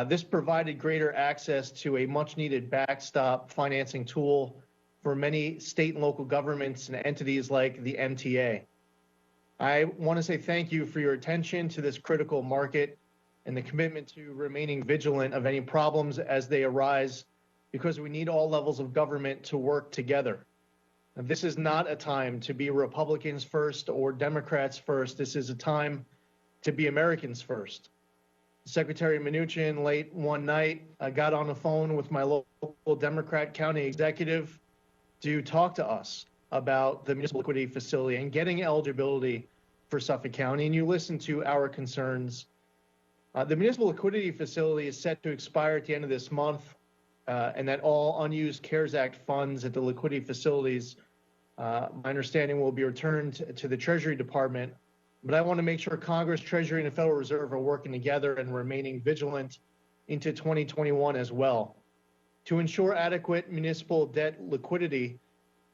This provided greater access to a much-needed backstop financing tool for many state and local governments and entities like the MTA. I want to say thank you for your attention to this critical market and the commitment to remaining vigilant of any problems as they arise, because we need all levels of government to work together. This is not a time to be Republicans first or Democrats first. This is a time to be Americans first. Secretary Mnuchin, late one night, I got on the phone with my local Democrat county executive to talk to us about the municipal liquidity facility and getting eligibility for Suffolk County, and you listened to our concerns. The municipal liquidity facility is set to expire at the end of this month, and that all unused CARES Act funds at the liquidity facilities, my understanding, will be returned to the Treasury Department. But I want to make sure Congress, Treasury, and the Federal Reserve are working together and remaining vigilant into 2021 as well. To ensure adequate municipal debt liquidity,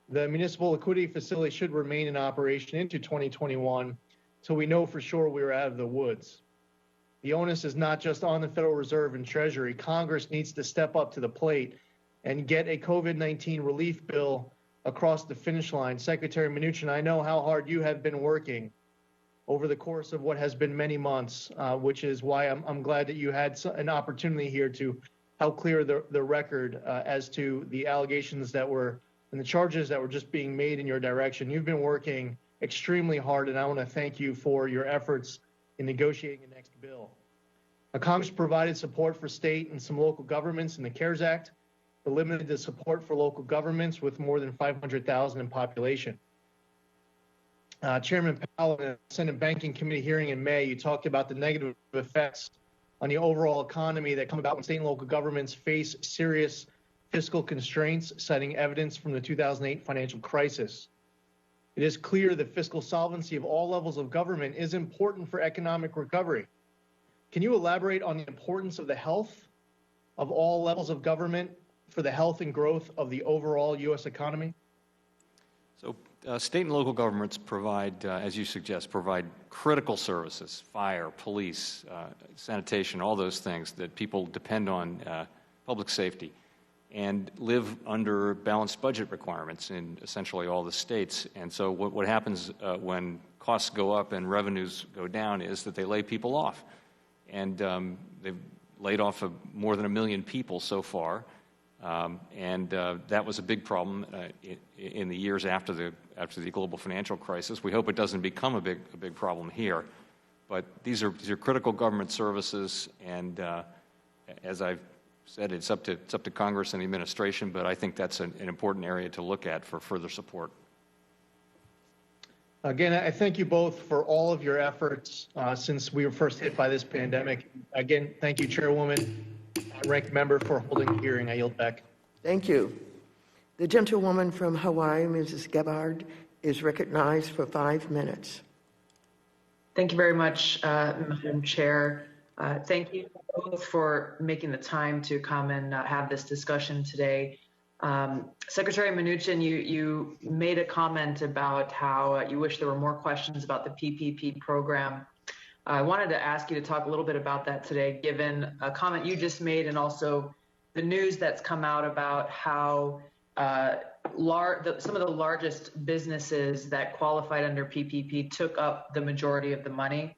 the municipal liquidity facility should remain in operation into 2021 till we know for sure we're out of the woods. The onus is not just on the Federal Reserve and Treasury. Congress needs to step up to the plate and get a COVID-19 relief bill across the finish line. Secretary Mnuchin, I know how hard you have been working over the course of what has been many months, which is why I'm glad that you had an opportunity here to help clear the record as to the allegations that were and the charges that were just being made in your direction. You've been working extremely hard, and I want to thank you for your efforts in negotiating the next bill. Congress provided support for state and some local governments in the CARES Act, but limited the support for local governments with more than 500,000 in population. Chairman Powell, in a Senate Banking Committee hearing in May, you talked about the negative effects on the overall economy that come about when state and local governments face serious fiscal constraints, citing evidence from the 2008 financial crisis. It is clear that fiscal solvency of all levels of government is important for economic recovery. Can you elaborate on the importance of the health of all levels of government for the health and growth of the overall U.S. economy? So State and local governments provide, as you suggest, provide critical services, fire, police, sanitation, all those things that people depend on, public safety, and live under balanced budget requirements in essentially all the states. And so what happens when costs go up and revenues go down is that they lay people off. And they've laid off more than 1 million people so far. And that was a big problem in the years after the global financial crisis. We hope it doesn't become a big problem here. But these are critical government services, and as I've said, it's up to Congress and the administration. But I think that's an important area to look at for further support. Again, I thank you both for all of your efforts since we were first hit by this pandemic. Again, thank you, Chairwoman. Ranking Member, for holding the hearing. I yield back. Thank you. The gentlewoman from Hawaii, Mrs. Gebhard, is recognized for 5 minutes. Thank you very much, Madam Chair. Thank you both for making the time to come and have this discussion today. Secretary Mnuchin, you made a comment about how you wish there were more questions about the PPP program. I wanted to ask you to talk a little bit about that today, given a comment you just made and also the news that's come out about how some of the largest businesses that qualified under PPP took up the majority of the money.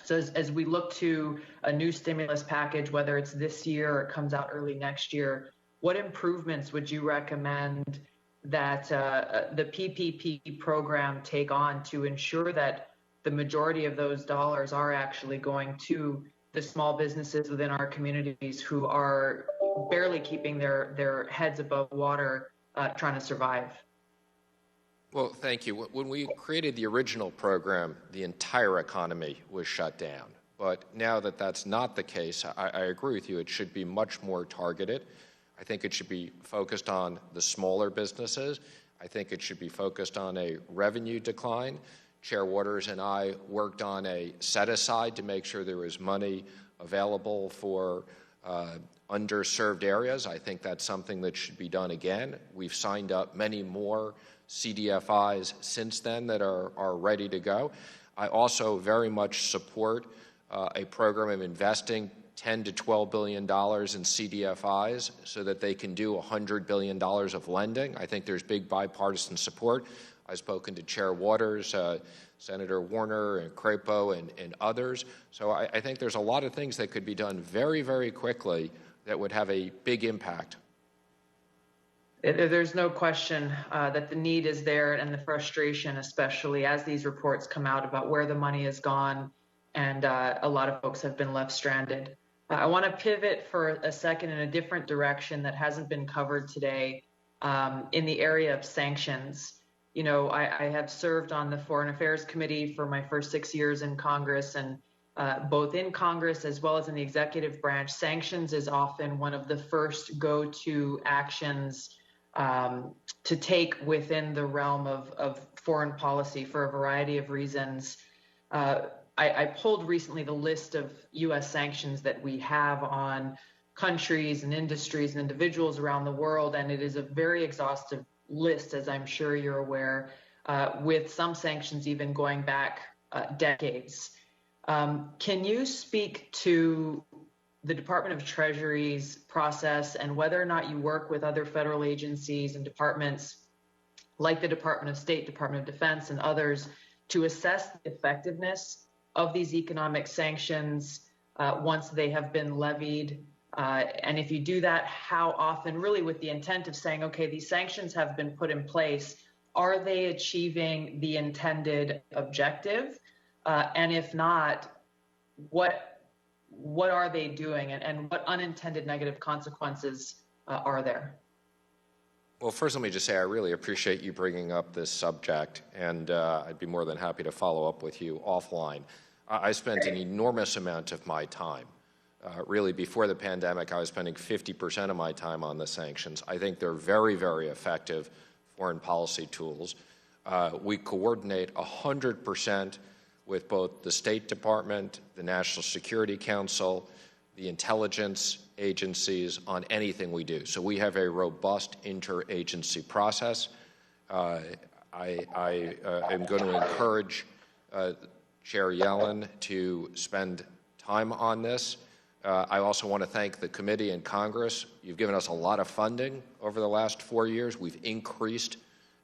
So as we look to a new stimulus package, whether it's this year or it comes out early next year, what improvements would you recommend that the PPP program take on to ensure that the majority of those dollars are actually going to the small businesses within our communities who are barely keeping their heads above water trying to survive? Well, thank you. When we created the original program, the entire economy was shut down. But now that that's not the case, I agree with you. It should be much more targeted. I think it should be focused on the smaller businesses. I think it should be focused on a revenue decline. Chair Waters and I worked on a set-aside to make sure there was money available for underserved areas. I think that's something that should be done again. We've signed up many more CDFIs since then that are ready to go. I also very much support a program of investing $10 to $12 billion in CDFIs so that they can do $100 billion of lending. I think there's big bipartisan support. I've spoken to Chair Waters, Senator Warner, and Crapo, and others. So I think there's a lot of things that could be done very, very quickly that would have a big impact. There's no question that the need is there, and the frustration, especially as these reports come out about where the money has gone, and a lot of folks have been left stranded. I want to pivot for a second in a different direction that hasn't been covered today in the area of sanctions. You know, I have served on the Foreign Affairs Committee for my first 6 years in Congress, and both in Congress as well as in the executive branch, sanctions is often one of the first go-to actions to take within the realm of foreign policy for a variety of reasons. I pulled recently the list of U.S. sanctions that we have on countries and industries and individuals around the world, and it is a very exhaustive list, as I'm sure you're aware, with some sanctions even going back decades. Can you speak to the Department of Treasury's process and whether or not you work with other federal agencies and departments like the Department of State, Department of Defense, and others to assess the effectiveness of these economic sanctions once they have been levied? And if you do that, how often, really with the intent of saying, okay, these sanctions have been put in place, are they achieving the intended objective? And if not, what are they doing, and what unintended negative consequences are there? Well, first, let me just say I really appreciate you bringing up this subject, and I'd be more than happy to follow up with you offline. I spent an enormous amount of my time. Really, before the pandemic, I was spending 50% of my time on the sanctions. I think they're very, very effective foreign policy tools. We coordinate 100% with both the State Department, the National Security Council, the intelligence agencies on anything we do. So we have a robust interagency process. I am going to encourage Chair Yellen to spend time on this. I also want to thank the committee and Congress. You've given us a lot of funding over the last 4 years. We've increased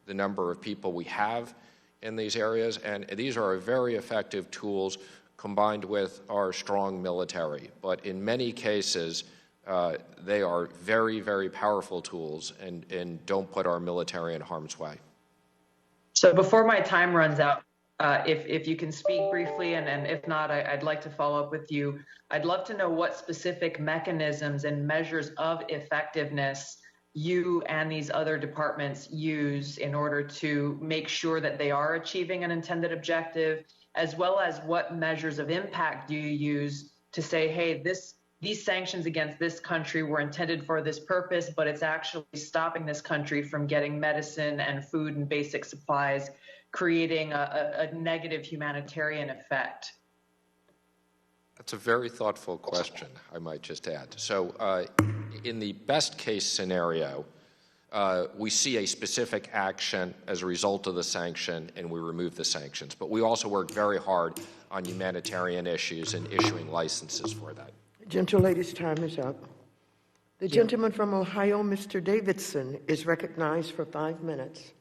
the number of people we have in these areas, and these are very effective tools combined with our strong military. But in many cases, they are very, very powerful tools and don't put our military in harm's way. So before my time runs out, if you can speak briefly, and if not, I'd like to follow up with you. I'd love to know what specific mechanisms and measures of effectiveness you and these other departments use in order to make sure that they are achieving an intended objective, as well as what measures of impact do you use to say, hey, these sanctions against this country were intended for this purpose, but it's actually stopping this country from getting medicine and food and basic supplies, creating a negative humanitarian effect? That's a very thoughtful question, I might just add. So in the best case scenario, we see a specific action as a result of the sanction and we remove the sanctions. But we also work very hard on humanitarian issues and issuing licenses for that. Gentlelady's time is up. The gentleman from Ohio, Mr. Davidson, is recognized for 5 minutes.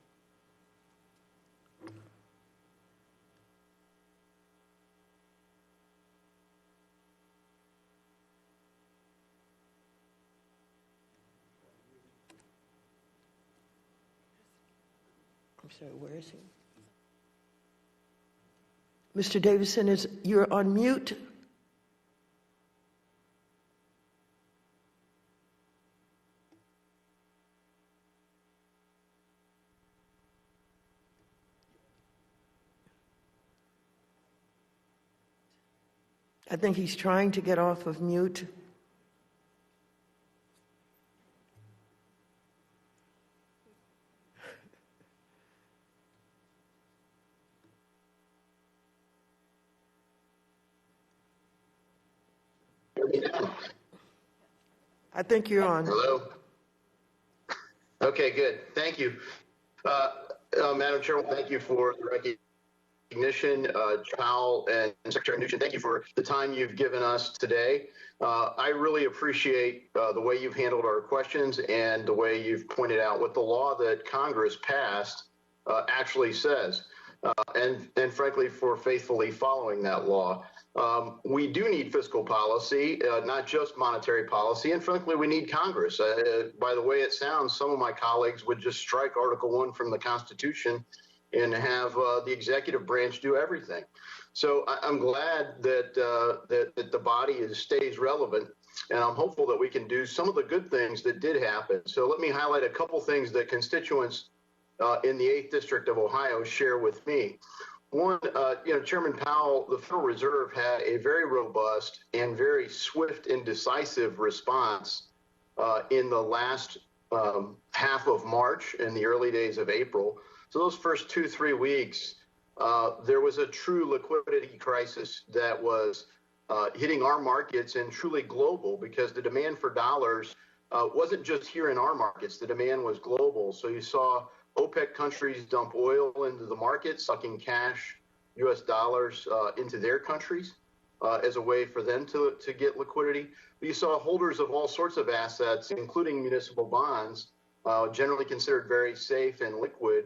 I'm sorry, where is he? Mr. Davidson, you're on mute. I think he's trying to get off of mute. I think you're on. Hello? Okay, good. Thank you. Madam Chairman, thank you for the recognition. Powell and Secretary Mnuchin, thank you for the time you've given us today. I really appreciate the way you've handled our questions and the way you've pointed out what the law that Congress passed actually says, and frankly, for faithfully following that law. We do need fiscal policy, not just monetary policy, and frankly, we need Congress. By the way it sounds, some of my colleagues would just strike Article 1 from the Constitution and have the executive branch do everything. So I'm glad that that the body stays relevant, and I'm hopeful that we can do some of the good things that did happen. So let me highlight a couple things that constituents in the 8th District of Ohio share with me. One, Chairman Powell, the Federal Reserve had a very robust and very swift and decisive response in the last half of March and the early days of April. So those first 2-3 weeks, there was a true liquidity crisis that was hitting our markets and truly global, because the demand for dollars wasn't just here in our markets. The demand was global. So you saw OPEC countries dump oil into the market, sucking cash, U.S. dollars, into their countries as a way for them to get liquidity. But you saw holders of all sorts of assets, including municipal bonds, generally considered very safe and liquid,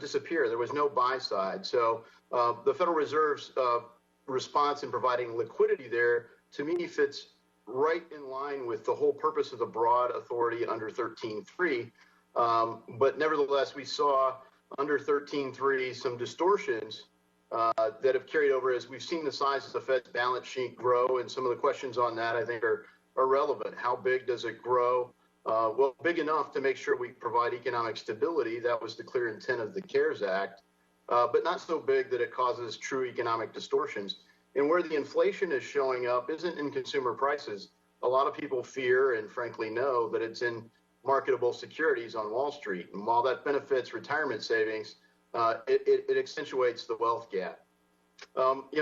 disappear. There was no buy side. So the Federal Reserve's response in providing liquidity there, to me, fits right in line with the whole purpose of the broad authority under 13.3. But nevertheless, we saw under 13.3 some distortions that have carried over as we've seen the size of the Fed's balance sheet grow, and some of the questions on that I think are relevant. How big does it grow? Well, big enough to make sure we provide economic stability. That was the clear intent of the CARES Act, but not so big that it causes true economic distortions. And where the inflation is showing up isn't in consumer prices. A lot of people fear and frankly know that it's in marketable securities on Wall Street. And while that benefits retirement savings, it accentuates the wealth gap.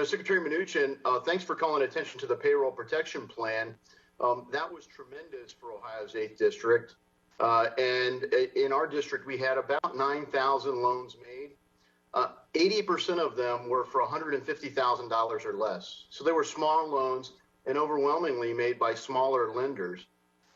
Secretary Mnuchin, thanks for calling attention to the payroll protection plan. That was tremendous for Ohio's 8th District. And in our district, we had about 9,000 loans made. 80% of them were for $150,000 or less. So they were small loans and overwhelmingly made by smaller lenders.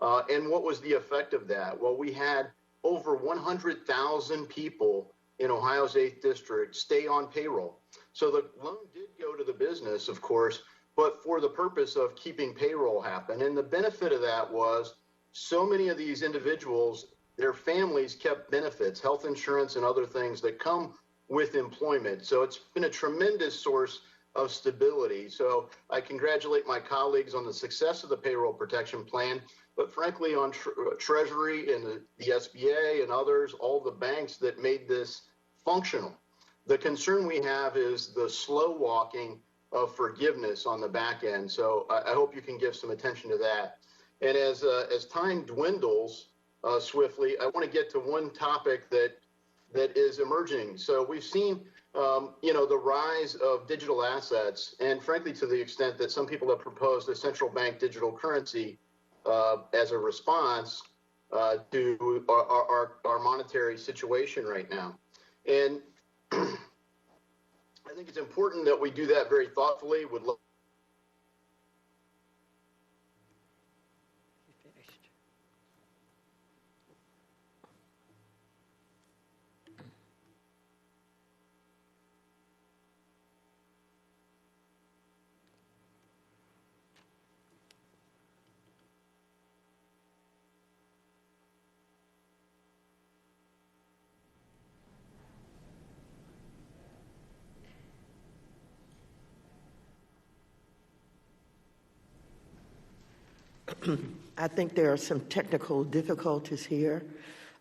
And what was the effect of that? Well, we had over 100,000 people in Ohio's 8th district stay on payroll. So the loan did go to the business, of course, but for the purpose of keeping payroll happen. And the benefit of that was so many of these individuals, their families kept benefits, health insurance and other things that come with employment. So it's been a tremendous source of stability. So I congratulate my colleagues on the success of the payroll protection plan, but frankly on Treasury and the SBA and others, all the banks that made this functional. The concern we have is the slow walking of forgiveness on the back end. So I hope you can give some attention to that. And as time dwindles swiftly, I want to get to one topic that is emerging. So we've seen, the rise of digital assets, and frankly, to the extent that some people have proposed a central bank digital currency as a response to our monetary situation right now. And I think it's important that we do that very thoughtfully. I think there are some technical difficulties here.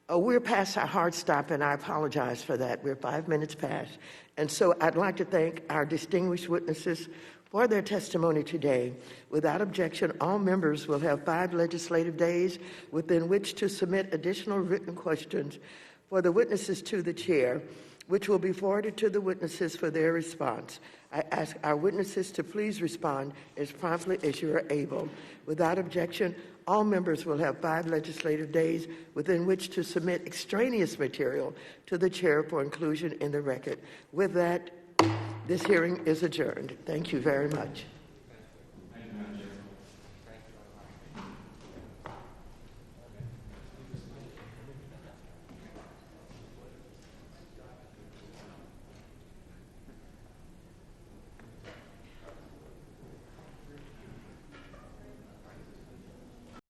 We're past our hard stop, and I apologize for that. We're 5 minutes past. And so I'd like to thank our distinguished witnesses for their testimony today. Without objection, all members will have 5 legislative days within which to submit additional written questions for the witnesses to the chair, which will be forwarded to the witnesses for their response. I ask our witnesses to please respond as promptly as you are able. Without objection, all members will have 5 legislative days within which to submit extraneous material to the chair for inclusion in the record. With that, this hearing is adjourned. Thank you very much.